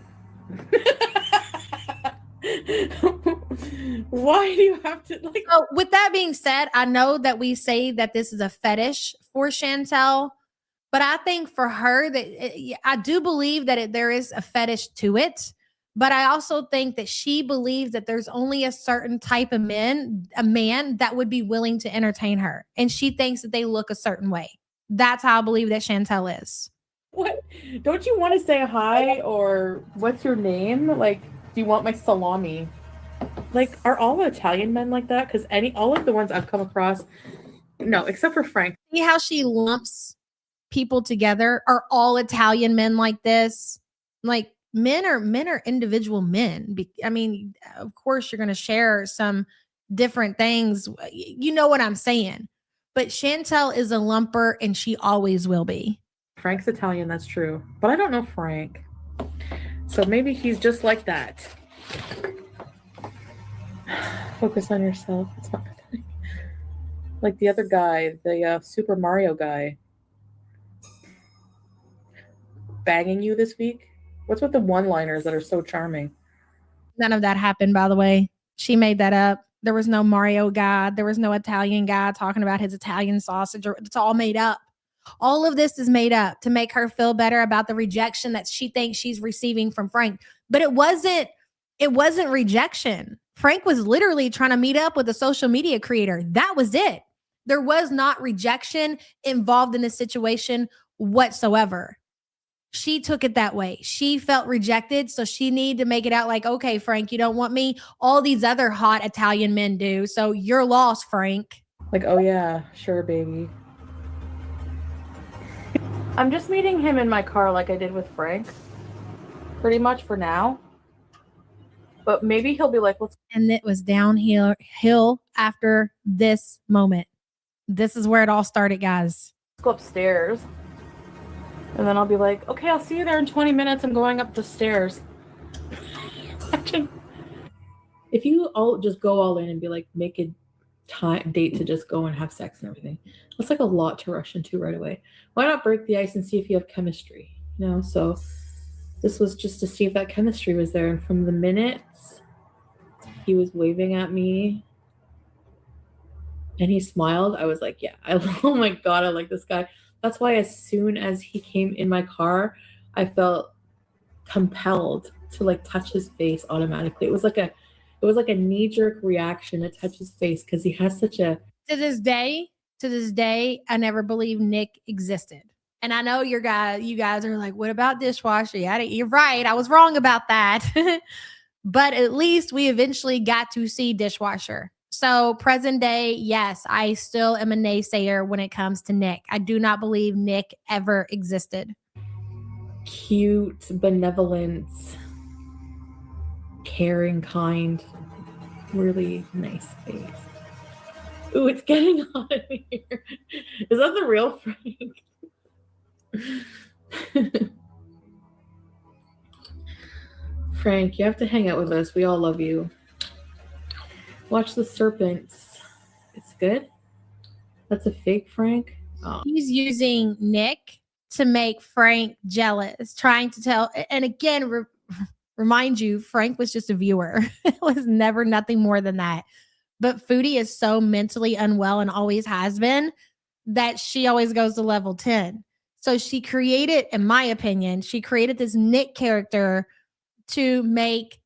why do you have to like? So with that being said, I know that we say that this is a fetish for Chantal, but I think for her that I do believe that there is a fetish to it. But I also think that she believes that there's only a certain type of a man that would be willing to entertain her. And she thinks that they look a certain way. That's how I believe that Chantal is. What? Don't you want to say hi or what's your name? Like, do you want my salami? Like, are all Italian men like that? Because all of the ones I've come across, no, except for Frank. See how she lumps people together? Are all Italian men like this? Like, men are individual men. I mean, of course, you're going to share some different things. You know what I'm saying? But Chantal is a lumper, and she always will be. Frank's Italian, that's true. But I don't know Frank. So maybe he's just like that. Focus on yourself. It's not like the other guy, the Super Mario guy. Banging you this week? What's with the one-liners that are so charming? None of that happened, by the way. She made that up. There was no Mario guy. There was no Italian guy talking about his Italian sausage. It's all made up. All of this is made up to make her feel better about the rejection that she thinks she's receiving from Frank. But it wasn't rejection. Frank was literally trying to meet up with a social media creator. That was it. There was not rejection involved in this situation whatsoever. She took it that way. She felt rejected, so she needed to make it out like, okay, Frank, you don't want me. All these other hot Italian men do, so you're lost, Frank. Like, oh yeah, sure, baby. I'm just meeting him in my car like I did with Frank. Pretty much for now. But maybe he'll be like, let's... And it was downhill after this moment. This is where it all started, guys. Let's go upstairs. And then I'll be like, okay, I'll see you there in 20 minutes. I'm going up the stairs. If you all just go all in and be like, make a date to just go and have sex and everything, that's like a lot to rush into right away. Why not break the ice and see if you have chemistry? So this was just to see if that chemistry was there. And from the minute he was waving at me and he smiled, I was like, yeah, oh my God, I like this guy. That's why as soon as he came in my car, I felt compelled to like touch his face automatically. It was like a knee-jerk reaction to touch his face because he has such a... To this day, I never believed Nick existed. And I know you guys are like, what about dishwasher? Yeah, you're right. I was wrong about that. But at least we eventually got to see dishwasher. So present day, yes, I still am a naysayer when it comes to Nick. I do not believe Nick ever existed. Cute, benevolent, caring, kind, really nice face. Ooh, it's getting hot in here. Is that the real Frank? Frank, you have to hang out with us. We all love you. Watch the serpents. It's good. That's a fake Frank. Oh. He's using Nick to make Frank jealous, trying to tell. And again, remind you, Frank was just a viewer. It was never nothing more than that. But Foodie is so mentally unwell and always has been that she always goes to level 10. So she created, in my opinion, she created this Nick character to make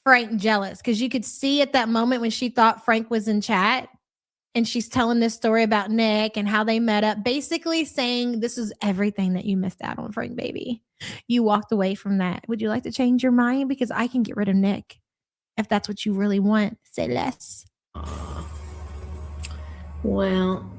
Frank jealous, because you could see at that moment when she thought Frank was in chat and she's telling this story about Nick and how they met up, basically saying, this is everything that you missed out on, Frank, baby. You walked away from that. Would you like to change your mind? Because I can get rid of Nick if that's what you really want. Say less. Well,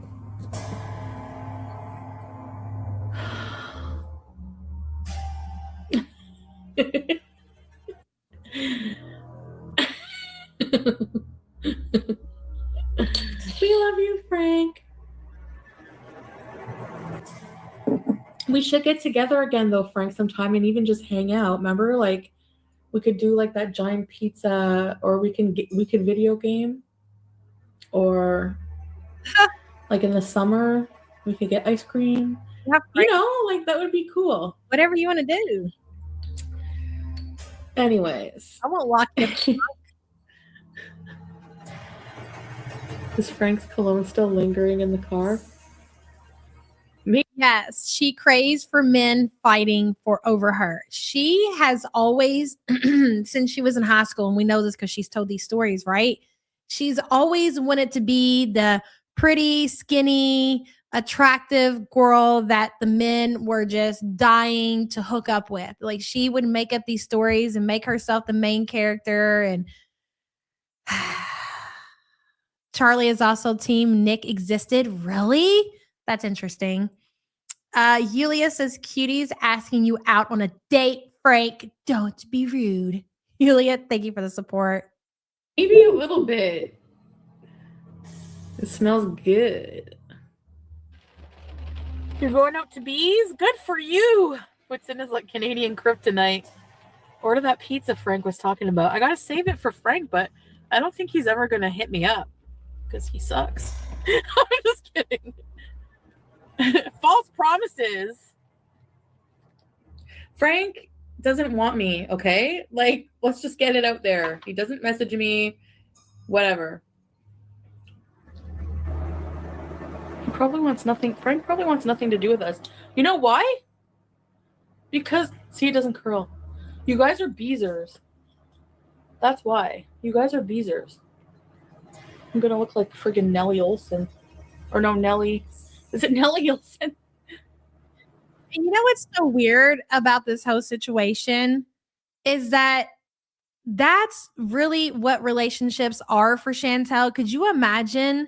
we love you, Frank. We should get together again, though, Frank, sometime and even just hang out. Remember, like, we could do like that giant pizza, or we could video game, or like in the summer we could get ice cream. Yeah, You know, like that would be cool. whatever you want to do. Anyways, I won't lock you. is Frank's cologne still lingering in the car? Yes, she craves for men fighting for over her. She has always, since she was in high school, and we know this because she's told these stories, right? She's always wanted to be the pretty, skinny, attractive girl that the men were just dying to hook up with. Like, she would make up these stories and make herself the main character. And Charlie is also team Nick existed. Really? That's interesting. Yulia says, cuties asking you out on a date, Frank. Don't be rude. Yulia, thank you for the support. Maybe a little bit. It smells good. You're going out to bees? Good for you. What's in his like Canadian kryptonite? Order that pizza Frank was talking about. I gotta save it for Frank, but I don't think he's ever gonna hit me up because he sucks. I'm just kidding. False promises. Frank doesn't want me, okay? Like, let's just get it out there. He doesn't message me, whatever. Frank probably wants nothing to do with us. You know why? Because, see, it doesn't curl. You guys are beezers. That's why. You guys are beezers. I'm gonna look like friggin' Nellie Olson. Or no, Nellie. Is it Nellie Olson? And you know what's so weird about this whole situation is that that's really what relationships are for Chantal. Could you imagine?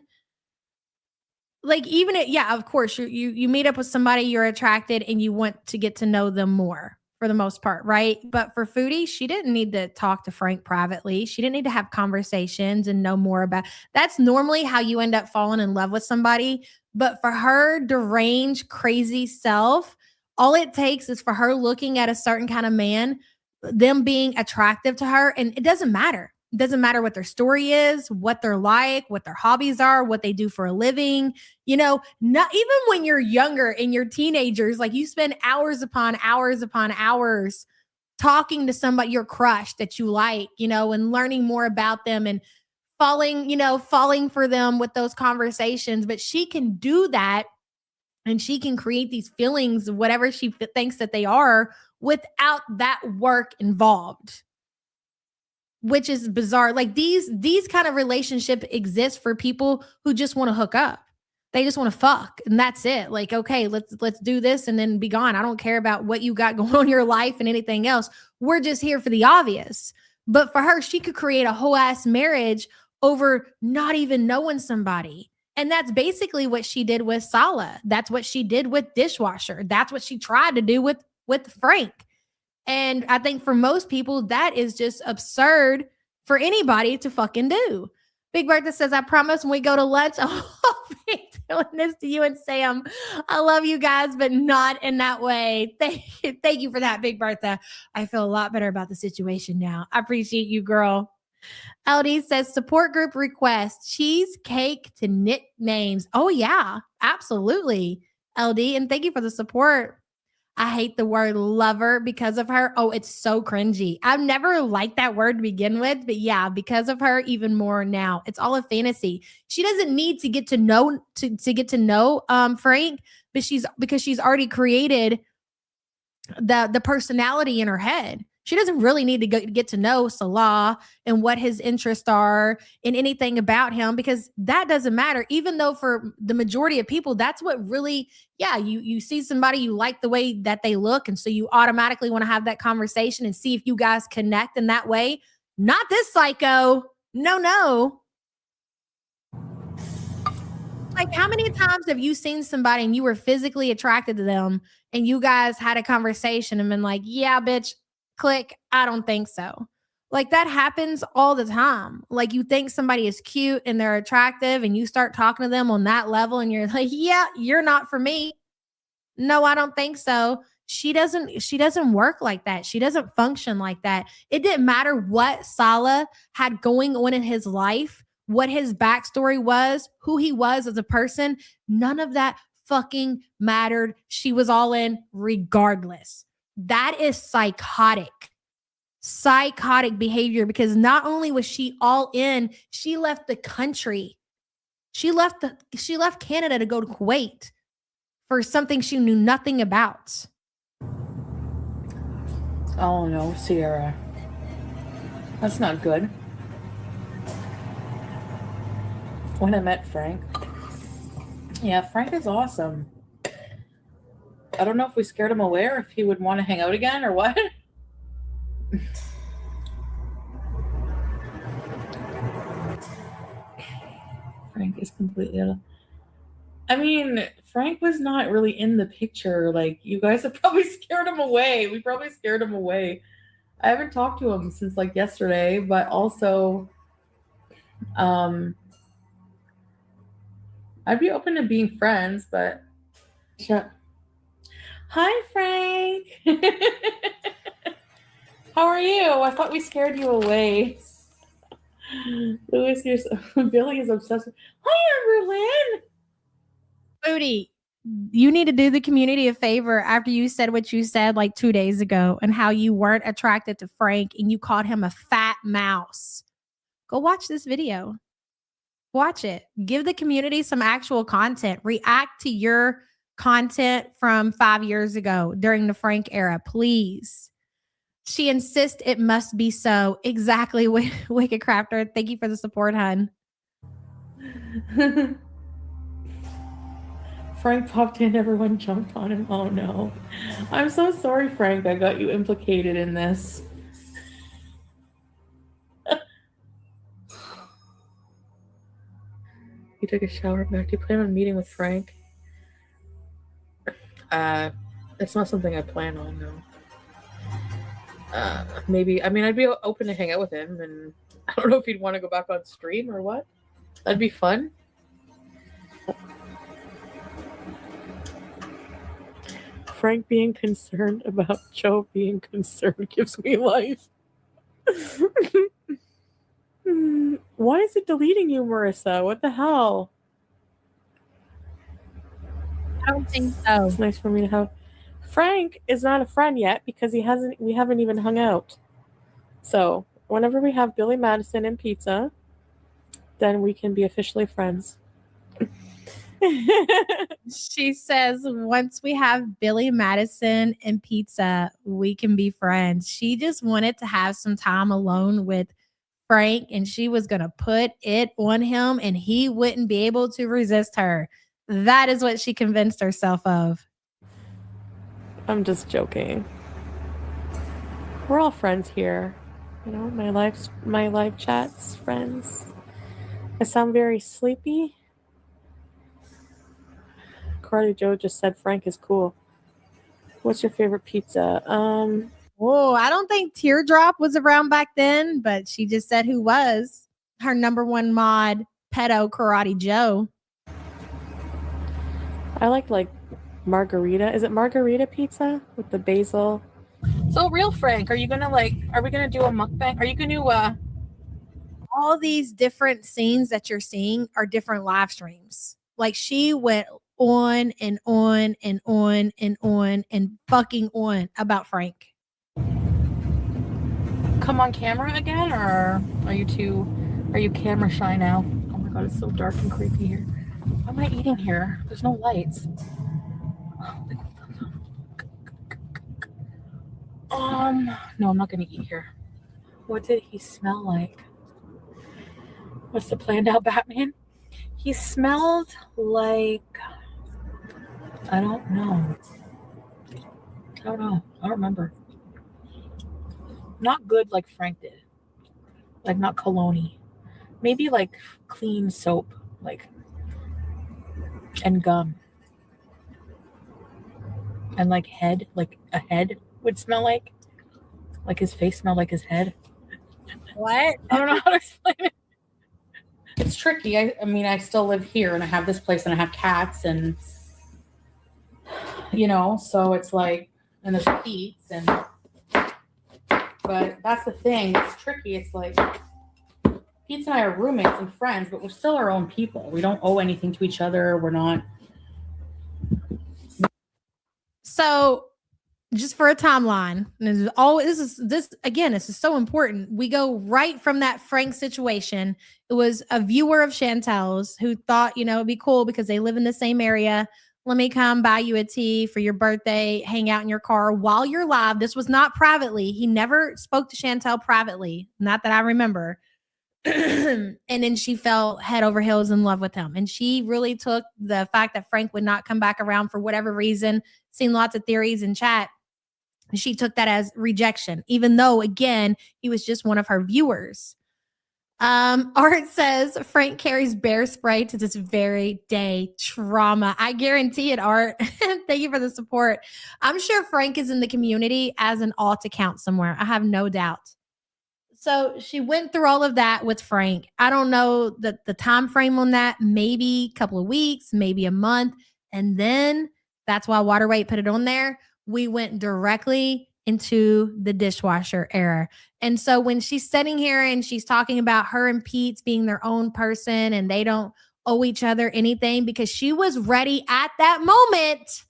Like, even yeah, of course, you meet up with somebody, you're attracted, and you want to get to know them more for the most part, right? But for Foodie, she didn't need to talk to Frank privately. She didn't need to have conversations and know more about. That's normally how you end up falling in love with somebody. But for her deranged, crazy self, all it takes is for her looking at a certain kind of man, them being attractive to her, and it doesn't matter. It doesn't matter what their story is, what they're like, what their hobbies are, what they do for a living. You know, not even when you're younger and you're teenagers, like you spend hours upon hours talking to somebody, your crush that you like, you know, and learning more about them and falling for them with those conversations. But she can do that, and she can create these feelings, whatever she thinks that they are, without that work involved, which is bizarre. Like these kind of relationship exist for people who just want to hook up. They just want to fuck, and that's it. Like, okay, let's do this and then be gone. I don't care about what you got going on in your life and anything else. We're just here for the obvious. But for her, she could create a whole ass marriage over not even knowing somebody. And that's basically what she did with Sala. That's what she did with Dishwasher. That's what she tried to do with Frank. And I think for most people, that is just absurd for anybody to fucking do. Big Bertha says, I promise when we go to lunch, I'll be doing this to you and Sam. I love you guys, but not in that way. Thank you for that, Big Bertha. I feel a lot better about the situation now. I appreciate you, girl. LD says, support group request, cheesecake to nicknames. Oh, yeah, absolutely. LD, and thank you for the support. I hate the word lover because of her. Oh, it's so cringy. I've never liked that word to begin with, but yeah, because of her, even more now. It's all a fantasy. She doesn't need to get to know Frank, but because she's already created the personality in her head. She doesn't really need to get to know Salah and what his interests are and anything about him, because that doesn't matter. Even though for the majority of people, that's what really, yeah, you see somebody, you like the way that they look. And so you automatically want to have that conversation and see if you guys connect in that way. Not this psycho. No. Like, how many times have you seen somebody and you were physically attracted to them and you guys had a conversation and been like, yeah, bitch, click, I don't think so. Like, that happens all the time. Like, you think somebody is cute and they're attractive and you start talking to them on that level and you're like, yeah, you're not for me. No, I don't think so. She doesn't work like that. She doesn't function like that. It didn't matter what Salah had going on in his life, what his backstory was, who he was as a person. None of that fucking mattered. She was all in regardless. That is psychotic behavior, because not only was she all in, she left the country. She left Canada to go to Kuwait for something she knew nothing about. Oh no, Sierra. That's not good. When I met Frank. Yeah, Frank is awesome. I don't know if we scared him away or if he would want to hang out again or what. Frank is completely I mean, Frank was not really in the picture. Like, you guys have probably scared him away. We probably scared him away. I haven't talked to him since like yesterday, but also I'd be open to being friends, but Hi, Frank. How are you? I thought we scared you away. Louis, Billy is obsessed with. Hi, Amberlynn. Booty, you need to do the community a favor after you said what you said like 2 days ago and how you weren't attracted to Frank and you called him a fat mouse. Go watch this video. Watch it. Give the community some actual content. React to your content from 5 years ago during the Frank era, please. She insists it must be so. Exactly, Wicked Crafter. Thank you for the support, hun. Frank popped in, everyone jumped on him. Oh no. I'm so sorry, Frank. I got you implicated in this. You took a shower back. Do you plan on meeting with Frank? It's not something I plan on, no. Maybe, I mean, I'd be open to hang out with him, and I don't know if he'd want to go back on stream or what. That'd be fun. Frank being concerned about Joe being concerned gives me life. Why is it deleting you, Marissa? What the hell? I don't think so. It's nice for me to have. Frank is not a friend yet because we haven't even hung out. So whenever we have Billy Madison and pizza, then we can be officially friends. She says, once we have Billy Madison and pizza, we can be friends. She just wanted to have some time alone with Frank, and she was going to put it on him, and he wouldn't be able to resist her. That is what she convinced herself of. I'm just joking. We're all friends here. You know, my live chats, friends. I sound very sleepy. Carly Joe just said Frank is cool. What's your favorite pizza? Oh, I don't think Teardrop was around back then, but she just said who was. Her number one mod, Pedo Karate Joe. I like margarita. Is it margarita pizza with the basil? So real Frank, are we gonna do a mukbang? Are you gonna all these different scenes that you're seeing are different live streams. Like, she went on and on and on and on and fucking on about Frank. Come on camera again, or are you camera shy now? Oh my god, it's so dark and creepy here. What am I eating here? There's no lights. No, I'm not gonna eat here. What did he smell like? What's the plan now, Batman? He smelled like, I don't know. I don't remember. Not good like Frank did. Like not cologne-y. Maybe like clean soap, like, and gum. And like head, like a head would smell like his face smelled like his head. What? I don't know how to explain it. It's tricky. I mean, I still live here and I have this place and I have cats and, you know, so it's like, and there's Pete's and, but that's the thing. It's tricky. It's like, Pete's and I are roommates and friends, but we're still our own people. We don't owe anything to each other. We're not. So just for a timeline, this is so important. We go right from that Frank situation. It was a viewer of Chantal's who thought, it'd be cool because they live in the same area. Let me come buy you a tea for your birthday, hang out in your car while you're live. This was not privately. He never spoke to Chantal privately. Not that I remember. And then she fell head over heels in love with him. And she really took the fact that Frank would not come back around for whatever reason, seen lots of theories in chat. She took that as rejection, even though, again, he was just one of her viewers. Art says Frank carries bear spray to this very day. Trauma. I guarantee it, Art. Thank you for the support. I'm sure Frank is in the community as an alt account somewhere. I have no doubt. So she went through all of that with Frank. I don't know the time frame on that. Maybe a couple of weeks, maybe a month. And then that's why Waterweight put it on there. We went directly into the dishwasher era. And so when she's sitting here and she's talking about her and Pete's being their own person and they don't owe each other anything because she was ready at that moment,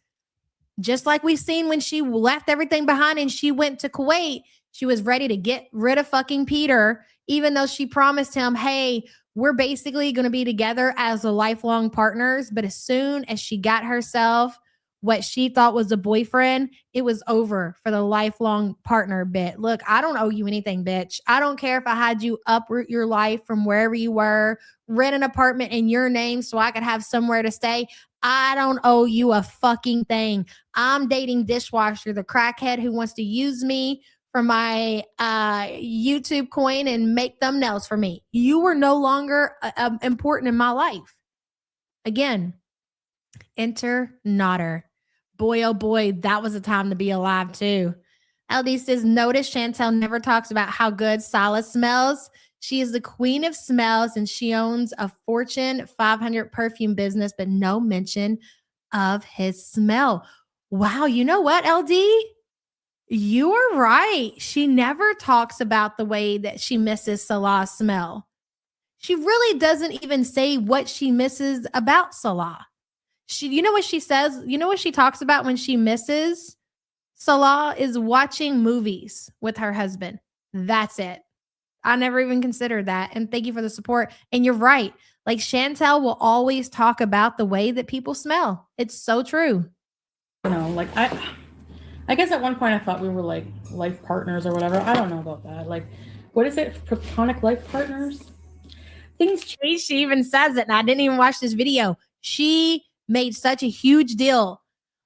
just like we've seen when she left everything behind and she went to Kuwait, she was ready to get rid of fucking Peter, even though she promised him, hey, we're basically going to be together as a lifelong partners. But as soon as she got herself what she thought was a boyfriend, it was over for the lifelong partner bit. Look, I don't owe you anything, bitch. I don't care if I had you uproot your life from wherever you were, rent an apartment in your name so I could have somewhere to stay. I don't owe you a fucking thing. I'm dating Dishwasher, the crackhead who wants to use me for my YouTube coin and make thumbnails for me. You were no longer important in my life. Again, enter Nodder. Boy, oh boy, that was a time to be alive too. LD says, notice Chantal never talks about how good Silas smells. She is the queen of smells and she owns a Fortune 500 perfume business, but no mention of his smell. Wow, you know what, LD? You are right. She never talks about the way that she misses Salah's smell. She really doesn't even say what she misses about Salah. You know what she says? You know what she talks about when she misses Salah is watching movies with her husband. That's it. I never even considered that. And thank you for the support. And you're right. Like Chantal will always talk about the way that people smell. It's so true. You know, like I guess at one point I thought we were like life partners or whatever. I don't know about that. Like, what is it? Platonic life partners? Things change. She even says it. And I didn't even watch this video. She made such a huge deal.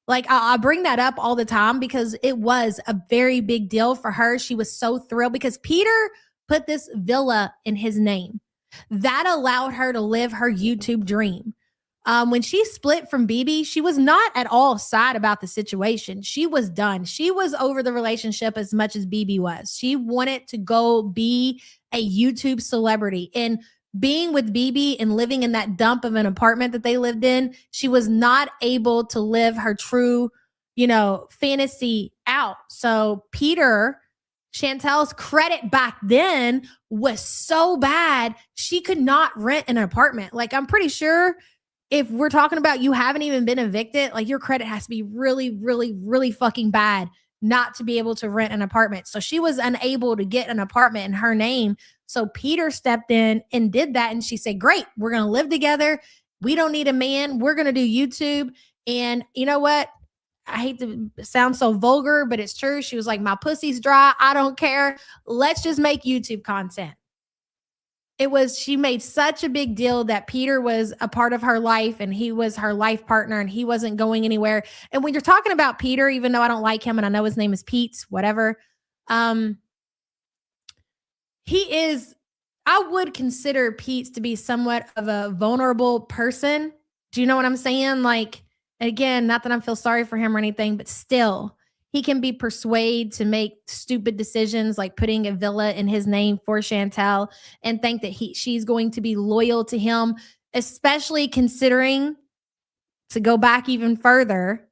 Like I bring that up all the time because it was a very big deal for her. She was so thrilled because Peter put this villa in his name. That allowed her to live her YouTube dream. When she split from BB, she was not at all sad about the situation. She was done. She was over the relationship as much as BB was. She wanted to go be a YouTube celebrity. And being with BB and living in that dump of an apartment that they lived in, she was not able to live her true, fantasy out. So Peter, Chantal's credit back then was so bad, she could not rent an apartment. Like, I'm pretty sure if we're talking about you haven't even been evicted, like your credit has to be really, really, really fucking bad not to be able to rent an apartment. So she was unable to get an apartment in her name. So Peter stepped in and did that. And she said, great, we're going to live together. We don't need a man. We're going to do YouTube. And you know what? I hate to sound so vulgar, but it's true. She was like, my pussy's dry. I don't care. Let's just make YouTube content. She made such a big deal that Peter was a part of her life and he was her life partner and he wasn't going anywhere. And when you're talking about Peter, even though I don't like him and I know his name is Pete, whatever, I would consider Pete to be somewhat of a vulnerable person. Do you know what I'm saying? Like, again, not that I feel sorry for him or anything, but still, he can be persuaded to make stupid decisions like putting a villa in his name for Chantal and think that she's going to be loyal to him, especially considering, to go back even further,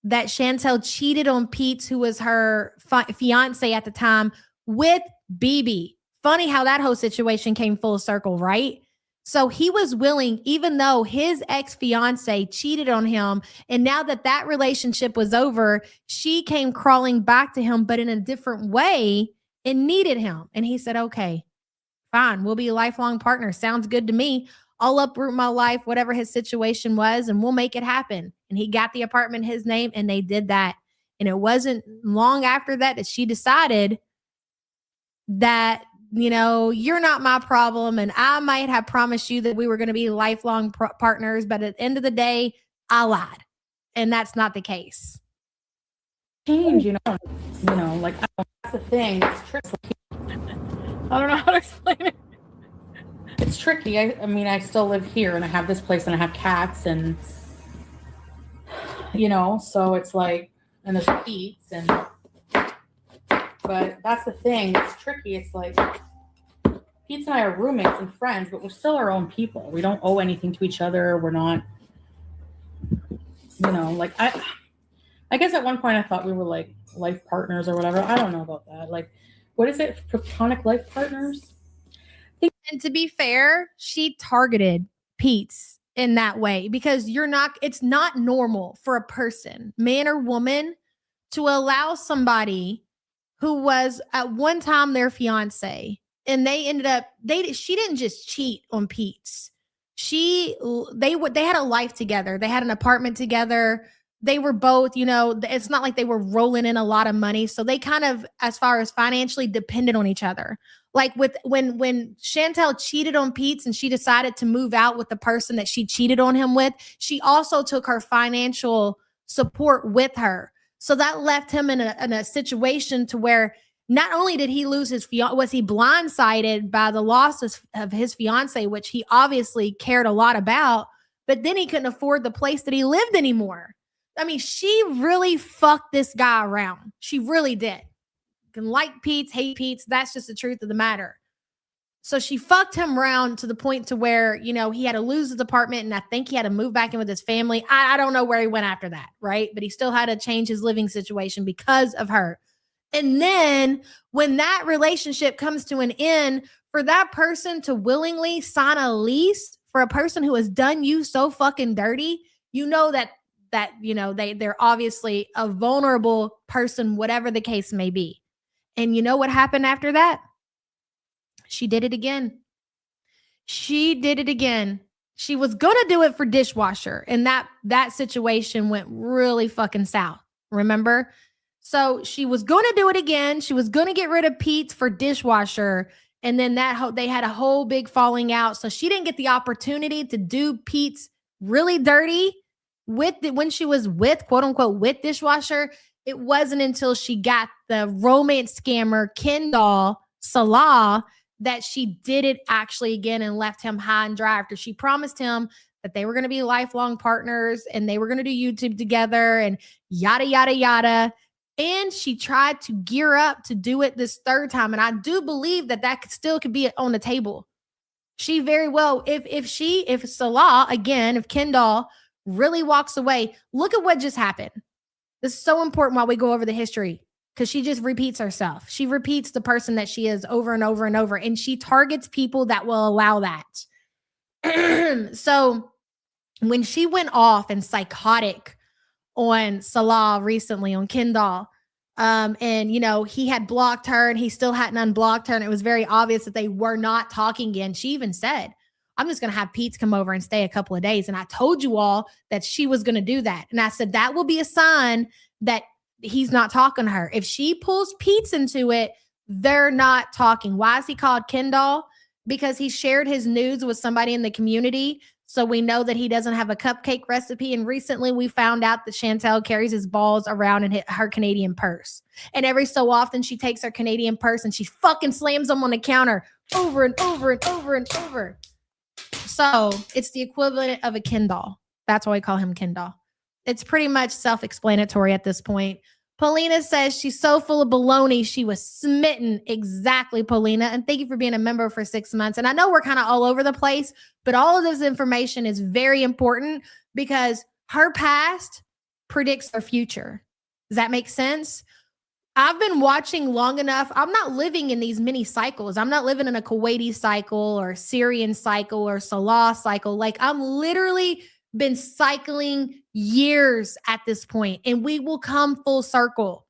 that Chantal cheated on Pete, who was her fiance at the time, with BB. Funny how that whole situation came full circle, right? So he was willing, even though his ex-fiance cheated on him, and now that relationship was over, she came crawling back to him, but in a different way, and needed him. And he said, okay, fine, we'll be lifelong partners. Sounds good to me. I'll uproot my life, whatever his situation was, and we'll make it happen. And he got the apartment in his name, and they did that. And it wasn't long after that she decided that, you know, you're not my problem. And I might have promised you that we were going to be lifelong partners, but at the end of the day, I lied. And that's not the case. Change, like that's the thing. It's tricky. I don't know how to explain it. It's tricky. I mean, I still live here and I have this place and I have cats and, so it's like, and there's Pete's and, but that's the thing. It's tricky. It's like, Pete and I are roommates and friends, but we're still our own people. We don't owe anything to each other. We're not, like I guess at one point I thought we were like life partners or whatever. I don't know about that. Like, what is it? Platonic life partners? And to be fair, she targeted Pete's in that way because it's not normal for a person, man or woman, to allow somebody who was at one time their fiance and they ended up, she didn't just cheat on Pete's. They had a life together. They had an apartment together. They were both, it's not like they were rolling in a lot of money. So they kind of, as far as financially, depended on each other. Like when Chantal cheated on Pete's and she decided to move out with the person that she cheated on him with, she also took her financial support with her. So that left him in a situation to where not only did he lose was he blindsided by the loss of his fiance, which he obviously cared a lot about, but then he couldn't afford the place that he lived anymore. I mean, she really fucked this guy around. She really did. You can like Pete's, hate Pete's. That's just the truth of the matter. So she fucked him around to the point to where, he had to lose his apartment and I think he had to move back in with his family. I don't know where he went after that, right? But he still had to change his living situation because of her. And then when that relationship comes to an end, for that person to willingly sign a lease for a person who has done you so fucking dirty, they're obviously a vulnerable person, whatever the case may be. And you know what happened after that? She did it again. She did it again. She was going to do it for dishwasher. And that situation went really fucking south. Remember? So she was going to do it again. She was going to get rid of Pete for dishwasher. And then they had a whole big falling out. So she didn't get the opportunity to do Pete's really dirty when she was with, quote unquote, with dishwasher. It wasn't until she got the romance scammer Kendall Salah that she did it actually again and left him high and dry after she promised him that they were going to be lifelong partners and they were going to do YouTube together and yada, yada, yada. And she tried to gear up to do it this third time. And I do believe that still could be on the table. She very well, if Salah, again, if Kendall really walks away, look at what just happened. This is so important while we go over the history because she just repeats herself. She repeats the person that she is over and over and over, and she targets people that will allow that. So when she went off and psychotic on Salah recently on Kendall, and he had blocked her and he still hadn't unblocked her, and it was very obvious that they were not talking again. She even said, I'm just going to have Pete's come over and stay a couple of days. And I told you all that she was going to do that. And I said, that will be a sign that he's not talking to her. If she pulls Pete's into it, they're not talking. Why is he called Kendall? Because he shared his nudes with somebody in the community. So we know that he doesn't have a cupcake recipe. And recently we found out that Chantal carries his balls around in her Canadian purse. And every so often she takes her Canadian purse and she fucking slams them on the counter over and over and over and over. So it's the equivalent of a Ken doll. That's why we call him Ken doll. It's pretty much self-explanatory at this point. Paulina says she's so full of baloney. She was smitten. Exactly, Paulina. And thank you for being a member for 6 months. And I know we're kind of all over the place, but all of this information is very important because her past predicts her future. Does that make sense? I've been watching long enough. I'm not living in these mini cycles. I'm not living in a Kuwaiti cycle or Syrian cycle or Salah cycle. Like, I'm literally been cycling years at this point, and we will come full circle.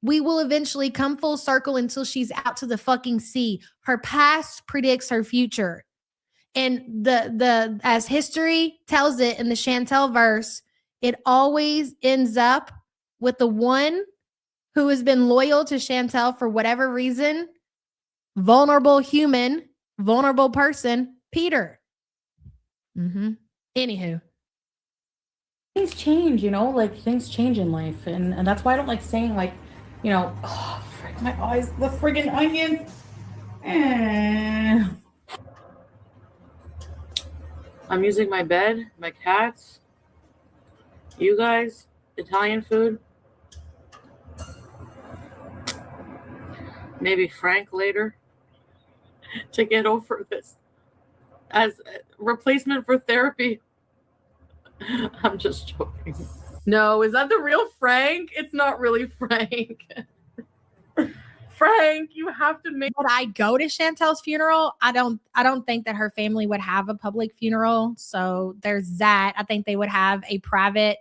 We will eventually come full circle until she's out to the fucking sea. Her past predicts her future. And the as history tells it in the Chantal verse, it always ends up with the one who has been loyal to Chantal for whatever reason, vulnerable human, vulnerable person, Peter. Anywho. Things change, like things change in life. And that's why I don't like saying oh, frick, my eyes, the friggin' onions. I'm using my bed, my cats, you guys, Italian food. Maybe Frank later to get over this as a replacement for therapy. I'm just joking. No, is that the real Frank? It's not really Frank. Frank, you have to make. Would I go to Chantal's funeral? I don't think that her family would have a public funeral. So there's that. I think they would have a private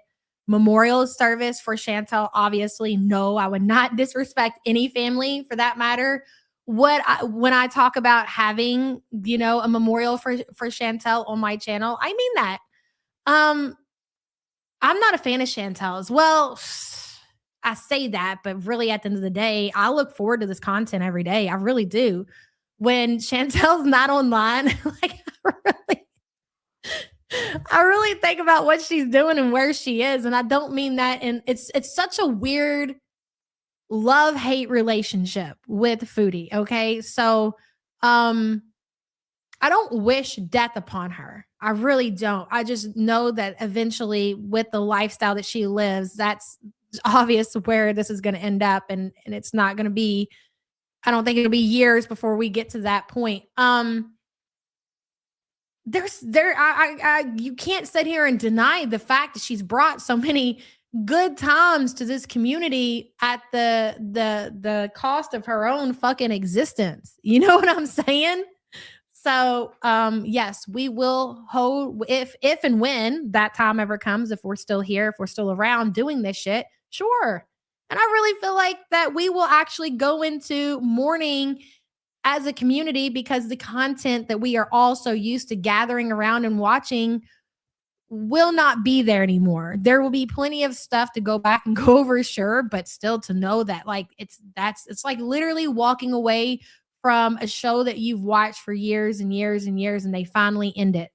memorial service for Chantal. Obviously, no, I would not disrespect any family for that matter. When I talk about having, a memorial for Chantal on my channel, I mean that. I'm not a fan of Chantal's. Well, I say that, but really at the end of the day, I look forward to this content every day. I really do. When Chantal's not online, I really think about what she's doing and where she is. And I don't mean that. And it's such a weird love-hate relationship with Foodie. Okay. So, I don't wish death upon her. I really don't. I just know that eventually with the lifestyle that she lives, that's obvious where this is going to end up. And it's not going to be, I don't think it'll be years before we get to that point. You can't sit here and deny the fact that she's brought so many good times to this community at the cost of her own fucking existence. You know what I'm saying? So, yes, we will hold if and when that time ever comes, if we're still here, if we're still around doing this shit, sure. And I really feel like that we will actually go into mourning as a community because the content that we are all so used to gathering around and watching will not be there anymore. There will be plenty of stuff to go back and go over, sure, but still to know that it's like literally walking away from a show that you've watched for years and years and years, and they finally end it.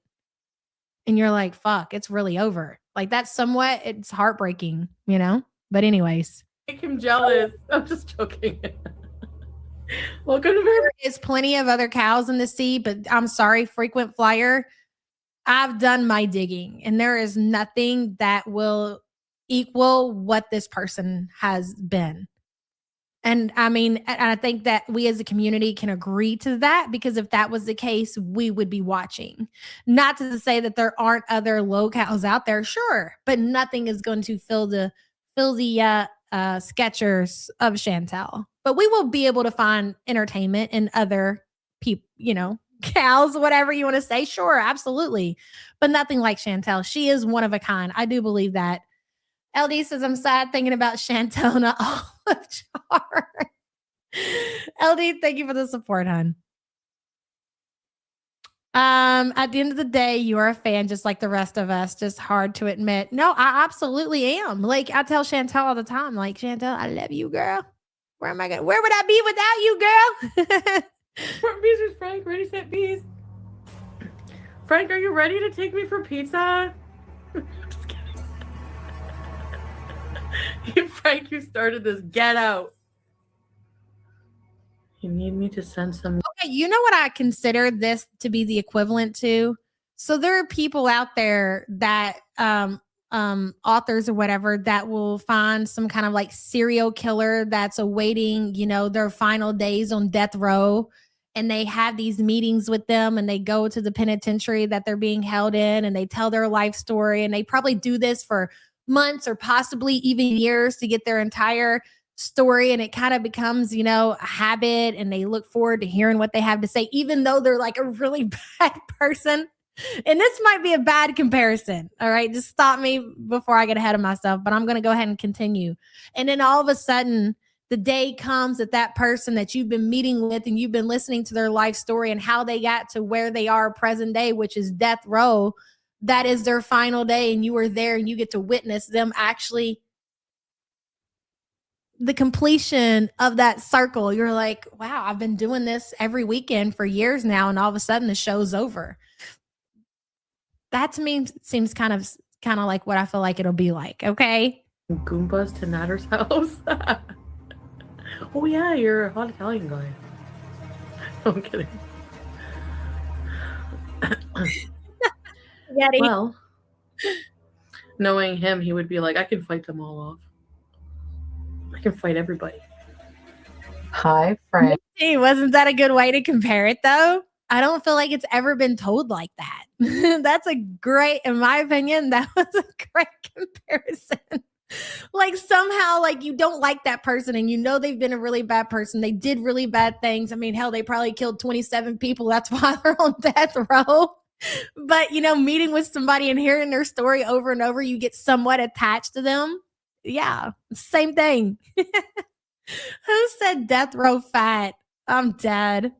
And you're like, fuck, it's really over. Like it's heartbreaking, But anyways. Make him jealous. I'm just joking. Welcome to There is plenty of other cows in the sea, but I'm sorry, frequent flyer. I've done my digging, and there is nothing that will equal what this person has been. And I think that we as a community can agree to that, because if that was the case, we would be watching. Not to say that there aren't other locales out there, sure, but nothing is going to fill the sketchers of Chantal. But we will be able to find entertainment in other people, cows, whatever you want to say. Sure, absolutely. But nothing like Chantal. She is one of a kind. I do believe that. LD says, I'm sad thinking about Chantal and olive jar. LD, thank you for the support, hon. At the end of the day, you're a fan just like the rest of us. Just hard to admit. No, I absolutely am. Like I tell Chantal all the time, like, Chantal, I love you, girl. Where would I be without you, girl? What bees is Frank? Ready, set, bees. Frank, are you ready to take me for pizza? Just kidding. Frank, you started this. Get out. You need me to send some. Okay, you know what I consider this to be the equivalent to? So there are people out there that authors or whatever that will find some kind of like serial killer that's awaiting, their final days on death row, and they have these meetings with them and they go to the penitentiary that they're being held in and they tell their life story, and they probably do this for months or possibly even years to get their entire story, and it kind of becomes, a habit, and they look forward to hearing what they have to say, even though they're like a really bad person. And this might be a bad comparison. All right. Just stop me before I get ahead of myself, but I'm going to go ahead and continue. And then all of a sudden, the day comes that person that you've been meeting with and you've been listening to their life story and how they got to where they are present day, which is death row. That is their final day. And you were there and you get to witness them actually the completion of that circle. You're like, wow, I've been doing this every weekend for years now. And all of a sudden the show's over. That to me seems kind of like what I feel like it'll be like. Okay. Goombas to Natter's house. Oh yeah, you're a hot Italian guy. I'm kidding. Well, knowing him, he would be like, I can fight them all off. I can fight everybody. Hi, Frank. Hey, wasn't that a good way to compare it though? I don't feel like it's ever been told like that. That's a great, in my opinion, that was a great comparison. Like somehow, like you don't like that person and they've been a really bad person. They did really bad things. I mean, hell, they probably killed 27 people. That's why they're on death row. But, meeting with somebody and hearing their story over and over, you get somewhat attached to them. Yeah, same thing. Who said death row fat? I'm dead.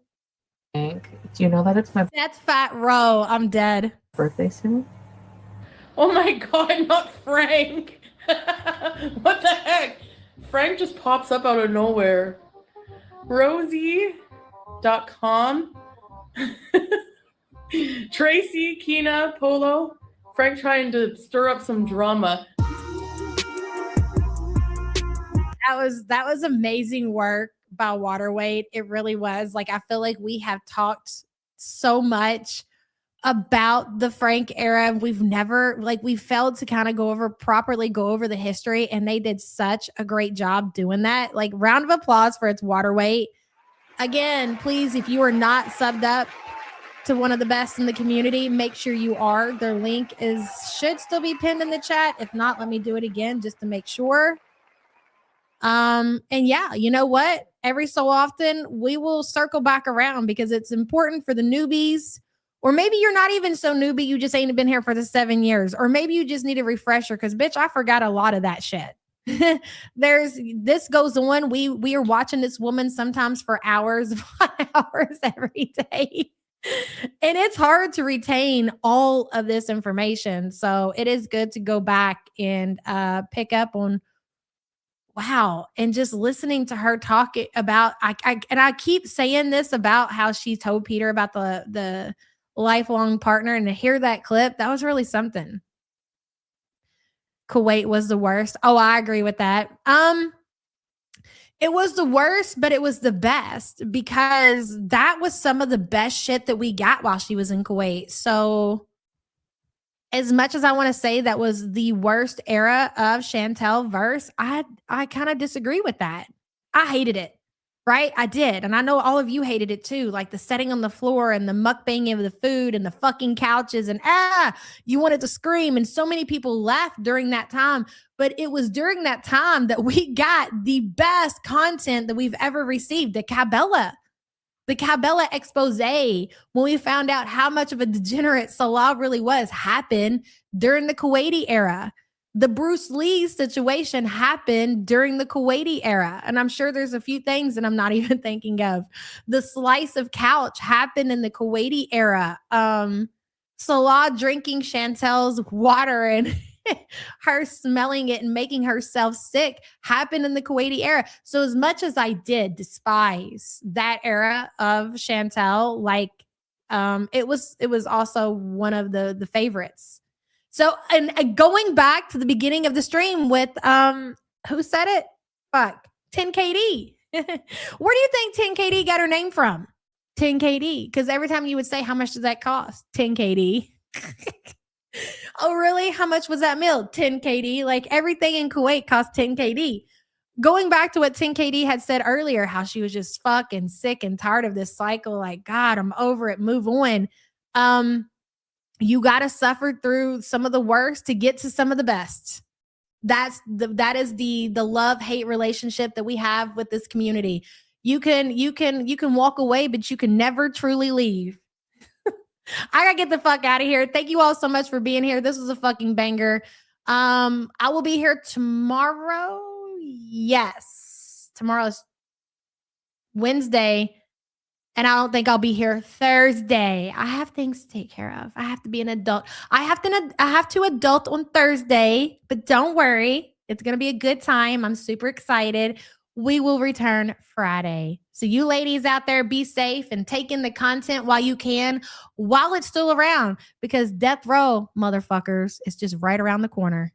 Frank, do you know that it's my That's fat row. I'm dead. birthday soon? Oh my god, not Frank. What the heck? Frank just pops up out of nowhere. Rosie.com. Tracy, Kina, Polo. Frank trying to stir up some drama. That was amazing work by Waterweight. It really was. Like, I feel like we have talked so much about the Frank era. We've never, we failed to kind of properly go over the history, and they did such a great job doing that. Like, round of applause for its Waterweight. Again, please, if you are not subbed up to one of the best in the community, make sure you are. Their link should still be pinned in the chat. If not, let me do it again just to make sure. And yeah, you know what? Every so often we will circle back around because it's important for the newbies, or maybe you're not even so newbie. You just ain't been here for the 7 years, or maybe you just need a refresher. Cause bitch, I forgot a lot of that shit. This goes on. We are watching this woman sometimes for hours every day. And it's hard to retain all of this information. So it is good to go back and pick up on wow. And just listening to her talk about, I keep saying this about how she told Peter about the lifelong partner, and to hear that clip, that was really something. Kuwait was the worst. Oh, I agree with that. It was the worst, but it was the best because that was some of the best shit that we got while she was in Kuwait. So as much as I want to say that was the worst era of Chantal verse, I kind of disagree with that. I hated it, right? I did. And I know all of you hated it too. Like the setting on the floor and the mukbang of the food and the fucking couches and you wanted to scream. And so many people left during that time. But it was during that time that we got the best content that we've ever received, the Cabela. The Cabela expose, when we found out how much of a degenerate Salah really was, happened during the Kuwaiti era. The Bruce Lee situation happened during the Kuwaiti era. And I'm sure there's a few things that I'm not even thinking of. The slice of couch happened in the Kuwaiti era. Salah drinking Chantal's water and her smelling it and making herself sick happened in the Kuwaiti era. So as much as I did despise that era of Chantal, like it was also one of the favorites. So and going back to the beginning of the stream with who said it? Fuck, 10KD. Where do you think 10KD got her name from? 10KD, because every time you would say, how much does that cost? 10KD. Oh, really? How much was that meal? 10KD. Like everything in Kuwait cost 10KD. Going back to what 10KD had said earlier, how she was just fucking sick and tired of this cycle. Like, God, I'm over it. Move on. You got to suffer through some of the worst to get to some of the best. That is the love-hate relationship that we have with this community. You can walk away, but you can never truly leave. I gotta get the fuck out of here. Thank you all so much for being here. This was a fucking banger. I will be here tomorrow. Yes. Tomorrow's Wednesday. And I don't think I'll be here Thursday. I have things to take care of. I have to be an adult. I have to adult on Thursday, but don't worry. It's going to be a good time. I'm super excited. We will return Friday. So you ladies out there, be safe and take in the content while you can, while it's still around, because death row, motherfuckers, is just right around the corner.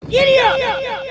Giddy up!